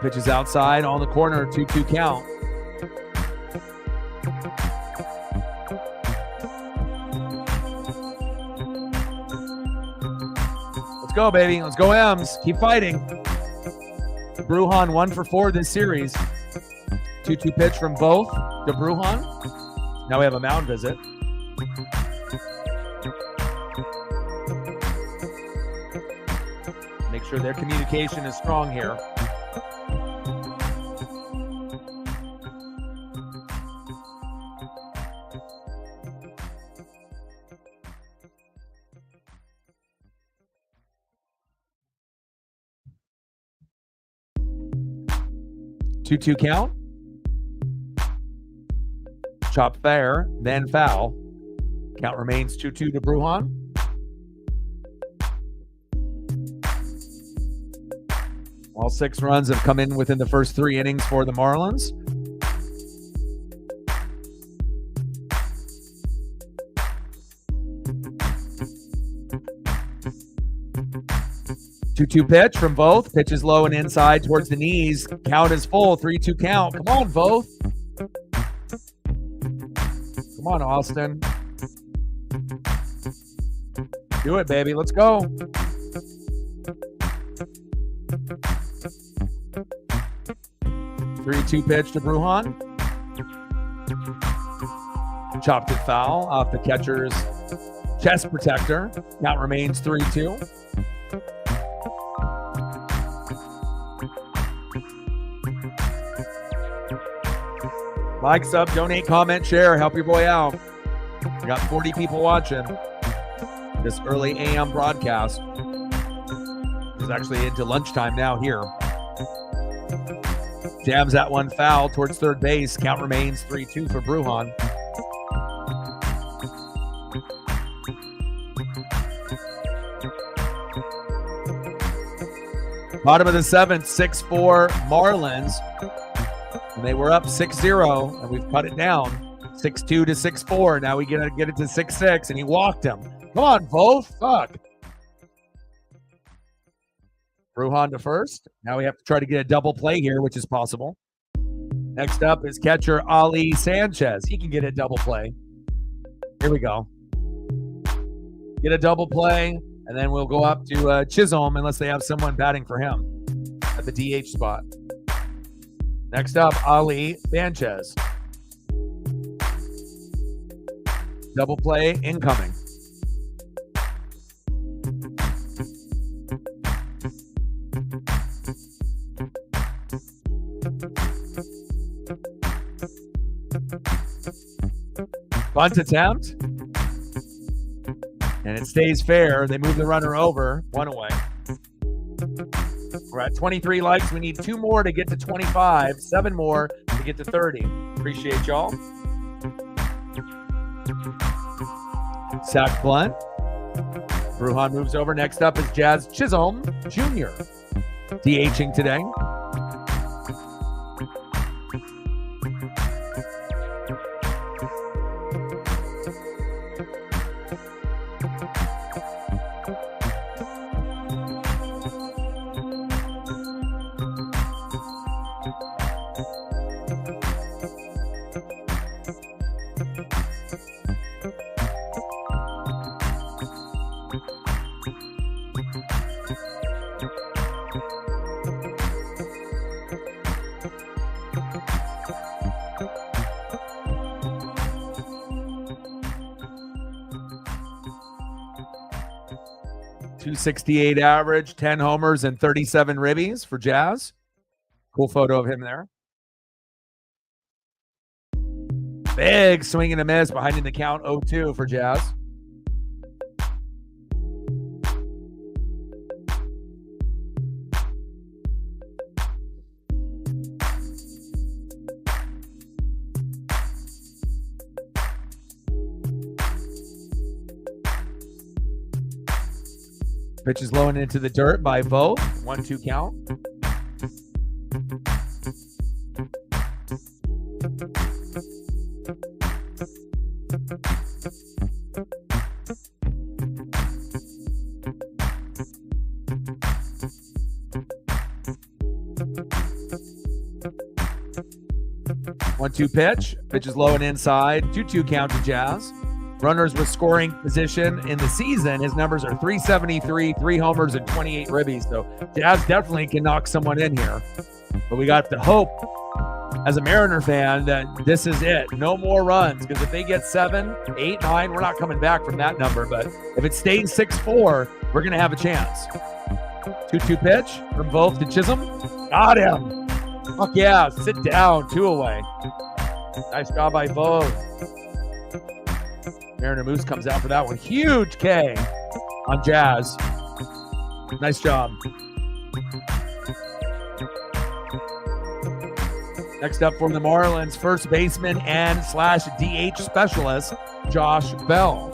S1: Pitch is outside on the corner. 2-2 count. Let's go, baby. Let's go, M's. Keep fighting. Brujan 1 for 4 this series. 2-2 pitch from both to Brujan. Now we have a mound visit. Make sure their communication is strong here. Two count. Chop fair, then foul. Count remains 2-2 to Brujan. All 6 runs have come in within the first 3 innings for the Marlins. Two pitch from Voth. Pitch is low and inside towards the knees. Count is full. 3-2 count. Come on, Voth. Come on, Austin. Do it, baby. Let's go. 3-2 pitch to Brujan. Chopped it foul off the catcher's chest protector. Count remains 3-2. Like, sub, donate, comment, share. Help your boy out. We got 40 people watching this early AM broadcast. It's actually into lunchtime now here. Jams that one foul towards third base. Count remains 3-2 for Brujan. Bottom of the 7th, 6-4 Marlins. And they were up 6-0, and we've cut it down 6-2 to 6-4. Now we get it to 6-6, and he walked him. Come on, Voth. Fuck. Brujan to first. Now we have to try to get a double play here, which is possible. Next up is catcher Ali Sanchez. He can get a double play. Here we go. Get a double play, and then we'll go up to Chisholm unless they have someone batting for him. at the DH spot. Next up, Ali Sanchez. Double play incoming. Bunt attempt. And it stays fair. They move the runner over. One away. We're at 23 likes. We need 2 more to get to 25. 7 more to get to 30. Appreciate y'all. Sack bunt. Brujan moves over. Next up is Jazz Chisholm Jr. DHing today. .268 average, 10 homers, and 37 ribbies for Jazz. Cool photo of him there. Big swing and a miss behind in the count 0-2 for Jazz. Pitch is low and into the dirt by Vogt. 1-2 count. One-two pitch. Pitch is low and inside. 2-2 count to Jazz. Runners with scoring position in the season, his numbers are 373, 3 homers, and 28 ribbies. So Jazz definitely can knock someone in here. But we got to hope, as a Mariner fan, that this is it. No more runs, because if they get 7, 8, 9, we're not coming back from that number. But if it stays 6-4, we're going to have a chance. 2-2 pitch from Vogt to Chisholm. Got him. Fuck yeah. Sit down. 2 away. Nice job by Vogt. Mariner Moose comes out for that one. Huge K on Jazz. Nice job. Next up for the Marlins, first baseman and / DH specialist, Josh Bell.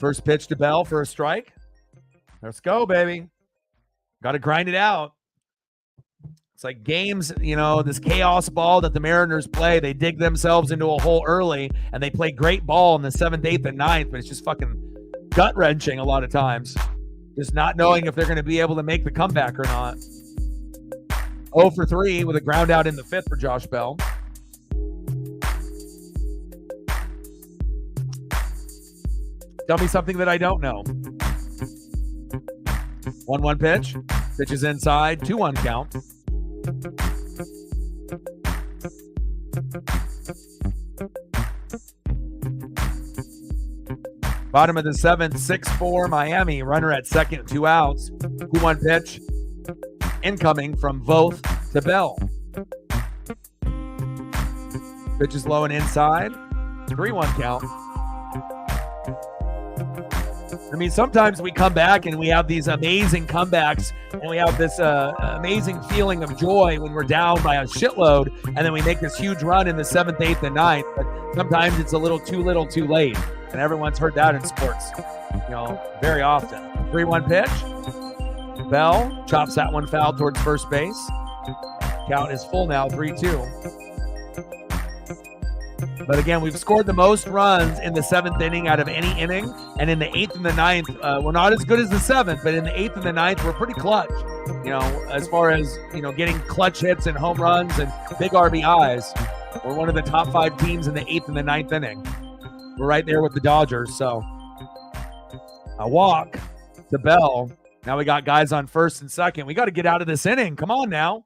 S1: First pitch to Bell for a strike. Let's go, baby. Got to grind it out. It's like games, you know, this chaos ball that the Mariners play. They dig themselves into a hole early, and they play great ball in the 7th, 8th, and 9th, but it's just fucking gut-wrenching a lot of times. Just not knowing if they're going to be able to make the comeback or not. 0 for 3 with a ground out in the 5th for Josh Bell. Tell me something that I don't know. 1-1 pitch. Pitch is inside. 2-1 count. Bottom of the 7th, 6-4 Miami. Runner at second, 2 outs. 2-1 pitch. Incoming from Vogt to Bell. Pitch is low and inside. 3-1 count. I mean, sometimes we come back and we have these amazing comebacks, and we have this amazing feeling of joy when we're down by a shitload, and then we make this huge run in the 7th, 8th, and 9th. But sometimes it's a little too little too late, and everyone's heard that in sports, you know, very often. 3-1 pitch. Bell chops that one foul towards first base. Count is full now, 3-2. But again, we've scored the most runs in the 7th inning out of any inning. And in the 8th and the 9th, we're not as good as the 7th, but in the 8th and the 9th, we're pretty clutch. You know, as far as, you know, getting clutch hits and home runs and big RBIs. We're one of the top 5 teams in the 8th and the 9th inning. We're right there with the Dodgers. So A walk to Bell. Now we got guys on first and second. We got to get out of this inning. Come on now.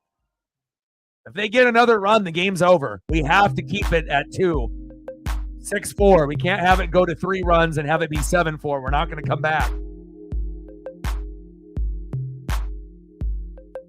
S1: If they get another run, the game's over. We have to keep it at 2. 6-4. We can't have it go to 3 runs and have it be 7-4. We're not going to come back.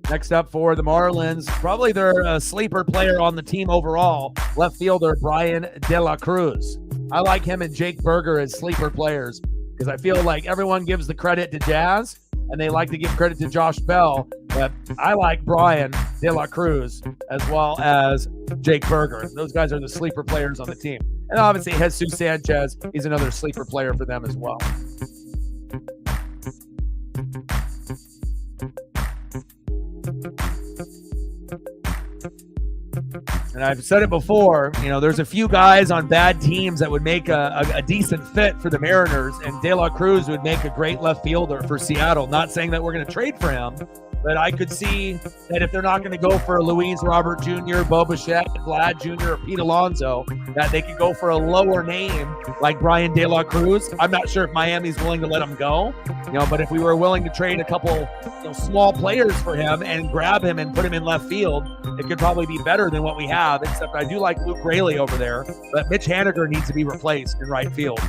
S1: Next up for the Marlins, probably their sleeper player on the team overall, left fielder Brian De La Cruz. I like him and Jake Berger as sleeper players because I feel like everyone gives the credit to Jazz and they like to give credit to Josh Bell, but I like Brian De La Cruz as well as Jake Berger. Those guys are the sleeper players on the team. And obviously Jesus Sanchez, he's another sleeper player for them as well. And I've said it before, there's a few guys on bad teams that would make a decent fit for the Mariners, and De La Cruz would make a great left fielder for Seattle. Not saying that we're going to trade for him, but I could see that if they're not going to go for Luis Robert Jr., Bo Bichette, Vlad Jr., or Pete Alonso, that they could go for a lower name like Brian De La Cruz. I'm not sure if Miami's willing to let him go, but if we were willing to trade a couple small players for him and grab him and put him in left field, it could probably be better than what we have, except I do like Luke Raley over there, but Mitch Haniger needs to be replaced in right field.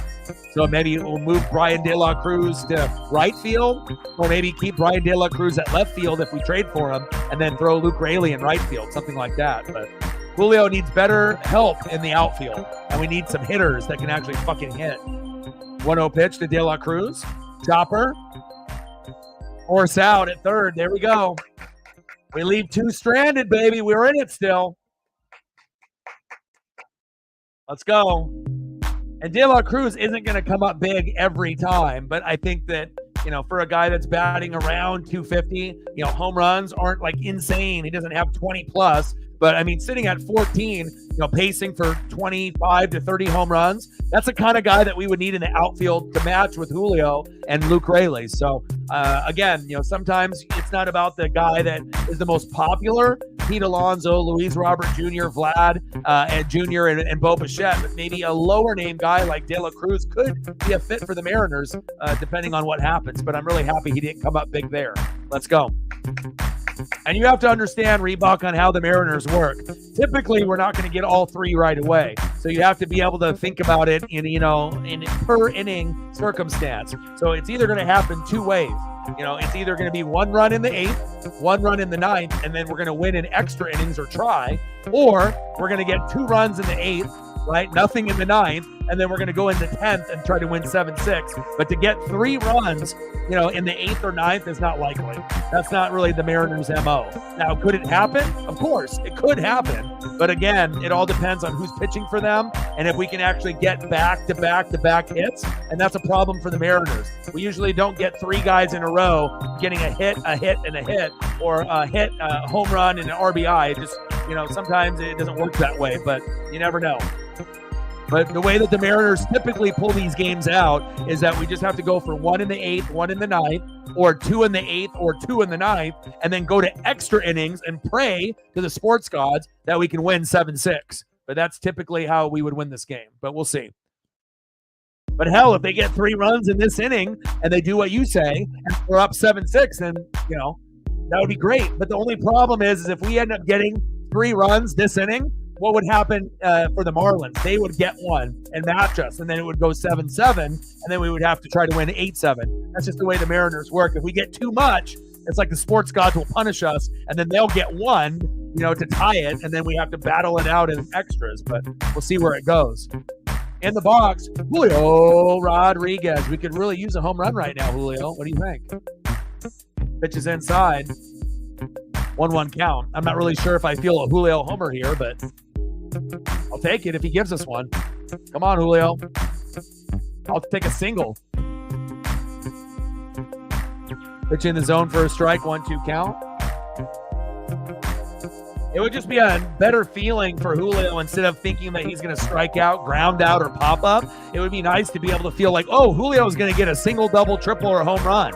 S1: So maybe we'll move Brian De La Cruz to right field, or maybe keep Brian De La Cruz at left field if we trade for him, and then throw Luke Raley in right field, something like that. But Julio needs better help in the outfield, and we need some hitters that can actually fucking hit. 1-0 pitch to De La Cruz. Chopper. Force out at third. There we go. We leave 2 stranded, baby. We're in it still. Let's go. And De La Cruz isn't going to come up big every time, but I think that, for a guy that's batting around 250, home runs aren't like insane. He doesn't have 20 plus, but I mean, sitting at 14, pacing for 25 to 30 home runs, that's the kind of guy that we would need in the outfield to match with Julio and Luke Raley. So again, sometimes it's not about the guy that is the most popular, Pete Alonso, Luis Robert Jr., Vlad and Jr. and Bo Bichette, but maybe a lower name guy like De La Cruz could be a fit for the Mariners, depending on what happens. But I'm really happy he didn't come up big there. Let's go. And you have to understand, Reebok, on how the Mariners work. Typically, we're not going to get all 3 right away. So you have to be able to think about it in per inning circumstance. So it's either going to happen 2 ways. It's either going to be 1 run in the 8th, 1 run in the 9th, and then we're going to win in extra innings or try, or we're going to get 2 runs in the 8th, right? Nothing in the 9th, and then we're going to go in the 10th and try to win 7-6. But to get 3 runs, in the 8th or 9th is not likely. That's not really the Mariners' MO. Now, could it happen? Of course, it could happen. But again, it all depends on who's pitching for them and if we can actually get back-to-back hits. And that's a problem for the Mariners. We usually don't get 3 guys in a row getting a hit, and a hit, or a hit, a home run, and an RBI. It just, sometimes it doesn't work that way, but you never know. But the way that the Mariners typically pull these games out is that we just have to go for 1 in the 8th, 1 in the 9th, or 2 in the 8th, or 2 in the 9th, and then go to extra innings and pray to the sports gods that we can win 7-6. But that's typically how we would win this game. But we'll see. But hell, if they get 3 runs in this inning and they do what you say, and we're up 7-6, then, that would be great. But the only problem is if we end up getting 3 runs this inning, what would happen for the Marlins? They would get 1 and match us, and then it would go 7-7, and then we would have to try to win 8-7. That's just the way the Mariners work. If we get too much, it's like the sports gods will punish us, and then they'll get 1, to tie it, and then we have to battle it out in extras. But we'll see where it goes. In the box, Julio Rodriguez. We could really use a home run right now, Julio. What do you think? Pitch is inside. 1-1 count. I'm not really sure if I feel a Julio homer here, but I'll take it if he gives us one. Come on, Julio. I'll take a single. Pitch in the zone for a strike, 1-2 count. It would just be a better feeling for Julio instead of thinking that he's going to strike out, ground out, or pop up. It would be nice to be able to feel like, oh, Julio's going to get a single, double, triple, or a home run.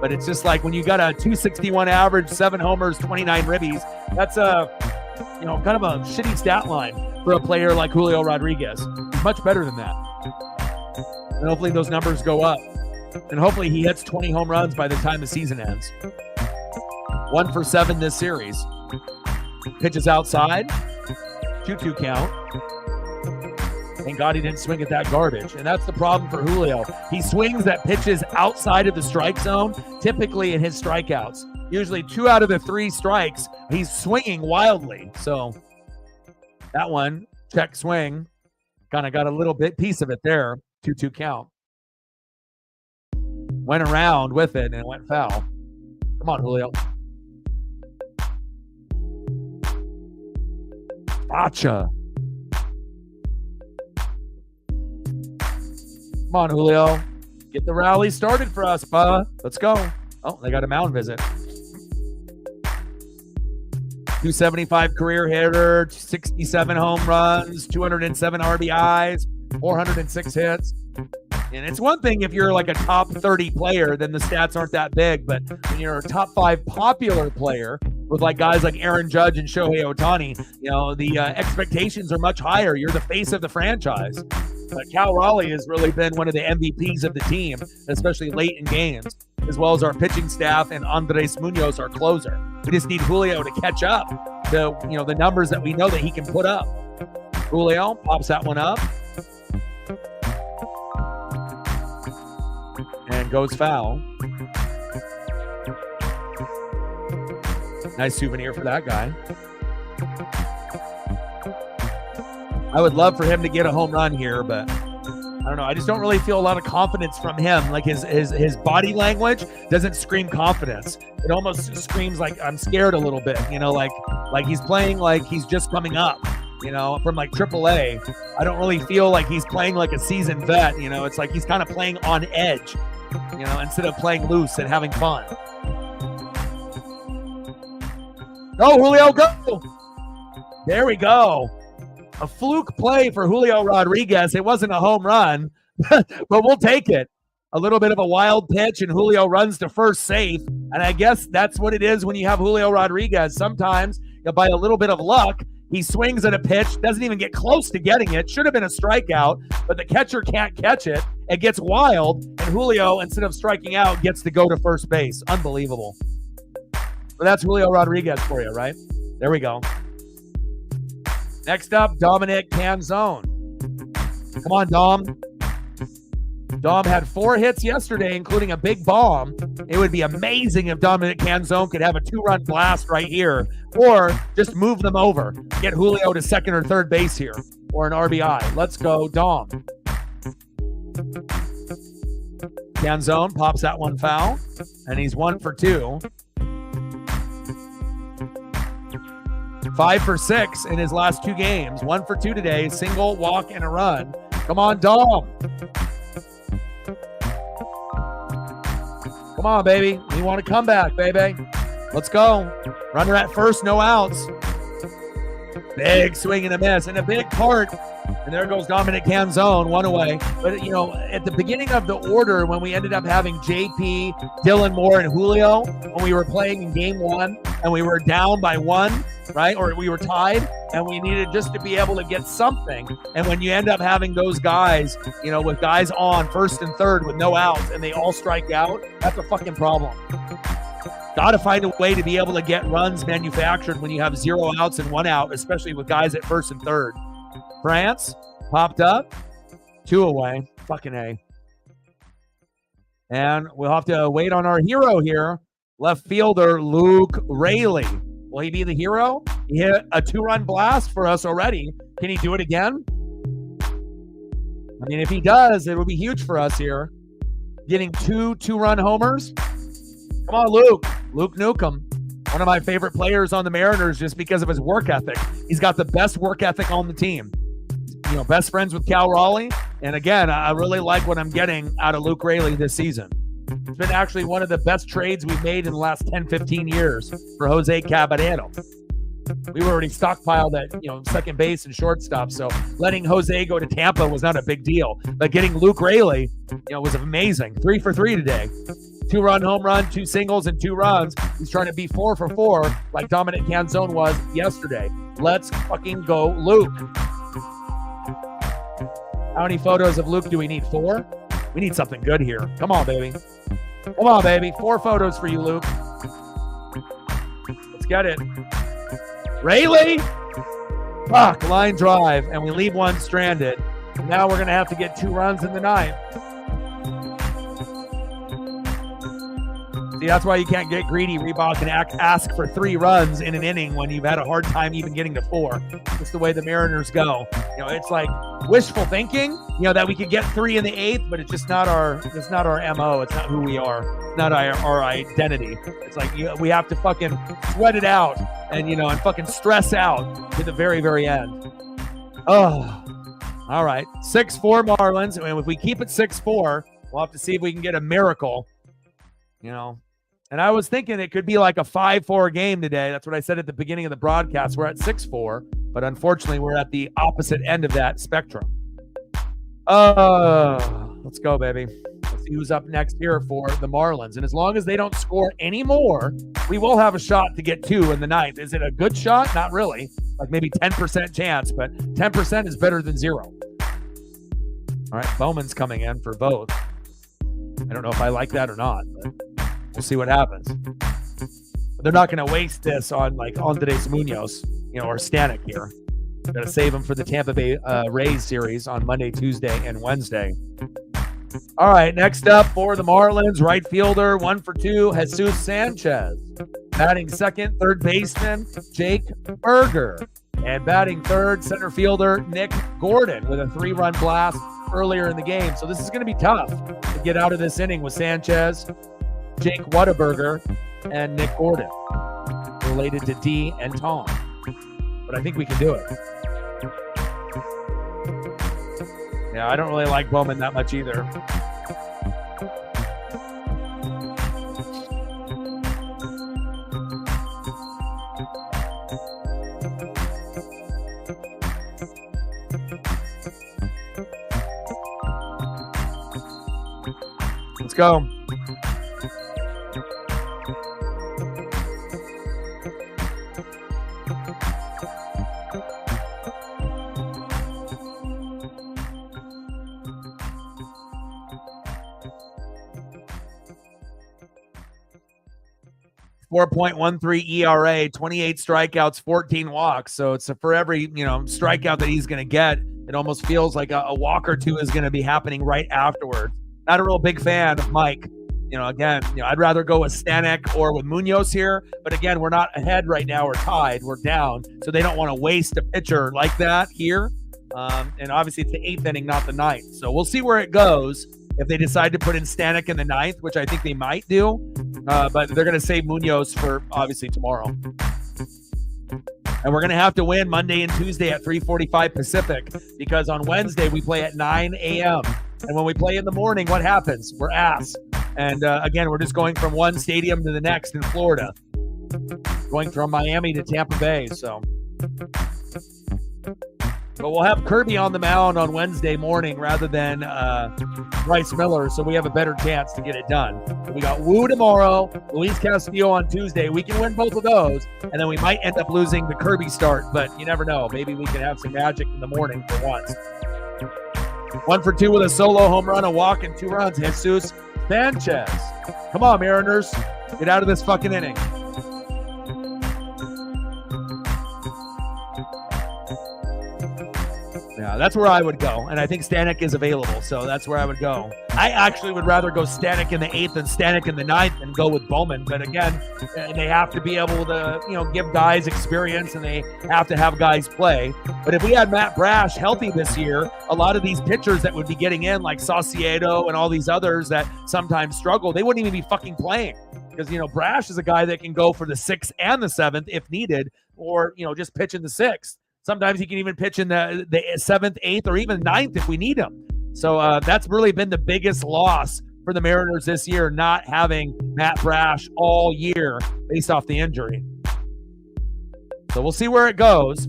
S1: But it's just like when you got a 261 average, 7 homers, 29 ribbies, that's a, kind of a shitty stat line for a player like Julio Rodriguez. He's much better than that. And hopefully those numbers go up. And hopefully he hits 20 home runs by the time the season ends. 1 for 7 this series. Pitches outside. 2-2 count. Thank God he didn't swing at that garbage. And that's the problem for Julio. He swings at pitches outside of the strike zone, typically in his strikeouts. Usually 2 out of the 3 strikes, he's swinging wildly. So that one, check swing, kind of got a little bit piece of it there. 2-2 count. Went around with it and it went foul. Come on, Julio. Gotcha. Come on, Julio. Get the rally started for us, bud. Let's go. Oh, they got a mound visit. 275 career hitter, 67 home runs, 207 RBIs, 406 hits. And it's one thing if you're like a top 30 player, then the stats aren't that big. But when you're a top 5 popular player with like guys like Aaron Judge and Shohei Ohtani, you know, the expectations are much higher. You're the face of the franchise. But Cal Raleigh has really been one of the MVPs of the team, especially late in games, as well as our pitching staff and Andres Munoz, our closer. We just need Julio to catch up to, you know, the numbers that we know that he can put up. Julio pops that one up and goes foul. Nice souvenir for that guy. I would love for him to get a home run here, but I don't know. I just don't really feel a lot of confidence from him. Like his body language doesn't scream confidence. It almost screams like I'm scared a little bit, you know, like he's playing like he's just coming up, you know, from like AAA. I don't really feel like he's playing like a seasoned vet, you know. It's like he's kind of playing on edge, you know, instead of playing loose and having fun. Go, Julio, go. There we go. A fluke play for Julio Rodriguez. It wasn't a home run, but we'll take it. A little bit of a wild pitch, and Julio runs to first safe. And I guess that's what it is when you have Julio Rodriguez. Sometimes, you know, by a little bit of luck, he swings at a pitch, doesn't even get close to getting it. Should have been a strikeout, but the catcher can't catch it. It gets wild, and Julio, instead of striking out, gets to go to first base. Unbelievable. But that's Julio Rodriguez for you, right? There we go. Next up, Dominic Canzone. Come on, Dom. Dom had 4 hits yesterday, including a big bomb. It would be amazing if Dominic Canzone could have a 2-run blast right here, or just move them over. Get Julio to second or third base here, or an RBI. Let's go, Dom. Canzone pops that one foul, and he's 1 for 2. 5 for 6 in his last 2 games. 1 for 2 today. Single, walk, and a run. Come on, Dom. Come on, baby. We want a comeback, baby. Let's go. Runner at first, no outs. Big swing and a miss, and a big part. And there goes Dominic Canzone, 1 away. But, you know, at the beginning of the order, when we ended up having JP, Dylan Moore, and Julio, when we were playing in game 1, and we were down by 1, right? Or we were tied, and we needed just to be able to get something. And when you end up having those guys, you know, with guys on first and third with no outs, and they all strike out, that's a fucking problem. Got to find a way to be able to get runs manufactured when you have 0 outs and 1 out, especially with guys at first and third. France popped up, 2 away. Fucking A. And we'll have to wait on our hero here, left fielder Luke Raley. Will he be the hero? He hit a 2-run blast for us already. Can he do it again? I mean, if he does, it will be huge for us here. Getting 2 2-run homers. Come on, Luke. Luke Newcomb. One of my favorite players on the Mariners just because of his work ethic. He's got the best work ethic on the team. You know, best friends with Cal Raleigh. And again, I really like what I'm getting out of Luke Raley this season. It's been actually one of the best trades we've made in the last 10, 15 years for Jose Caballero. We were already stockpiled at, you know, second base and shortstop, so letting Jose go to Tampa was not a big deal. But getting Luke Raley, you know, was amazing. 3 for 3 today. 2-run home run, 2 singles, and 2 runs. He's trying to be 4 for 4 like Dominic Canzone was yesterday. Let's fucking go, Luke. How many photos of Luke do we need? 4? We need something good here. Come on, baby. Come on, baby. 4 photos for you, Luke. Let's get it. Raley. Fuck, line drive, and we leave one stranded. Now we're going to have to get 2 runs in the 9th. See, that's why you can't get greedy, Reebok, and ask for 3 runs in an inning when you've had a hard time even getting to 4. It's the way the Mariners go. It's like wishful thinking, that we could get 3 in the 8th, but it's just not our MO. It's not who we are. It's not our identity. It's like we have to fucking sweat it out and, and fucking stress out to the very, very end. Oh, all right. 6-4 Marlins. And if we keep it 6-4, we'll have to see if we can get a miracle, And I was thinking it could be like a 5-4 game today. That's what I said at the beginning of the broadcast. We're at 6-4, but unfortunately, we're at the opposite end of that spectrum. Let's go, baby. Let's see who's up next here for the Marlins. And as long as they don't score any more, we will have a shot to get 2 in the 9th. Is it a good shot? Not really. Like maybe 10% chance, but 10% is better than 0. All right, Bowman's coming in for both. I don't know if I like that or not, but we'll see what happens. But they're not going to waste this on Andres Munoz, or Stanek here. They're going to save him for the Tampa Bay Rays series on Monday, Tuesday, and Wednesday. All right, next up for the Marlins, right fielder, 1 for 2, Jesus Sanchez. Batting second, third baseman, Jake Berger. And batting third, center fielder, Nick Gordon with a 3-run blast earlier in the game. So this is going to be tough to get out of this inning with Sanchez, Jake Whataburger, and Nick Gordon, related to D and Tom. But I think we can do it. Yeah, I don't really like Bowman that much either. Let's go. .13 ERA, 28 strikeouts, 14 walks. So it's for every strikeout that he's going to get, it almost feels like a walk or 2 is going to be happening right afterwards. Not a real big fan of Mike. I'd rather go with Stanek or with Munoz here. But again, we're not ahead right now. We're tied. We're down. So they don't want to waste a pitcher like that here. And obviously it's the 8th inning, not the 9th. So we'll see where it goes. If they decide to put in Stanek in the 9th, which I think they might do, but they're going to save Munoz for obviously tomorrow. And we're going to have to win Monday and Tuesday at 3:45 Pacific, because on Wednesday we play at 9 a.m. And when we play in the morning, what happens? We're ass. And again, we're just going from one stadium to the next in Florida, going from Miami to Tampa Bay. So. But we'll have Kirby on the mound on Wednesday morning rather than Bryce Miller, so we have a better chance to get it done. So we got Wu tomorrow, Luis Castillo on Tuesday. We can win both of those, and then we might end up losing the Kirby start, but you never know. Maybe we can have some magic in the morning for once. 1 for 2 with a solo home run, a walk, and 2 runs. Jesus Sanchez. Come on, Mariners. Get out of this fucking inning. Yeah, that's where I would go, and I think Stanek is available, so that's where I would go. I actually would rather go Stanek in the 8th than Stanek in the 9th and go with Bowman, but again, they have to be able to, give guys experience, and they have to have guys play. But if we had Matt Brash healthy this year, a lot of these pitchers that would be getting in, like Saucedo and all these others that sometimes struggle, they wouldn't even be fucking playing. Because, Brash is a guy that can go for the 6th and the 7th if needed, or, just pitch in the 6th. Sometimes he can even pitch in the 7th, 8th, or even 9th if we need him. So that's really been the biggest loss for the Mariners this year, not having Matt Brash all year based off the injury. So we'll see where it goes.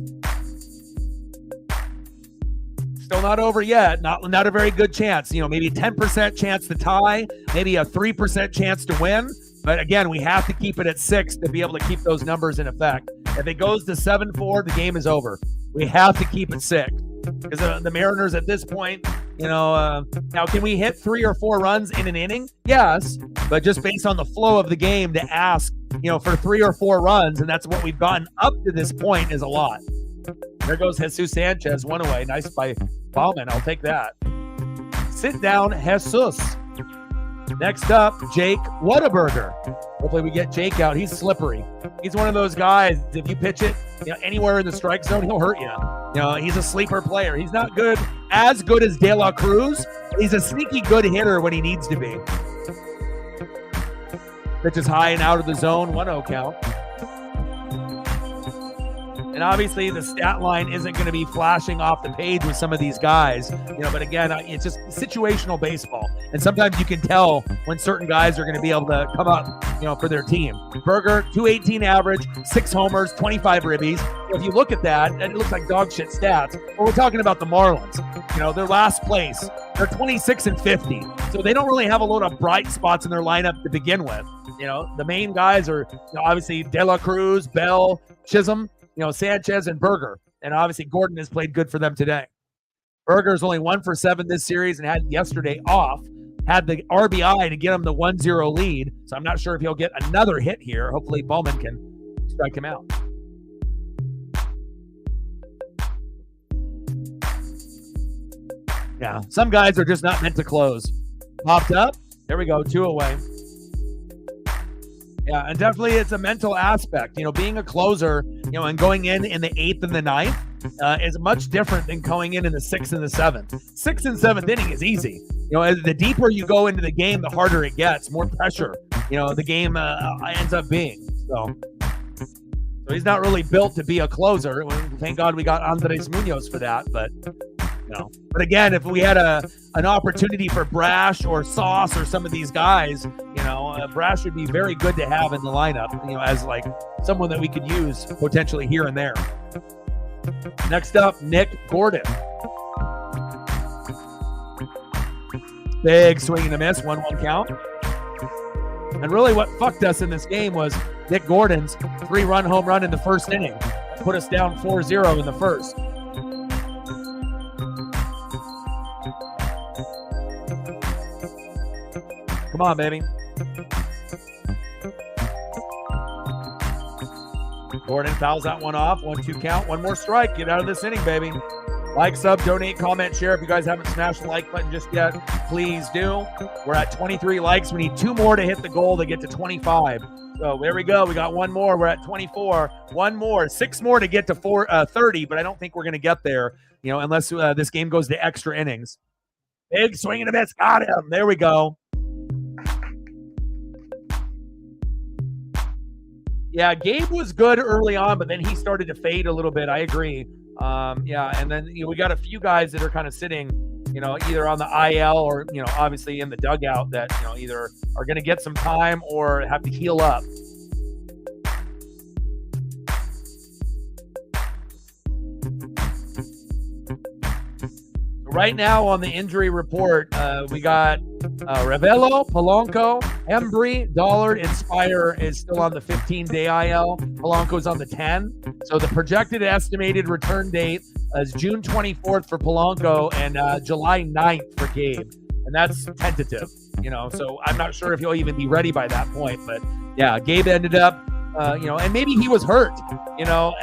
S1: Still not over yet. Not a very good chance. Maybe a 10% chance to tie, maybe a 3% chance to win. But again, we have to keep it at 6 to be able to keep those numbers in effect. If it goes to 7-4, the game is over. We have to keep it 6 because the Mariners at this point, Now, can we hit 3 or 4 runs in an inning? Yes, but just based on the flow of the game to ask, for 3 or 4 runs, and that's what we've gotten up to this point is a lot. There goes Jesus Sanchez, one away. Nice by Bauman. I'll take that. Sit down, Jesus. Next up, Jake Whataburger. Hopefully we get Jake out. He's slippery. He's one of those guys, if you pitch it anywhere in the strike zone, he'll hurt you. He's a sleeper player. He's not as good as De La Cruz. He's a sneaky good hitter when he needs to be. Pitch is high and out of the zone, 1-0 count. And obviously the stat line isn't going to be flashing off the page with some of these guys, but again, it's just situational baseball. And sometimes you can tell when certain guys are going to be able to come up, for their team. Berger, 218 average, 6 homers, 25 ribbies. If you look at that, it looks like dog shit stats. But we're talking about the Marlins. They're last place. They're 26 and 50. So they don't really have a lot of bright spots in their lineup to begin with. The main guys are obviously De La Cruz, Bell, Chisholm, Sanchez and Berger. And obviously Gordon has played good for them today. Berger's only 1 for 7 this series and had yesterday off. Had the RBI to get him the 1-0 lead. So I'm not sure if he'll get another hit here. Hopefully Bowman can strike him out. Yeah, some guys are just not meant to close. Popped up. There we go, 2 away. Yeah, and definitely it's a mental aspect. Being a closer, and going in the 8th and the 9th is much different than going in the 6th and the 7th. 6th and 7th inning is easy. As the deeper you go into the game, the harder it gets, more pressure, the game ends up being. So he's not really built to be a closer. Thank God we got Andres Munoz for that, but But again, if we had an opportunity for Brash or Sauce or some of these guys, Brash would be very good to have in the lineup, as like someone that we could use potentially here and there. Next up, Nick Gordon. Big swing and a miss, 1-1 count. And really what fucked us in this game was Nick Gordon's 3-run home run in the first inning. Put us down 4-0 in the first. Come on, baby. Gordon fouls that one off. 1-2 count. One more strike. Get out of this inning, baby. Like, sub, donate, comment, share. If you guys haven't smashed the like button just yet, please do. We're at 23 likes. We need 2 more to hit the goal to get to 25. So there we go. We got 1 more. We're at 24. 1 more. 6 more to get to 30, but I don't think we're going to get there, unless this game goes to extra innings. Big swing and a miss. Got him. There we go. Yeah, Gabe was good early on, but then he started to fade a little bit. I agree. And then we got a few guys that are kind of sitting, either on the IL or, obviously in the dugout that, either are going to get some time or have to heal up. Right now on the injury report, we got Ravelo, Polanco, Embry, Dollard, and Spire is still on the 15-day IL. Polanco's on the 10. So the projected estimated return date is June 24th for Polanco and July 9th for Gabe. And that's tentative, so I'm not sure if he'll even be ready by that point. But yeah, Gabe ended up, and maybe he was hurt,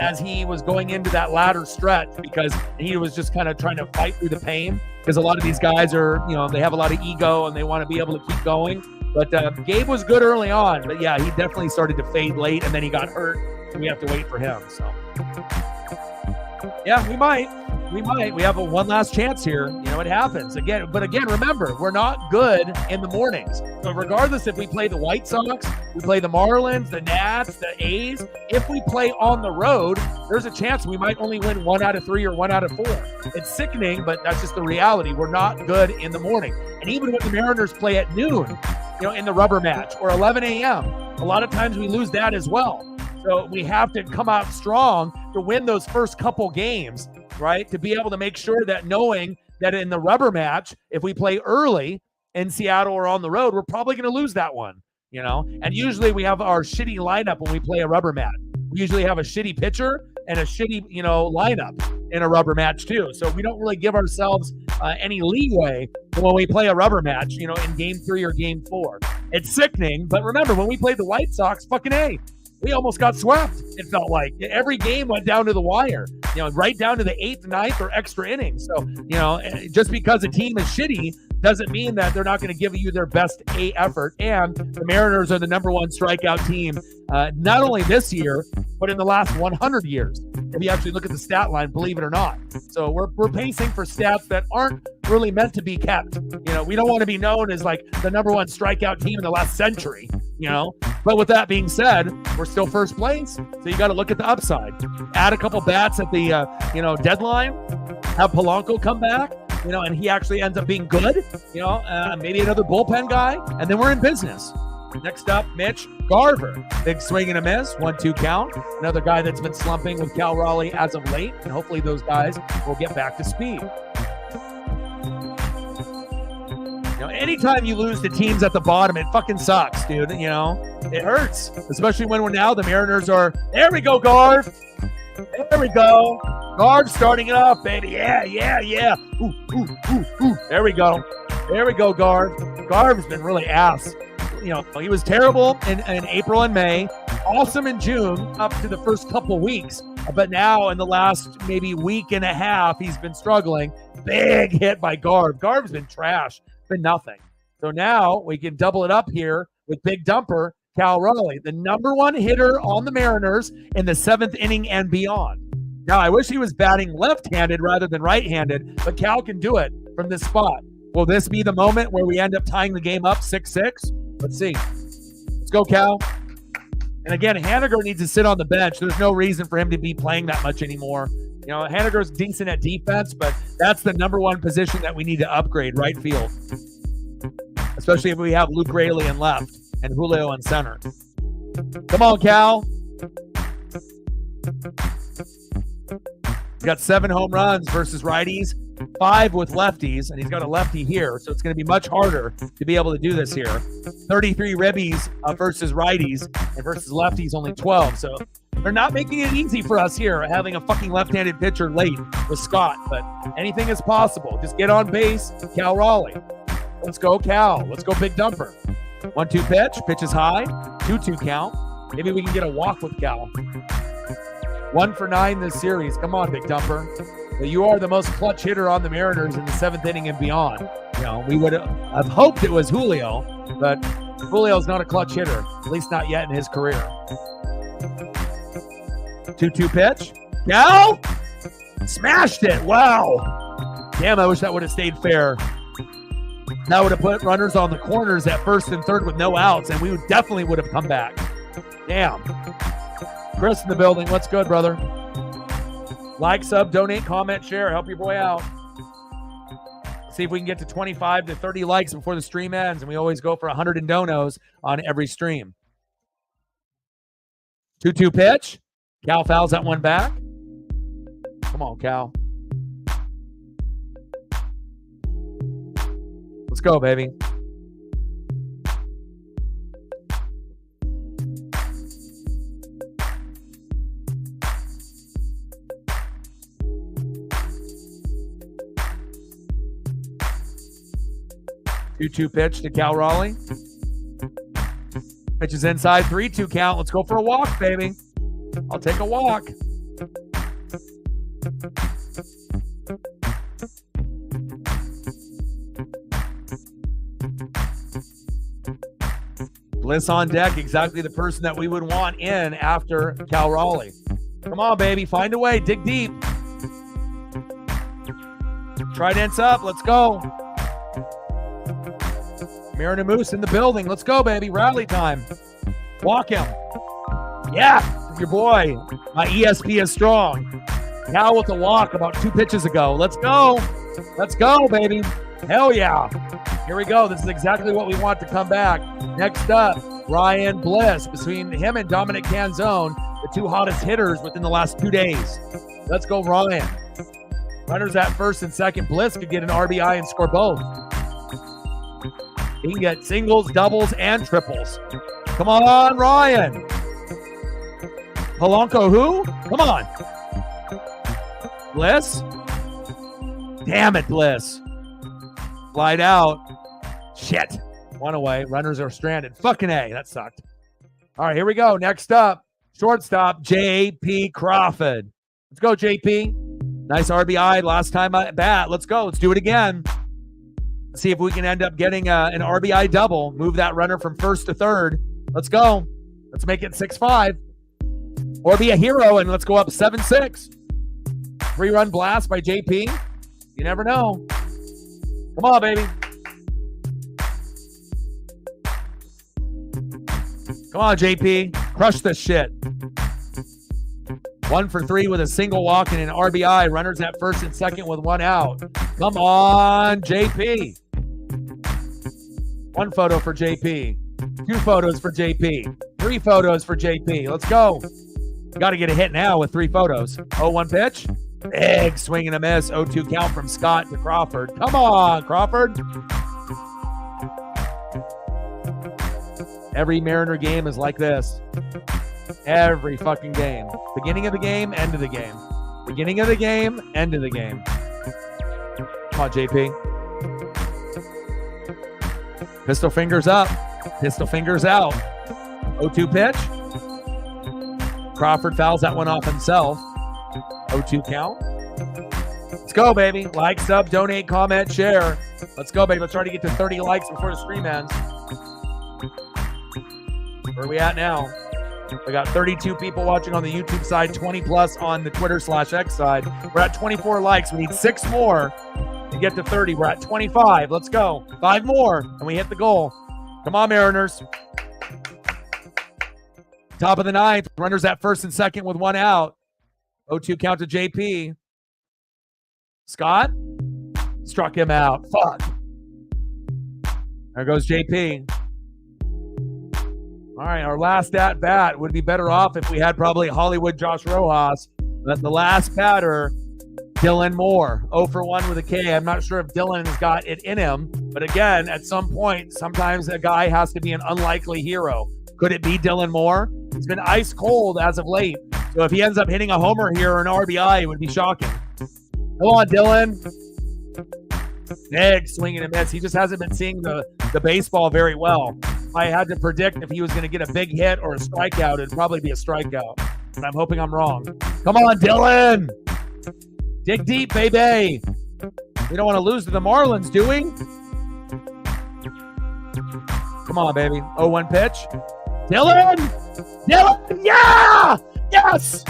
S1: as he was going into that latter stretch because he was just kind of trying to fight through the pain because a lot of these guys are, they have a lot of ego and they want to be able to keep going. But Gabe was good early on, but yeah, he definitely started to fade late and then he got hurt. So we have to wait for him. So yeah, we might. We have one last chance here. It happens again. But again, remember, we're not good in the mornings. So regardless if we play the White Sox, we play the Marlins, the Nats, the A's, if we play on the road, there's a chance we might only win 1 out of 3 or 1 out of 4. It's sickening, but that's just the reality. We're not good in the morning. And even when the Mariners play at noon, in the rubber match or 11 a.m., a lot of times we lose that as well. So we have to come out strong to win those first couple games, right? To be able to make sure that knowing that in the rubber match, if we play early in Seattle or on the road, we're probably going to lose that one, And usually we have our shitty lineup when we play a rubber match. We usually have a shitty pitcher and a shitty, lineup. in a rubber match too. So we don't really give ourselves any leeway when we play a rubber match, in game 3 or game 4. It's sickening, but remember, when we played the White Sox, fucking A, we almost got swept. It felt like every game went down to the wire, right down to the 8th, 9th, or extra innings. So, just because a team is shitty doesn't mean that they're not going to give you their best effort. And the Mariners are the number 1 strikeout team, not only this year, but in the last 100 years. If you actually look at the stat line, believe it or not. So we're pacing for stats that aren't really meant to be kept. We don't want to be known as like the number 1 strikeout team in the last century, But with that being said, we're still first place. So you got to look at the upside. Add a couple bats at the, deadline. Have Polanco come back. And he actually ends up being good, maybe another bullpen guy, and then we're in business. Next up, Mitch Garver. Big swing and a miss, 1-2 count. Another guy that's been slumping with Cal Raleigh as of late, and hopefully those guys will get back to speed. Anytime you lose to teams at the bottom, it fucking sucks, dude. It hurts, especially when the Mariners are, there we go, Garv. There we go. Garv starting it off, baby. Yeah. Ooh. There we go, Garv. Garv's been really ass. He was terrible in April and May, awesome in June up to the first couple weeks. But now in the last maybe week and a half, he's been struggling. Big hit by Garv. Garv's been trash, been nothing. So now we can double it up here with Big Dumper, Cal Raleigh, the number 1 hitter on the Mariners in the 7th inning and beyond. Now, I wish he was batting left-handed rather than right-handed, but Cal can do it from this spot. Will this be the moment where we end up tying the game up 6-6? Let's see. Let's go, Cal. And again, Haniger needs to sit on the bench. There's no reason for him to be playing that much anymore. Haniger's decent at defense, but that's the number 1 position that we need to upgrade, right field. Especially if we have Luke Raley in left and Julio in center. Come on, Cal. He's got 7 home runs versus righties, 5 with lefties, and he's got a lefty here, so it's going to be much harder to be able to do this here. 33 ribbies versus righties, and versus lefties only 12, so they're not making it easy for us here, having a fucking left-handed pitcher late with Scott, but anything is possible. Just get on base, Cal Raleigh. Let's go, Cal. Let's go, Big Dumper. 1-2 pitch. Pitch is high. 2-2 count. Maybe we can get a walk with Cal. 1 for 9 this series. Come on, Big Dumper. But you are the most clutch hitter on the Mariners in the 7th inning and beyond. We would have hoped it was Julio, but Julio's not a clutch hitter, at least not yet in his career. 2-2 pitch. Cal smashed it. Wow. Damn, I wish that would have stayed fair. That would have put runners on the corners at first and third with no outs, and we definitely would have come back. Damn. Chris in the building. What's good, brother? Like, sub, donate, comment, share. Help your boy out. See if we can get to 25 to 30 likes before the stream ends, and we always go for 100 and donos on every stream. 2-2 pitch. Cal fouls that one back. Come on, Cal. Let's go, baby. Two pitch to Cal Raleigh. Pitch is inside, 3-2 count. Let's go for a walk, baby. I'll take a walk. Bliss on deck, exactly the person that we would want in after Cal Raleigh. Come on, baby, find a way, dig deep. Trident's up, let's go. Mariner Moose in the building, let's go, baby, rally time. Walk him. Yeah, your boy, my ESP is strong. Cal with the walk about 2 pitches ago. Let's go. Let's go, baby. Hell yeah. Here we go. This is exactly what we want to come back. Next up, Ryan Bliss. Between him and Dominic Canzone, the 2 hottest hitters within the last 2 days. Let's go, Ryan. Runners at first and second. Bliss could get an RBI and score both. He can get singles, doubles, and triples. Come on, Ryan. Polanco who? Come on. Bliss? Damn it, Bliss. Slide out. Shit. One away. Runners are stranded. Fucking A. That sucked. All right, here we go. Next up, shortstop, J.P. Crawford. Let's go, J.P. Nice RBI last time at bat. Let's go. Let's do it again. See if we can end up getting an RBI double. Move that runner from first to third. Let's go. Let's make it 6-5. Or be a hero, and let's go up 7-6. 3-run blast by JP. You never know. Come on, baby. Come on, JP. Crush this shit. 1 for 3 with a single walk and an RBI. Runners at first and second with 1 out. Come on, JP. 1 photo for JP. 2 photos for JP. 3 photos for JP. Let's go. Got to get a hit now with 3 photos. 0-1 pitch. Big swing and a miss. 0-2 count from Scott to Crawford. Come on, Crawford. Every Mariner game is like this. Every fucking game. Beginning of the game, end of the game. Beginning of the game, end of the game. Come on, JP. Pistol fingers up. Pistol fingers out. 0-2 pitch. Crawford fouls that one off himself. 0-2 count. Let's go, baby. Like, sub, donate, comment, share. Let's go, baby. Let's try to get to 30 likes before the stream ends. Where are we at now? We got 32 people watching on the YouTube side, 20 plus on the Twitter/X side. We're at 24 likes. We need 6 more to get to 30. We're at 25. Let's go. 5 more, and we hit the goal. Come on, Mariners. Top of the 9th. Runners at first and second with 1 out. 0-2 count to JP. Scott struck him out. Fuck. There goes JP. All right, our last at bat would be better off if we had probably Hollywood Josh Rojas. But the last batter, Dylan Moore, 0 for 1 with a K. I'm not sure if Dylan has got it in him. But again, at some point, sometimes a guy has to be an unlikely hero. Could it be Dylan Moore? He's been ice cold as of late. So if he ends up hitting a homer here or an RBI, it would be shocking. Come on, Dylan. Big swing and a miss. He just hasn't been seeing the baseball very well. If I had to predict if he was going to get a big hit or a strikeout, it'd probably be a strikeout. But I'm hoping I'm wrong. Come on, Dylan. Dig deep, baby. We don't want to lose to the Marlins, do we? Come on, baby. 0-1 pitch. Dylan! Dylan! Yeah! Yes!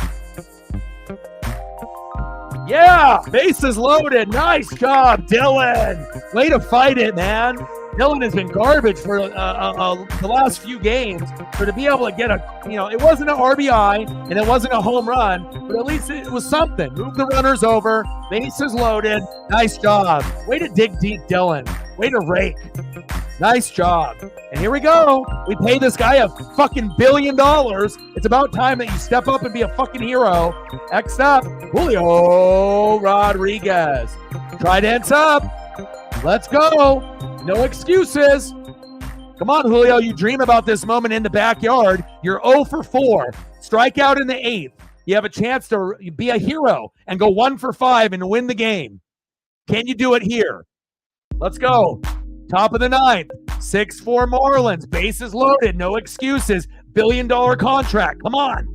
S1: Yeah! Bases loaded. Nice job, Dylan. Way to fight it, man. Dylan has been garbage for the last few games. So to be able to get it wasn't an RBI and it wasn't a home run, but at least it was something. Move the runners over. Bases loaded. Nice job. Way to dig deep, Dylan. Way to rake. Nice job. And here we go. We pay this guy a fucking $1 billion. It's about time that you step up and be a fucking hero. Next up, Julio Rodriguez. Trident's up. Let's go. No excuses. Come on, Julio. You dream about this moment in the backyard. You're 0 for 4. Strike out in the 8th. You have a chance to be a hero and go 1 for 5 and win the game. Can you do it here? Let's go. Top of the 9th. 6-4 Marlins. Bases loaded. No excuses. $1 billion contract. Come on.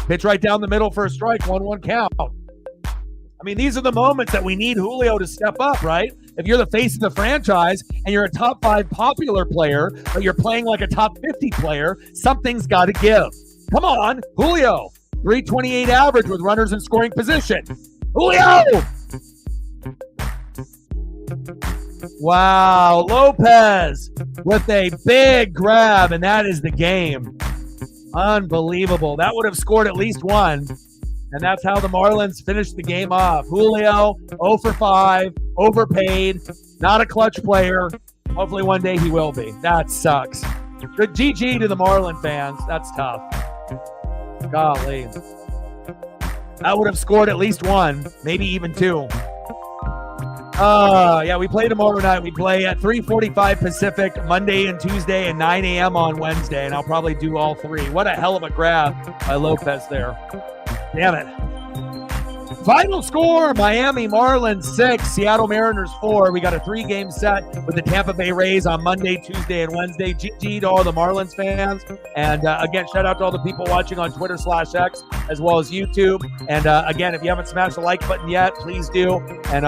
S1: Pitch right down the middle for a strike. 1-1 count. I mean, these are the moments that we need Julio to step up, right? If you're the face of the franchise and you're a top 5 popular player, but you're playing like a top 50 player, something's got to give. Come on, Julio. 328 average with runners in scoring position. Julio! Wow, Lopez with a big grab, and that is the game. Unbelievable. That would have scored at least 1. And that's how the Marlins finished the game off. Julio, 0 for 5, overpaid, not a clutch player. Hopefully one day he will be. That sucks. Good GG to the Marlin fans. That's tough. Golly. That would have scored at least 1, maybe even 2. Yeah, we play tomorrow night. We play at 3:45 Pacific, Monday and Tuesday, and 9 a.m. on Wednesday, and I'll probably do all 3. What a hell of a grab by Lopez there. Damn it. Final score, Miami Marlins 6, Seattle Mariners 4. We got a 3-game set with the Tampa Bay Rays on Monday, Tuesday, and Wednesday. GG to all the Marlins fans. And again, shout out to all the people watching on Twitter/X as well as YouTube. And again, if you haven't smashed the like button yet, please do. And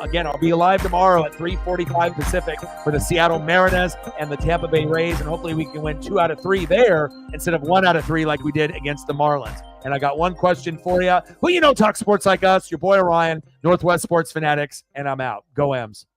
S1: again, I'll be live tomorrow at 3:45 Pacific for the Seattle Mariners and the Tampa Bay Rays. And hopefully we can win 2 out of 3 there instead of 1 out of 3 like we did against the Marlins. And I got one question for you. Who talk sports like us? Your boy Ryan, Northwest Sports Fanatics, and I'm out. Go M's.